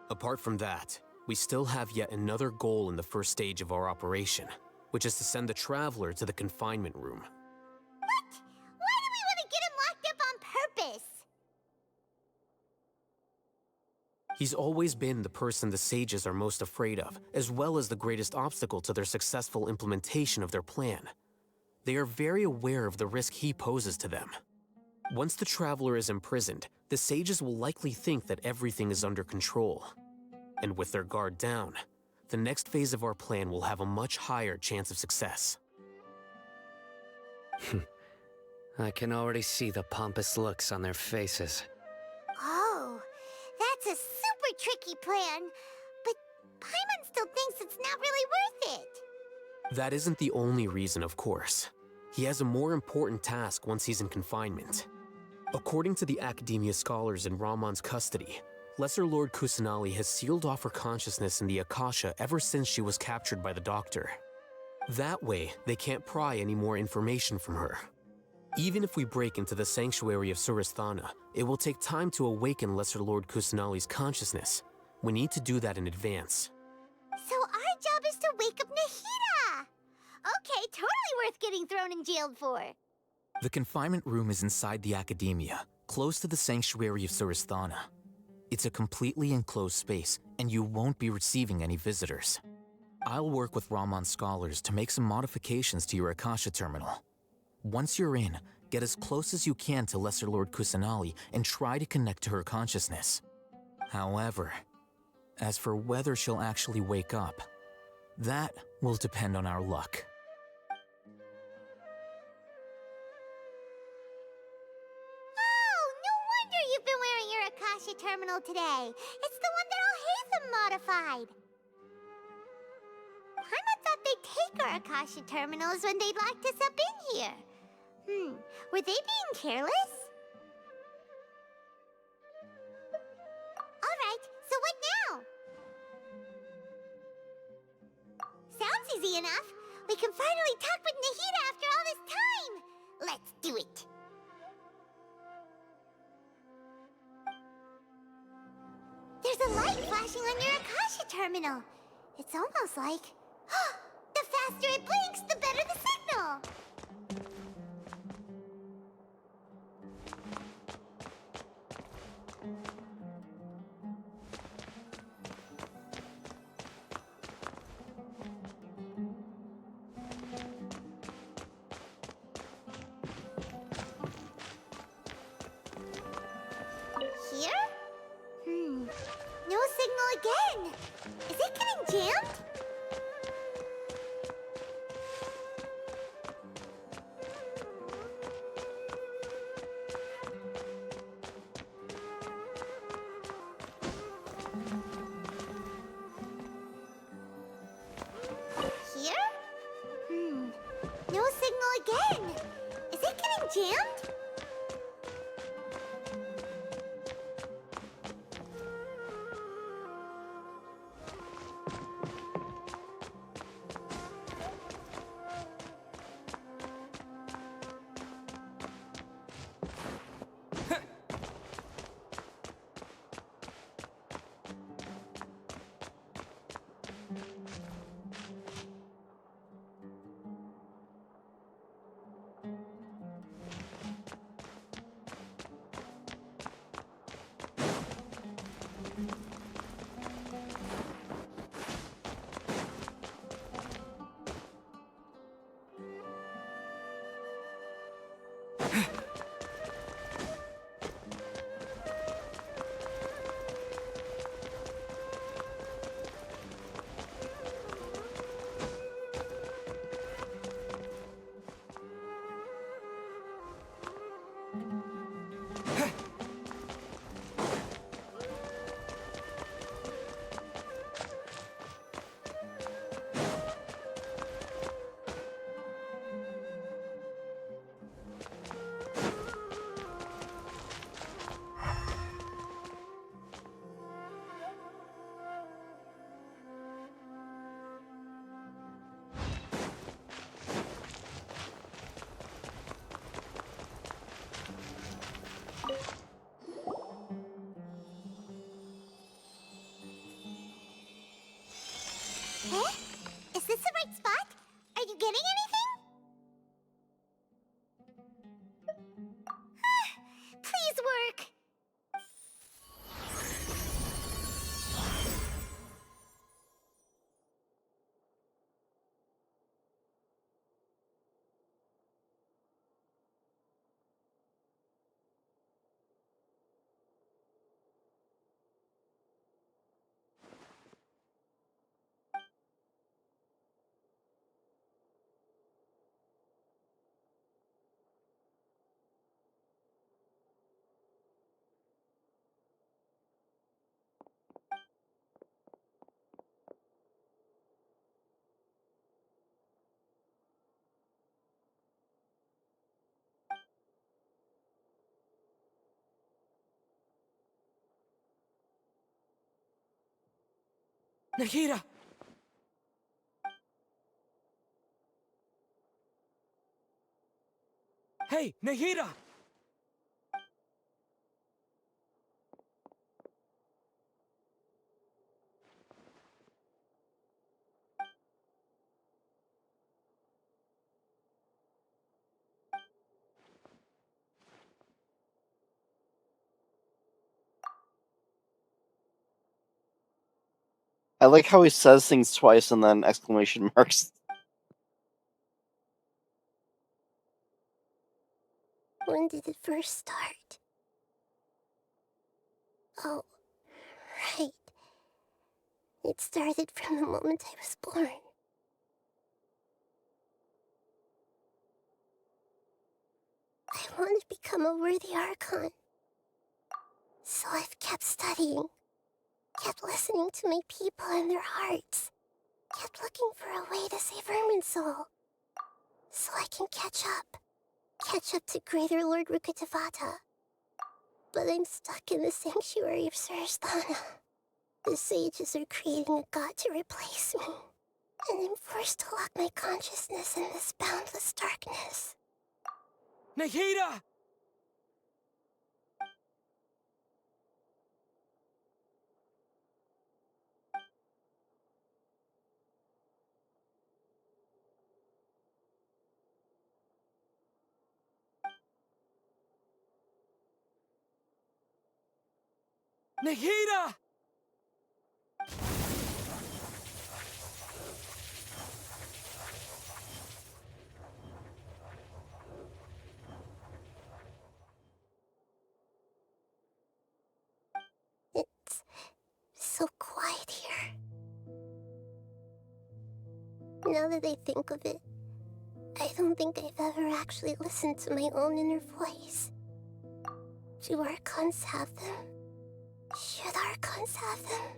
Apart from that, we still have yet another goal in the first stage of our operation, which is to send the Traveler to the confinement room. What? Why do we want to get him locked up on purpose? He's always been the person the sages are most afraid of, as well as the greatest obstacle to their successful implementation of their plan. They are very aware of the risk he poses to them. Once the Traveler is imprisoned, the sages will likely think that everything is under control. And with their guard down, the next phase of our plan will have a much higher chance of success. I can already see the pompous looks on their faces. Oh, that's a super tricky plan. But Paimon still thinks it's not really worth it. That isn't the only reason, of course. He has a more important task once he's in confinement. According to the Academia scholars in Ramon's custody, Lesser Lord Kusanali has sealed off her consciousness in the Akasha ever since she was captured by the Doctor. That way, they can't pry any more information from her. Even if we break into the sanctuary of Suristhana, it will take time to awaken Lesser Lord Kusanali's consciousness. We need to do that in advance. So our job is to wake up Nahida! Okay, totally worth getting thrown in jail for. The confinement room is inside the Academia, close to the sanctuary of Suristhana. It's a completely enclosed space, and you won't be receiving any visitors. I'll work with Ramon's scholars to make some modifications to your Akasha terminal. Once you're in, get as close as you can to Lesser Lord Kusanali and try to connect to her consciousness. However, as for whether she'll actually wake up, that will depend on our luck. Oh, no wonder you've been wearing your Akasha terminal today. It's the one that Alhaitham modified. Paimon thought they'd take our Akasha terminals when they locked us up in here. Were they being careless? Alright, so what now? Sounds easy enough. We can finally talk with Nahida after all this time. Let's do it. There's a light flashing on your Akasha terminal. It's almost like... the faster it blinks, the better the signal. Here? No signal again. Is it getting jammed? Here? No signal again. Is it getting jammed? Eh? Is this the right spot? Are you getting anything? Please work! Nahida! Hey, Nahida! I like how he says things twice and then exclamation marks. When did it first start? Oh, right. It started from the moment I was born. I want to become a worthy Archon. So I've kept studying, kept listening to my people and their hearts, kept looking for a way to save Irminsul, so I can catch up to Greater Lord Rukkhadevata. But I'm stuck in the sanctuary of Surasthana. The sages are creating a god to replace me, and I'm forced to lock my consciousness in this boundless darkness. Nahida! Nahida! It's so quiet here. Now that I think of it, I don't think I've ever actually listened to my own inner voice. Do Archons have them? Should Archons have them?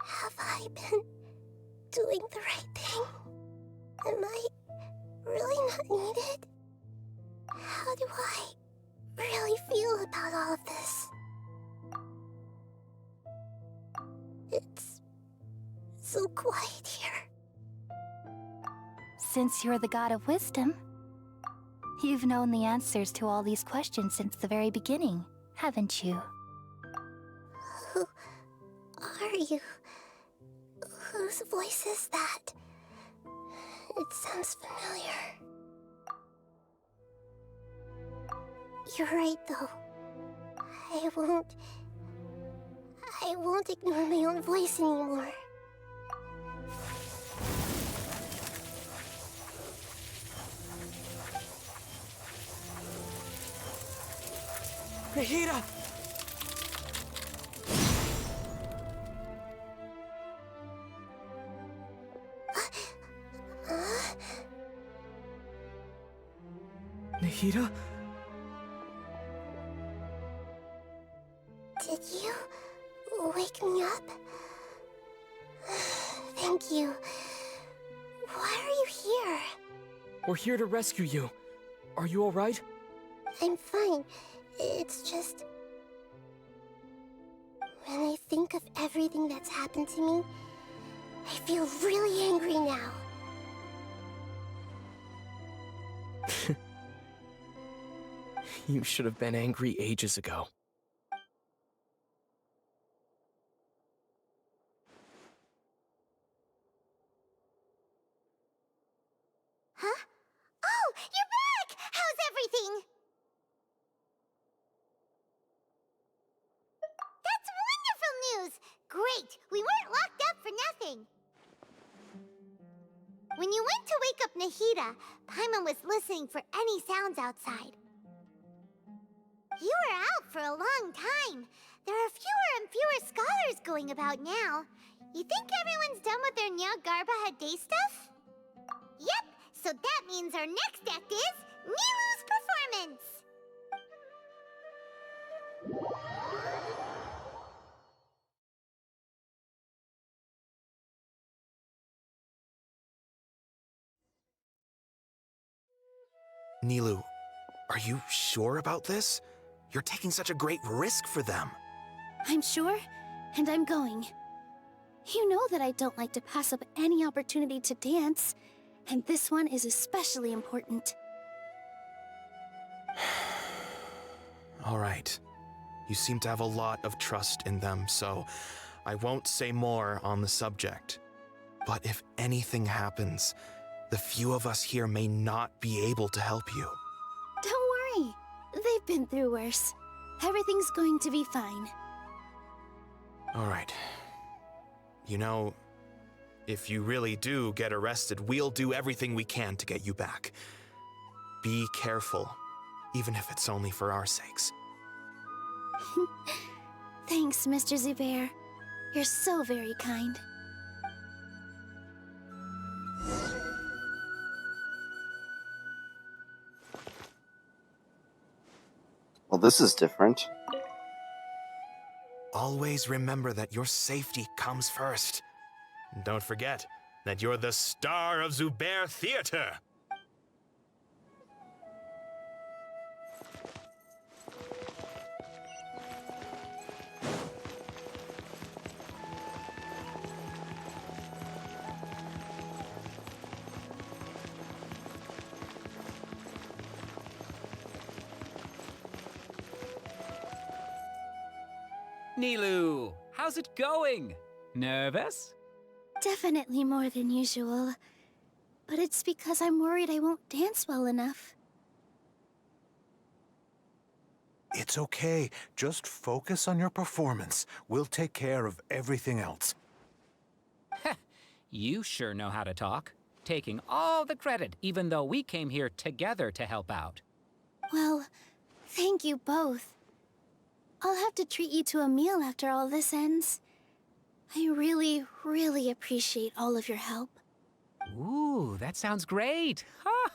Have I been doing the right thing? Am I really not needed? How do I really feel about all of this? It's so quiet here. Since you're the god of wisdom, you've known the answers to all these questions since the very beginning, haven't you? Who are you? Whose voice is that? It sounds familiar. You're right, though. I won't ignore my own voice anymore. Nahida! Nahida? Did you wake me up? Thank you. Why are you here? We're here to rescue you. Are you alright? I'm fine. It's just... when I think of everything that's happened to me, I feel really angry now. You should have been angry ages ago. Huh? Oh, you're back! How's everything? That's wonderful news! Great! We weren't locked up for nothing! When you went to wake up Nahida, Paimon was listening for any sounds outside. You were out for a long time. There are fewer and fewer scholars going about now. You think everyone's done with their Nyargarbaha Day stuff? Yep, so that means our next act is Nilu's performance! Nilu, are you sure about this? You're taking such a great risk for them. I'm sure, and I'm going. You know that I don't like to pass up any opportunity to dance, and this one is especially important. All right. You seem to have a lot of trust in them, so I won't say more on the subject. But if anything happens, the few of us here may not be able to help you. Don't worry. They've been through worse. Everything's going to be fine. All right. You know, if you really do get arrested, we'll do everything we can to get you back. Be careful, even if it's only for our sakes. Thanks, Mr. Zubair. You're so very kind. Well, this is different. Always remember that your safety comes first. And don't forget that you're the star of Zubair Theater. Nilu, how's it going? Nervous? Definitely more than usual. But it's because I'm worried I won't dance well enough. It's okay. Just focus on your performance. We'll take care of everything else. You sure know how to talk. Taking all the credit, even though we came here together to help out. Well, thank you both. I'll have to treat you to a meal after all this ends. I really, really appreciate all of your help. Ooh, that sounds great. Huh?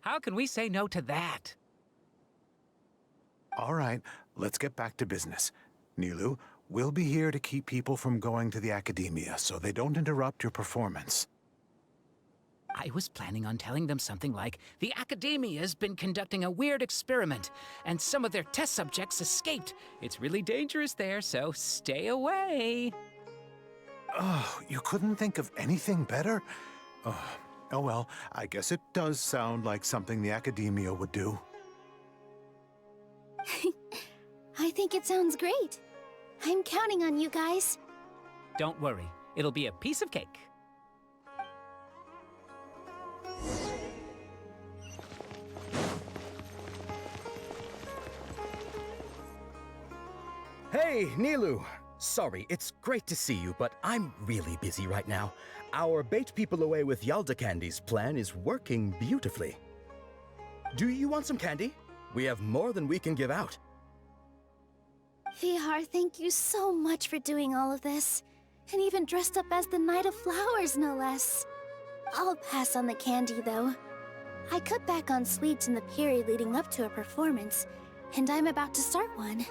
How can we say no to that? All right, let's get back to business. Nilu, we'll be here to keep people from going to the academia so they don't interrupt your performance. I was planning on telling them something like, the Academia's been conducting a weird experiment, and some of their test subjects escaped. It's really dangerous there, so stay away. Oh, you couldn't think of anything better? Oh well, I guess it does sound like something the Academia would do. I think it sounds great. I'm counting on you guys. Don't worry, it'll be a piece of cake. Hey, Nilu! Sorry, it's great to see you, but I'm really busy right now. Our Bait People Away with Yalda Candies plan is working beautifully. Do you want some candy? We have more than we can give out. Vihar, thank you so much for doing all of this. And even dressed up as the Knight of Flowers, no less. I'll pass on the candy, though. I cut back on sweets in the period leading up to a performance, and I'm about to start one.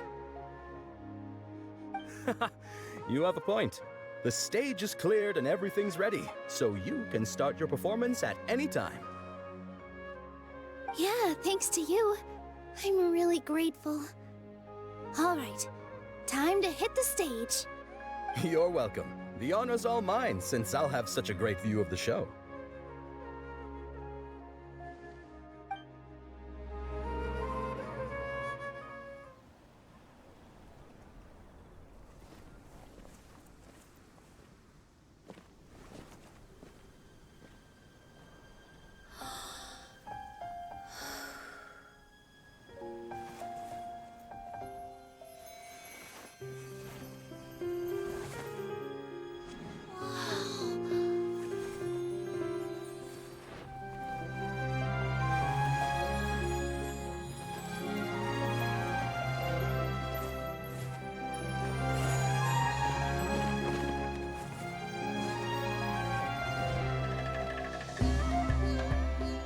You have a point. The stage is cleared and everything's ready, so you can start your performance at any time. Yeah, thanks to you. I'm really grateful. All right, time to hit the stage. You're welcome. The honor's all mine, since I'll have such a great view of the show.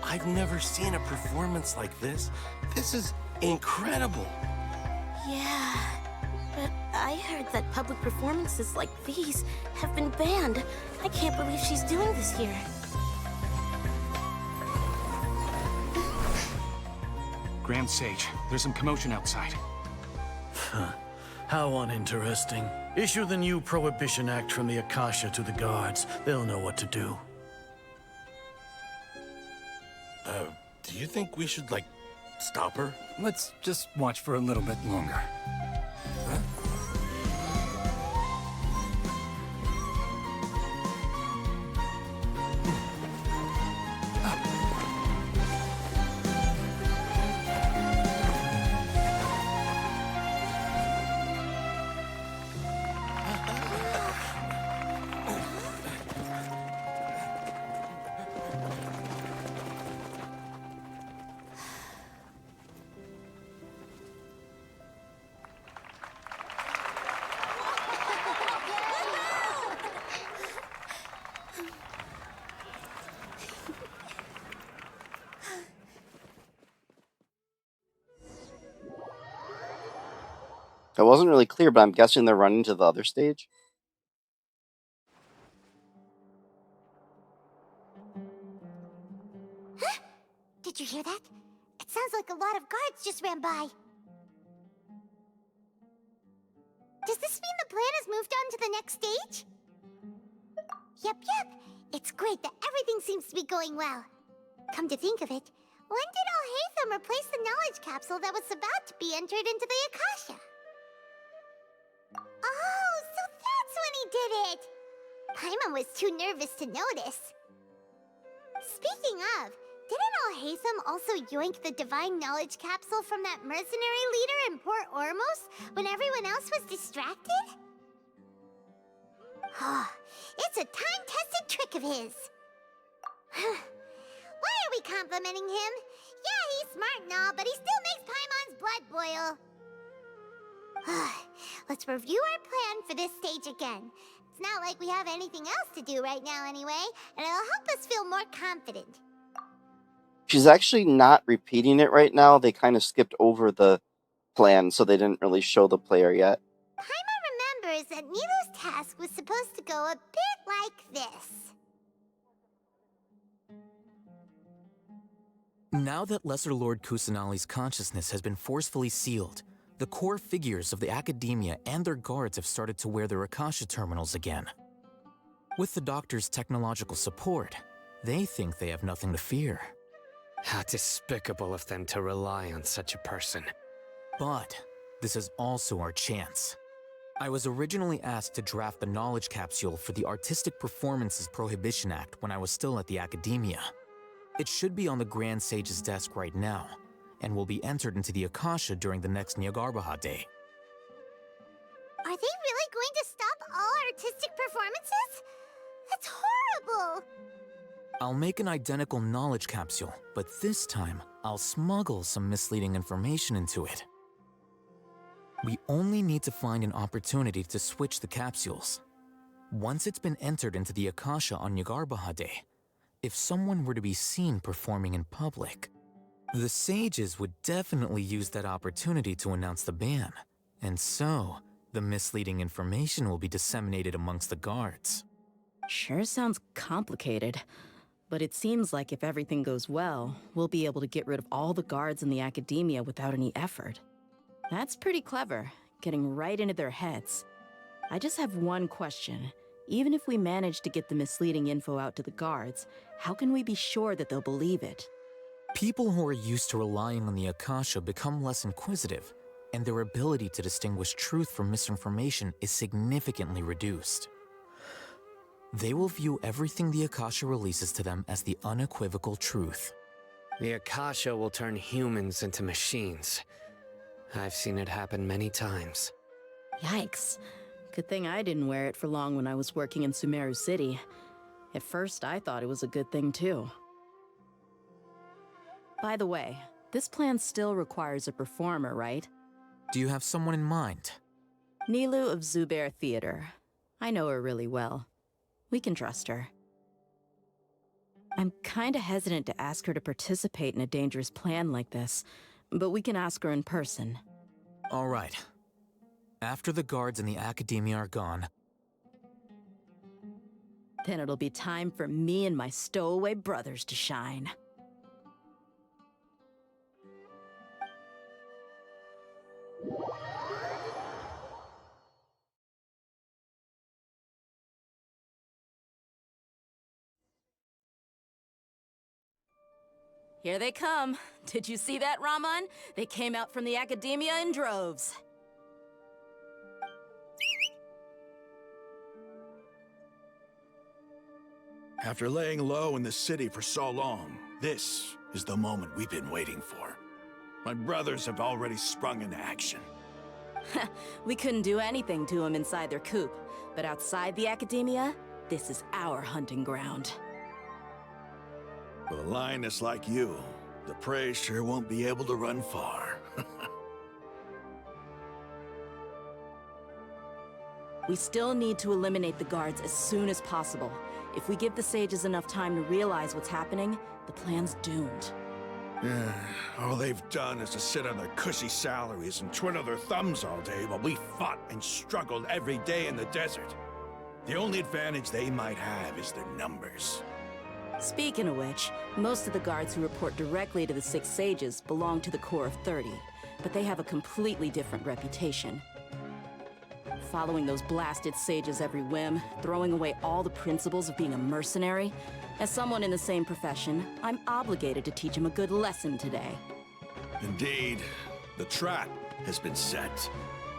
I've never seen a performance like this. This is incredible. Yeah, but I heard that public performances like these have been banned. I can't believe she's doing this here. Grand Sage, there's some commotion outside. How uninteresting. Issue the new Prohibition Act from the Akasha to the guards. They'll know what to do. Do you think we should, like, stop her? Let's just watch for a little bit longer. It wasn't really clear, but I'm guessing they're running to the other stage. Huh? Did you hear that? It sounds like a lot of guards just ran by. Does this mean the plan has moved on to the next stage? Yep. It's great that everything seems to be going well. Come to think of it, when did Alhaitham replace the knowledge capsule that was about to be entered into the Akasha? Oh, so that's when he did it! Paimon was too nervous to notice. Speaking of, didn't Alhaitham also yoink the divine knowledge capsule from that mercenary leader in Port Ormos when everyone else was distracted? It's a time-tested trick of his. Why are we complimenting him? Yeah, he's smart and all, but he still makes Paimon's blood boil. Let's review our plan for this stage again. It's not like we have anything else to do right now anyway, and it'll help us feel more confident. She's actually not repeating it right now. They kind of skipped over the plan, so they didn't really show the player yet. Paimon remembers that Nilu's task was supposed to go a bit like this. Now that Lesser Lord Kusanali's consciousness has been forcefully sealed, the core figures of the Academia and their guards have started to wear their Akasha terminals again. With the Doctor's technological support, they think they have nothing to fear. How despicable of them to rely on such a person. But this is also our chance. I was originally asked to draft the knowledge capsule for the Artistic Performances Prohibition Act when I was still at the Academia. It should be on the Grand Sage's desk right now, and will be entered into the Akasha during the next Nyargarbaha Day. Are they really going to stop all artistic performances? That's horrible! I'll make an identical knowledge capsule, but this time, I'll smuggle some misleading information into it. We only need to find an opportunity to switch the capsules. Once it's been entered into the Akasha on Nyargarbaha Day, if someone were to be seen performing in public, the sages would definitely use that opportunity to announce the ban, and so the misleading information will be disseminated amongst the guards. Sure sounds complicated, but it seems like if everything goes well, we'll be able to get rid of all the guards in the Academia without any effort. That's pretty clever, getting right into their heads. I just have one question. Even if we manage to get the misleading info out to the guards, how can we be sure that they'll believe it? People who are used to relying on the Akasha become less inquisitive, and their ability to distinguish truth from misinformation is significantly reduced. They will view everything the Akasha releases to them as the unequivocal truth. The Akasha will turn humans into machines. I've seen it happen many times. Yikes. Good thing I didn't wear it for long when I was working in Sumeru City. At first, I thought it was a good thing too. By the way, this plan still requires a performer, right? Do you have someone in mind? Nilu of Zubair Theater. I know her really well. We can trust her. I'm kinda hesitant to ask her to participate in a dangerous plan like this, but we can ask her in person. All right. After the guards in the Academia are gone, then it'll be time for me and my stowaway brothers to shine. Here they come. Did you see that, Raman? They came out from the Academia in droves. After laying low in the city for so long, this is the moment we've been waiting for. My brothers have already sprung into action. We couldn't do anything to them inside their coop, but outside the Academia, this is our hunting ground. With a lioness like you, the prey sure won't be able to run far. We still need to eliminate the guards as soon as possible. If we give the sages enough time to realize what's happening, the plan's doomed. Yeah, all they've done is to sit on their cushy salaries and twiddle their thumbs all day while we fought and struggled every day in the desert. The only advantage they might have is their numbers. Speaking of which, most of the guards who report directly to the Six Sages belong to the Corps of 30, but they have a completely different reputation. Following those blasted sages every whim, throwing away all the principles of being a mercenary. As someone in the same profession, I'm obligated to teach them a good lesson today. Indeed, the trap has been set.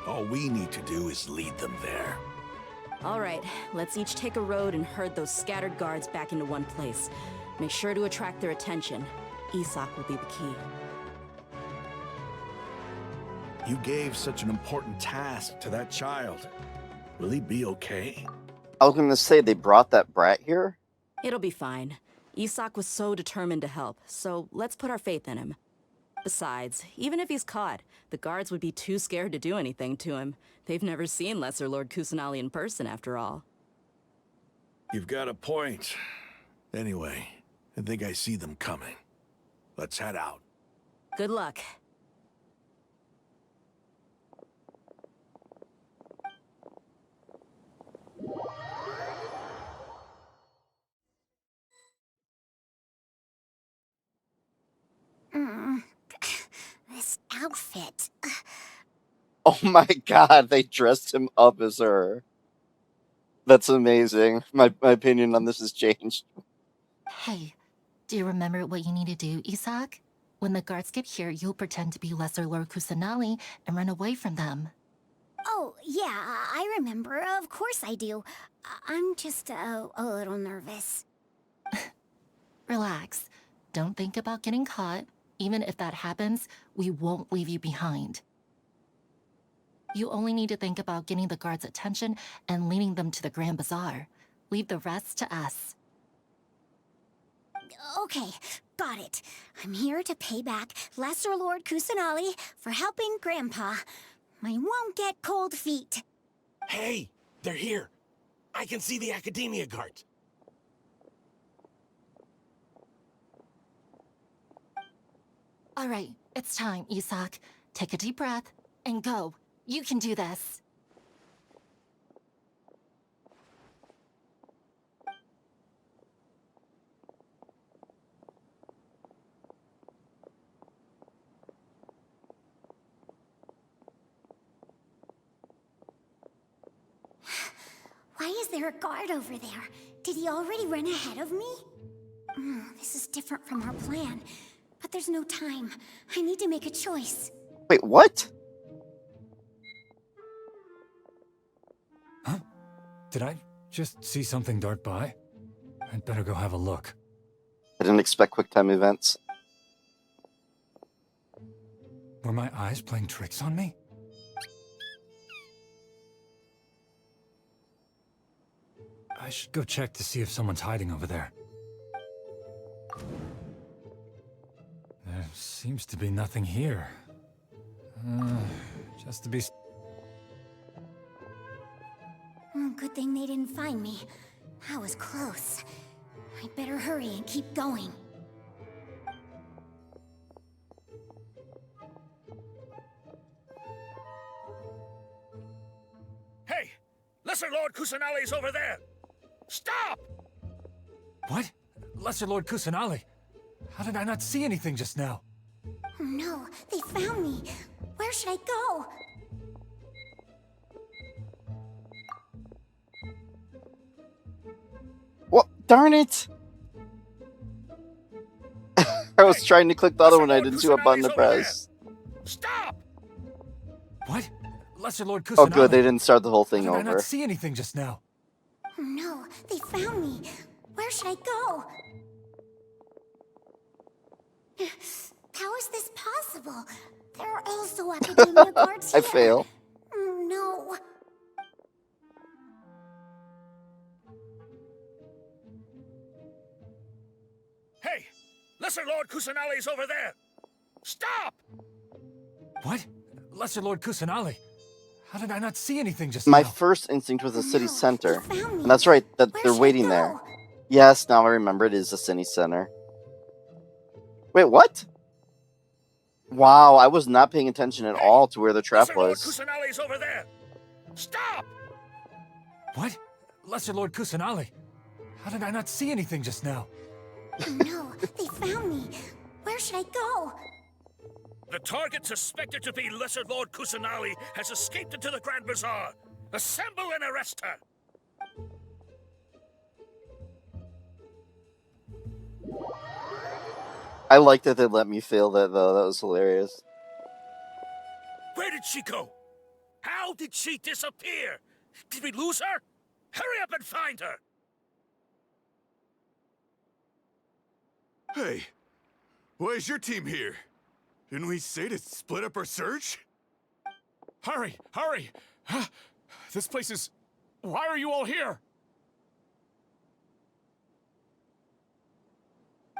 All we need to do is lead them there. All right, let's each take a road and herd those scattered guards back into one place. Make sure to attract their attention. Isak will be the key. You gave such an important task to that child. Will he be okay? I was gonna say, they brought that brat here? It'll be fine. Isak was so determined to help, so let's put our faith in him. Besides, even if he's caught, the guards would be too scared to do anything to him. They've never seen Lesser Lord Kusanali in person, after all. You've got a point. Anyway, I think I see them coming. Let's head out. Good luck. this outfit. Oh my god, they dressed him up as her. That's amazing. My opinion on this has changed. Hey, do you remember what you need to do, Isak? When the guards get here, you'll pretend to be Lesser Lord Kusanali and run away from them. Oh, yeah, I remember. Of course I do. I'm just a little nervous. Relax. Don't think about getting caught. Even if that happens, we won't leave you behind. You only need to think about getting the guards' attention and leading them to the Grand Bazaar. Leave the rest to us. Okay, got it. I'm here to pay back Lesser Lord Kusanali for helping Grandpa. I won't get cold feet. Hey, they're here. I can see the Academia guards. All right, it's time, Isak. Take a deep breath and go. You can do this. Why is there a guard over there? Did he already run ahead of me? This is different from our plan. But there's no time. I need to make a choice. Wait, what? Huh? Did I just see something dart by? I'd better go have a look. I didn't expect QuickTime events. Were my eyes playing tricks on me? I should go check to see if someone's hiding over there. There seems to be nothing here. Just to be... Good thing they didn't find me. That was close. I'd better hurry and keep going. Hey! Lesser Lord Kusanali's over there! Stop! What? Lesser Lord Kusanali? How did I not see anything just now? Oh no, they found me. Where should I go? What? Darn it! I was trying to click the other one, I didn't see what button to press. Stop! What? Lesser Lord Kusanali? Oh good, they didn't start the whole thing How did I over. not see anything just now? Oh no, they found me. Where should I go? How is this possible? There are also Academia guards here. I fail. Oh no. Hey! Lesser Lord Kusanali's over there! Stop! What? Lesser Lord Kusanali? How did I not see anything just My now? first instinct was the city center. And that's right, that they're waiting there. Yes, now I remember it is the city center. Wait, what? Wow, I was not paying attention at all to where the trap Lesser Lord was. Kusanali's over there! Stop! What? Lesser Lord Kusanali? How did I not see anything just now? Oh no, they found me. Where should I go? The target suspected to be Lesser Lord Kusanali has escaped into the Grand Bazaar. Assemble and arrest her! I like that they let me feel that though, that was hilarious. Where did she go? How did she disappear? Did we lose her? Hurry up and find her! Hey, why is your team here? Didn't we say to split up our search? Hurry! Hurry! Huh? This place is... Why are you all here?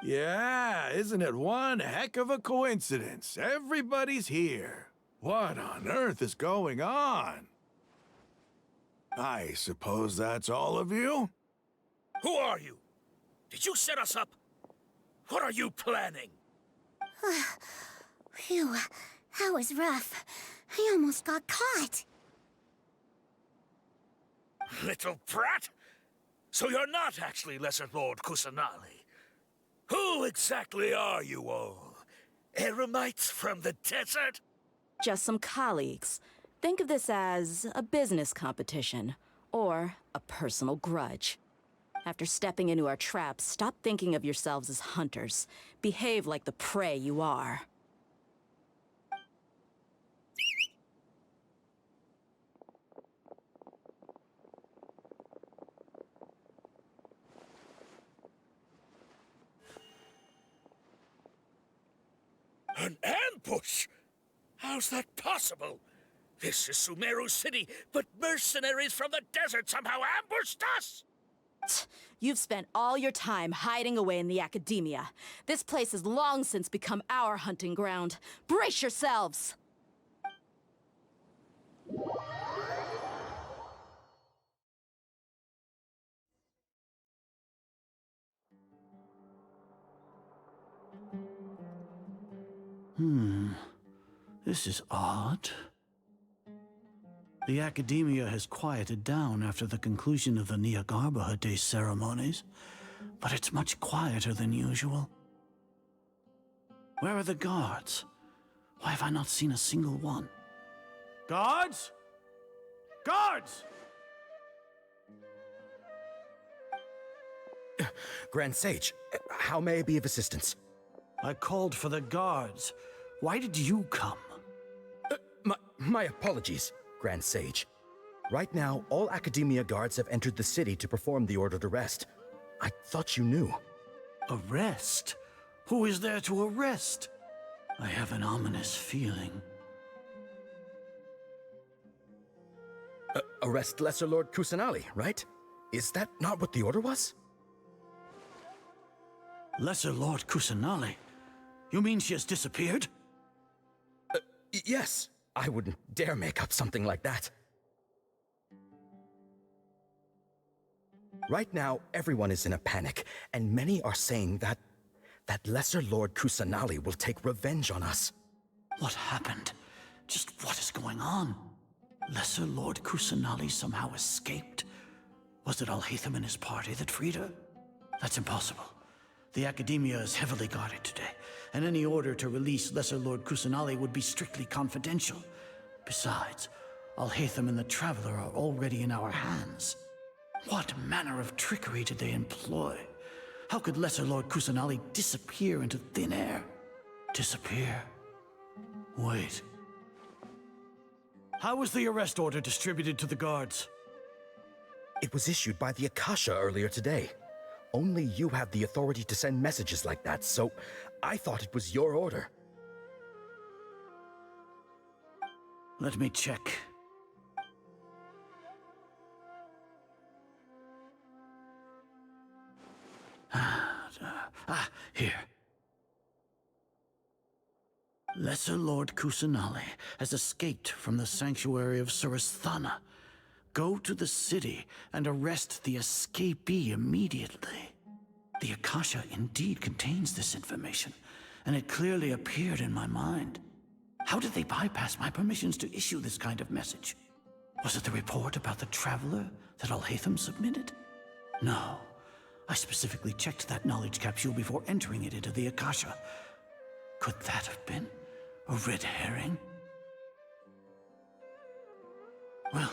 Yeah, isn't it one heck of a coincidence? Everybody's here. What on earth is going on? I suppose that's all of you? Who are you? Did you set us up? What are you planning? Phew, that was rough. I almost got caught. Little brat? So you're not actually Lesser Lord Kusanali? Who exactly are you all? Eremites from the desert? Just some colleagues. Think of this as a business competition, or a personal grudge. After stepping into our traps, stop thinking of yourselves as hunters. Behave like the prey you are. An ambush? How's that possible? This is Sumeru City, but mercenaries from the desert somehow ambushed us! You've spent all your time hiding away in the academia. This place has long since become our hunting ground. Brace yourselves! This is odd. The academia has quieted down after the conclusion of the Nyargarbaha Day ceremonies, but it's much quieter than usual. Where are the guards? Why have I not seen a single one? Guards? Guards! Grand Sage, how may I be of assistance? I called for the guards. Why did you come? My apologies, Grand Sage. Right now, all Academia guards have entered the city to perform the ordered arrest. I thought you knew. Arrest? Who is there to arrest? I have an ominous feeling. Arrest Lesser Lord Kusanali, right? Is that not what the order was? Lesser Lord Kusanali? You mean she has disappeared? Yes. I wouldn't dare make up something like that. Right now, everyone is in a panic, and many are saying that Lesser Lord Kusanali will take revenge on us. What happened? Just what is going on? Lesser Lord Kusanali somehow escaped? Was it Alhaitham and his party that freed her? That's impossible. The Academia is heavily guarded today, and any order to release Lesser Lord Kusanali would be strictly confidential. Besides, Alhaitham and the Traveler are already in our hands. What manner of trickery did they employ? How could Lesser Lord Kusanali disappear into thin air? Disappear? Wait. How was the arrest order distributed to the guards? It was issued by the Akasha earlier today. Only you have the authority to send messages like that, so I thought it was your order. Let me check. Here. Lesser Lord Kusanali has escaped from the sanctuary of Suristhana. Go to the city and arrest the escapee immediately. The Akasha indeed contains this information, and it clearly appeared in my mind. How did they bypass my permissions to issue this kind of message? Was it the report about the Traveler that Alhaitham submitted? No. I specifically checked that knowledge capsule before entering it into the Akasha. Could that have been a red herring? Well,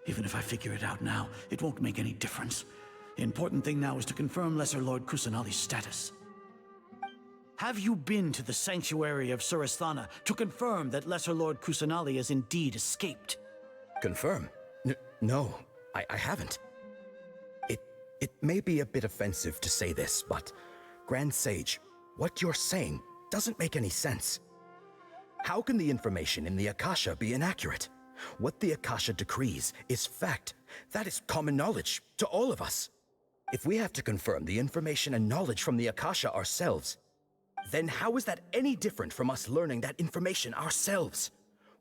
even if I figure it out now, it won't make any difference. The important thing now is to confirm Lesser Lord Kusanali's status. Have you been to the sanctuary of Suristhana to confirm that Lesser Lord Kusanali has indeed escaped? Confirm? No, I haven't. It may be a bit offensive to say this, but Grand Sage, what you're saying doesn't make any sense. How can the information in the Akasha be inaccurate? What the Akasha decrees is fact. That is common knowledge to all of us. If we have to confirm the information and knowledge from the Akasha ourselves, then how is that any different from us learning that information ourselves?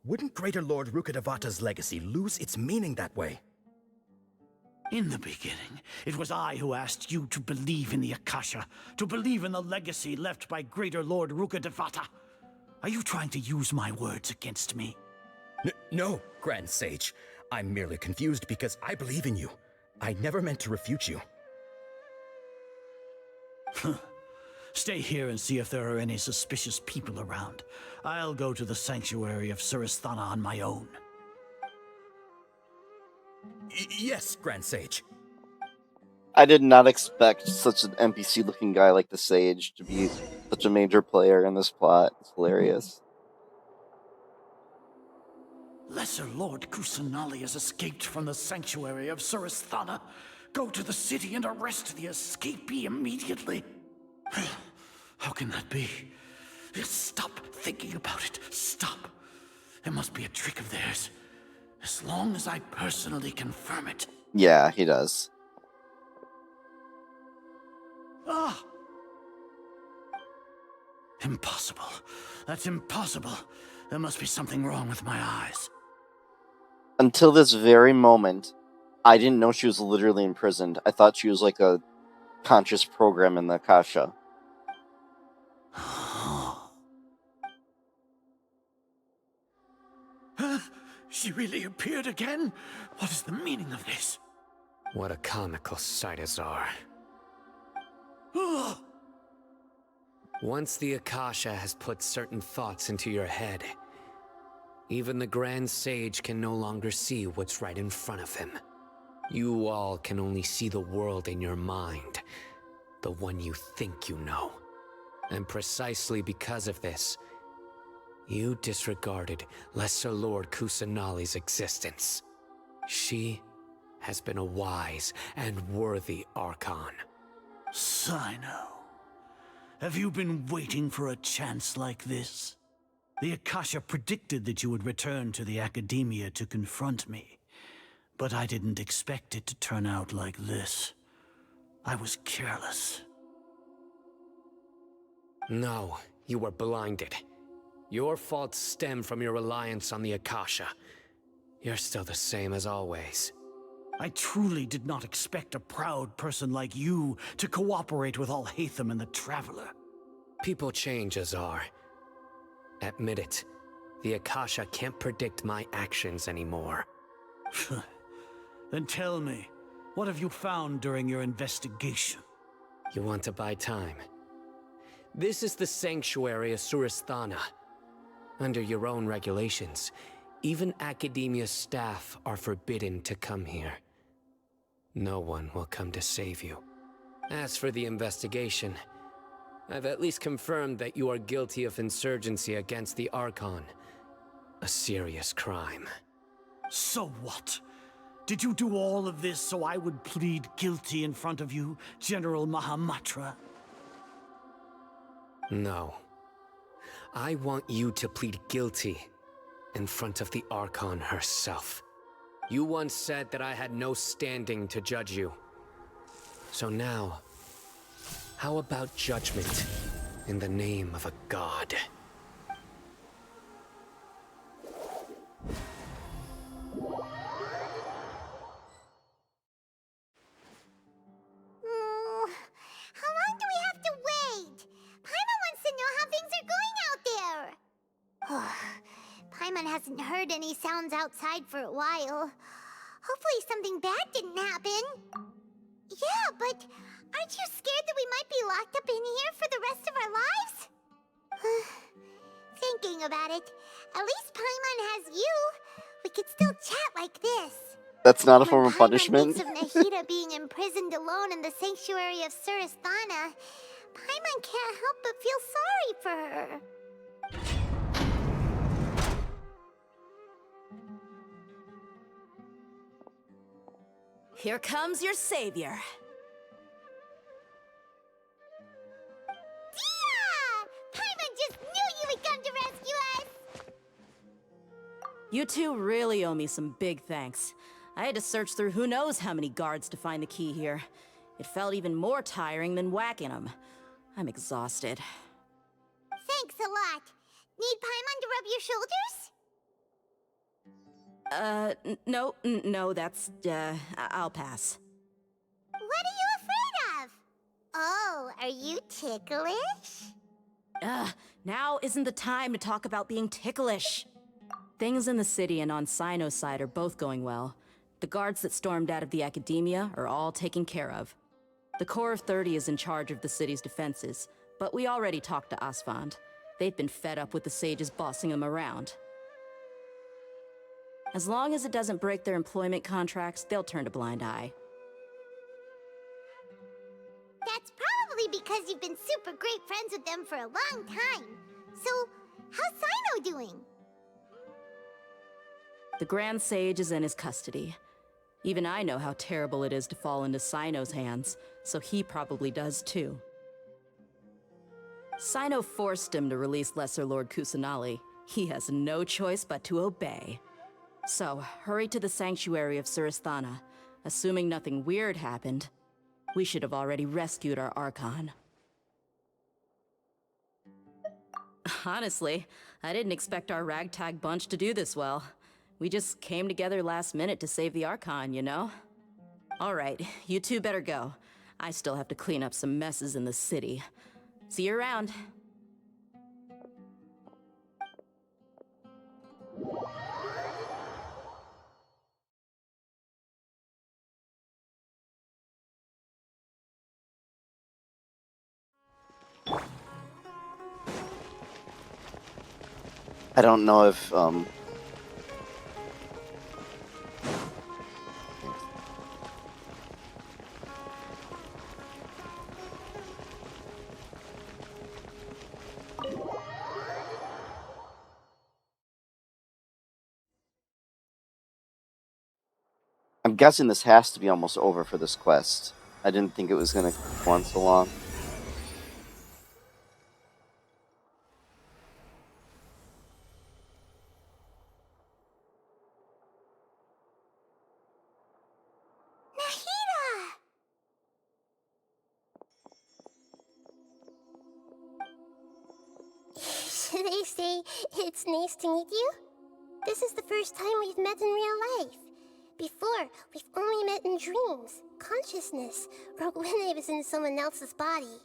Wouldn't Greater Lord Rukkhadevata's legacy lose its meaning that way? In the beginning, it was I who asked you to believe in the Akasha, to believe in the legacy left by Greater Lord Rukkhadevata. Are you trying to use my words against me? No, Grand Sage. I'm merely confused because I believe in you. I never meant to refute you. Stay here and see if there are any suspicious people around. I'll go to the sanctuary of Surasthana on my own. Yes, Grand Sage. I did not expect such an NPC-looking guy like the Sage to be such a major player in this plot. It's hilarious. Lesser Lord Kusanali has escaped from the sanctuary of Surasthana. Go to the city and arrest the escapee immediately. How can that be? Stop thinking about it. Stop. It must be a trick of theirs. As long as I personally confirm it. Yeah, he does. Ah! Impossible. That's impossible. There must be something wrong with my eyes. Until this very moment, I didn't know she was literally imprisoned. I thought she was like a conscious program in the Akasha. She really appeared again? What is the meaning of this? What a comical sight, Azar. Once the Akasha has put certain thoughts into your head, even the Grand Sage can no longer see what's right in front of him. You all can only see the world in your mind, the one you think you know. And precisely because of this, you disregarded Lesser Lord Kusanali's existence. She has been a wise and worthy Archon. Sino, have you been waiting for a chance like this? The Akasha predicted that you would return to the Academia to confront me, but I didn't expect it to turn out like this. I was careless. No, you were blinded. Your faults stem from your reliance on the Akasha. You're still the same as always. I truly did not expect a proud person like you to cooperate with Alhaitham and the Traveler. People change, Azar. Admit it. The Akasha can't predict my actions anymore. Then tell me, what have you found during your investigation? You want to buy time? This is the sanctuary of Surasthana. Under your own regulations, even Academia staff are forbidden to come here. No one will come to save you. As for the investigation, I've at least confirmed that you are guilty of insurgency against the Archon. A serious crime. So what? Did you do all of this so I would plead guilty in front of you, General Mahamatra? No. I want you to plead guilty in front of the Archon herself. You once said that I had no standing to judge you. So now, how about judgment in the name of a god? How long do we have to wait? Paimon wants to know how things are going out there. Paimon hasn't heard any sounds outside for a while. Hopefully something bad didn't happen. Yeah, but aren't you scared that we might be locked up in here for the rest of our lives? Thinking about it, at least Paimon has you. We could still chat like this. That's not a form of punishment. When Paimon thinks of Nahida being imprisoned alone in the sanctuary of Surasthana, Paimon can't help but feel sorry for her. Here comes your savior. Dia! Paimon just knew you would come to rescue us! You two really owe me some big thanks. I had to search through who knows how many guards to find the key here. It felt even more tiring than whacking them. I'm exhausted. Thanks a lot. Need Paimon to rub your shoulders? No, that's, I'll pass. What are you afraid of? Oh, are you ticklish? Now isn't the time to talk about being ticklish. Things in the city and on Sino's side are both going well. The guards that stormed out of the Academia are all taken care of. The Corps of 30 is in charge of the city's defenses, but we already talked to Asfand. They've been fed up with the sages bossing them around. As long as it doesn't break their employment contracts, they'll turn a blind eye. That's probably because you've been super great friends with them for a long time. So, how's Sino doing? The Grand Sage is in his custody. Even I know how terrible it is to fall into Sino's hands, so he probably does too. Sino forced him to release Lesser Lord Kusanali. He has no choice but to obey. So, hurry to the sanctuary of Suristhana. Assuming nothing weird happened, we should have already rescued our Archon. Honestly, I didn't expect our ragtag bunch to do this well. We just came together last minute to save the Archon, you know? Alright, you two better go. I still have to clean up some messes in the city. See you around. I don't know if I'm guessing this has to be almost over for this quest. I didn't think it was gonna go on so long. Should I say it's nice to meet you? This is the first time we've met in real life. Before, we've only met in dreams, consciousness, or when I was in someone else's body.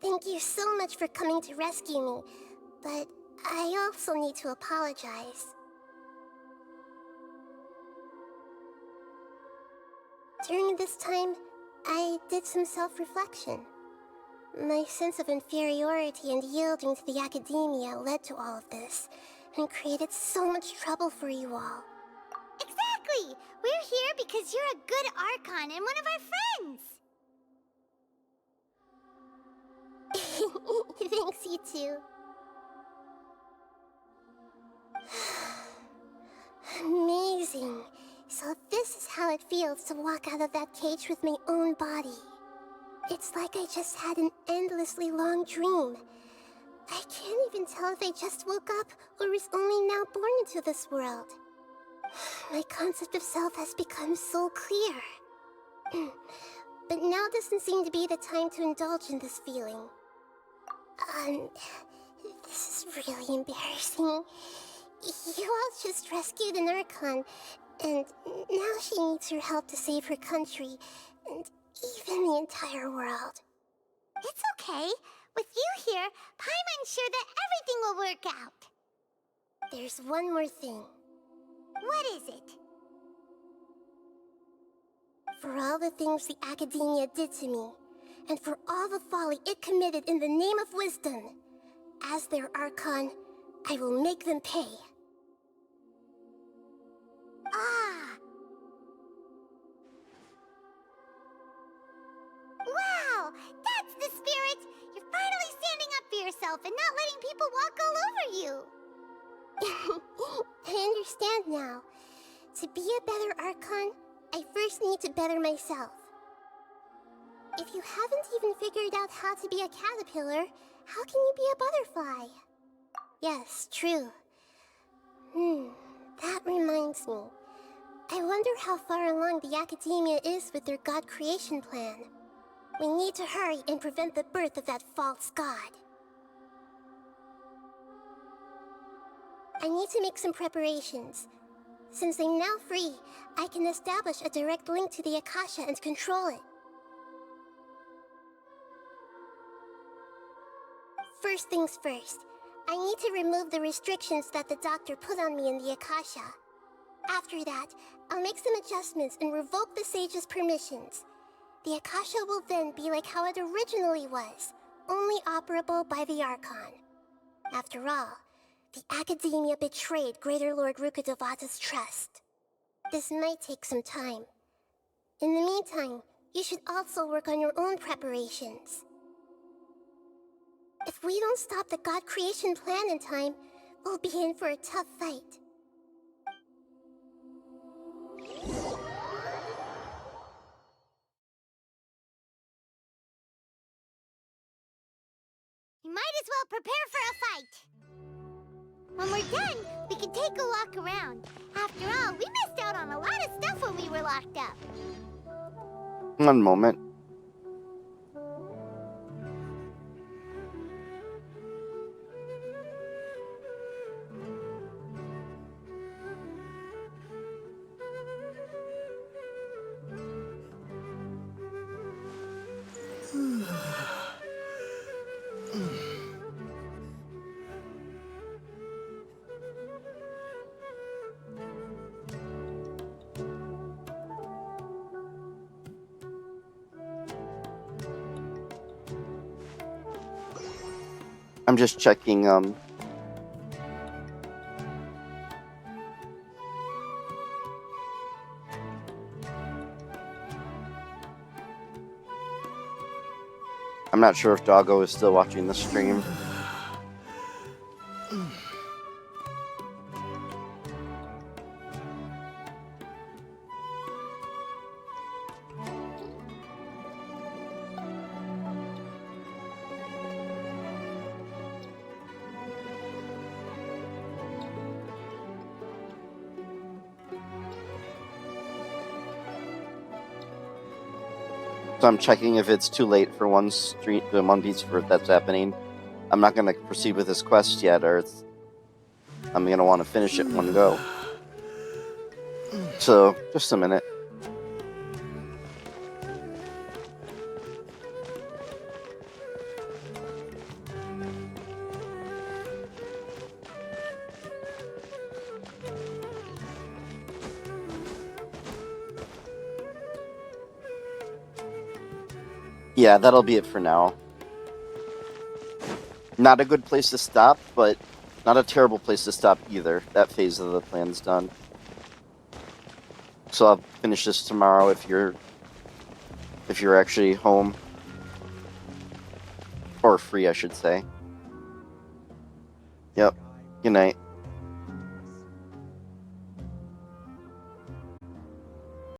Thank you so much for coming to rescue me, but I also need to apologize. During this time, I did some self-reflection. My sense of inferiority and yielding to the academia led to all of this, and created so much trouble for you all. Exactly! We're here because you're a good Archon and one of our friends! Thanks, you too. Amazing. So this is how it feels to walk out of that cage with my own body. It's like I just had an endlessly long dream. I can't even tell if I just woke up or was only now born into this world. My concept of self has become so clear. But now doesn't seem to be the time to indulge in this feeling. This is really embarrassing. You all just rescued an Archon, and now she needs your help to save her country, and even the entire world. It's okay. With you here, Paimon's sure that everything will work out. There's one more thing. What is it? For all the things the Academia did to me, and for all the folly it committed in the name of wisdom, as their Archon, I will make them pay. Ah! Wow! That's the spirit! You're finally standing up for yourself and not letting people walk all over you! I understand now. To be a better Archon, I first need to better myself. If you haven't even figured out how to be a caterpillar, how can you be a butterfly? Yes, true. That reminds me. I wonder how far along the Academia is with their god creation plan. We need to hurry and prevent the birth of that false god. I need to make some preparations. Since I'm now free, I can establish a direct link to the Akasha and control it. First things first, I need to remove the restrictions that the doctor put on me in the Akasha. After that, I'll make some adjustments and revoke the sage's permissions. The Akasha will then be like how it originally was, only operable by the Archon. After all, the Academia betrayed Greater Lord Rukkhadevata's trust. This might take some time. In the meantime, you should also work on your own preparations. If we don't stop the God creation plan in time, we'll be in for a tough fight. You might as well prepare for a fight. When we're done, we can take a walk around. After all, we missed out on a lot of stuff when we were locked up. One moment. I'm just checking, I'm not sure if Doggo is still watching the stream. So I'm checking if it's too late for One Piece for if that's happening. I'm not going to proceed with this quest yet, or I'm going to want to finish it in one go. So, just a minute. Yeah, that'll be it for now. Not a good place to stop, but not a terrible place to stop either. That phase of the plan's done. So I'll finish this tomorrow if you're actually home. Or free, I should say. Yep. Good night.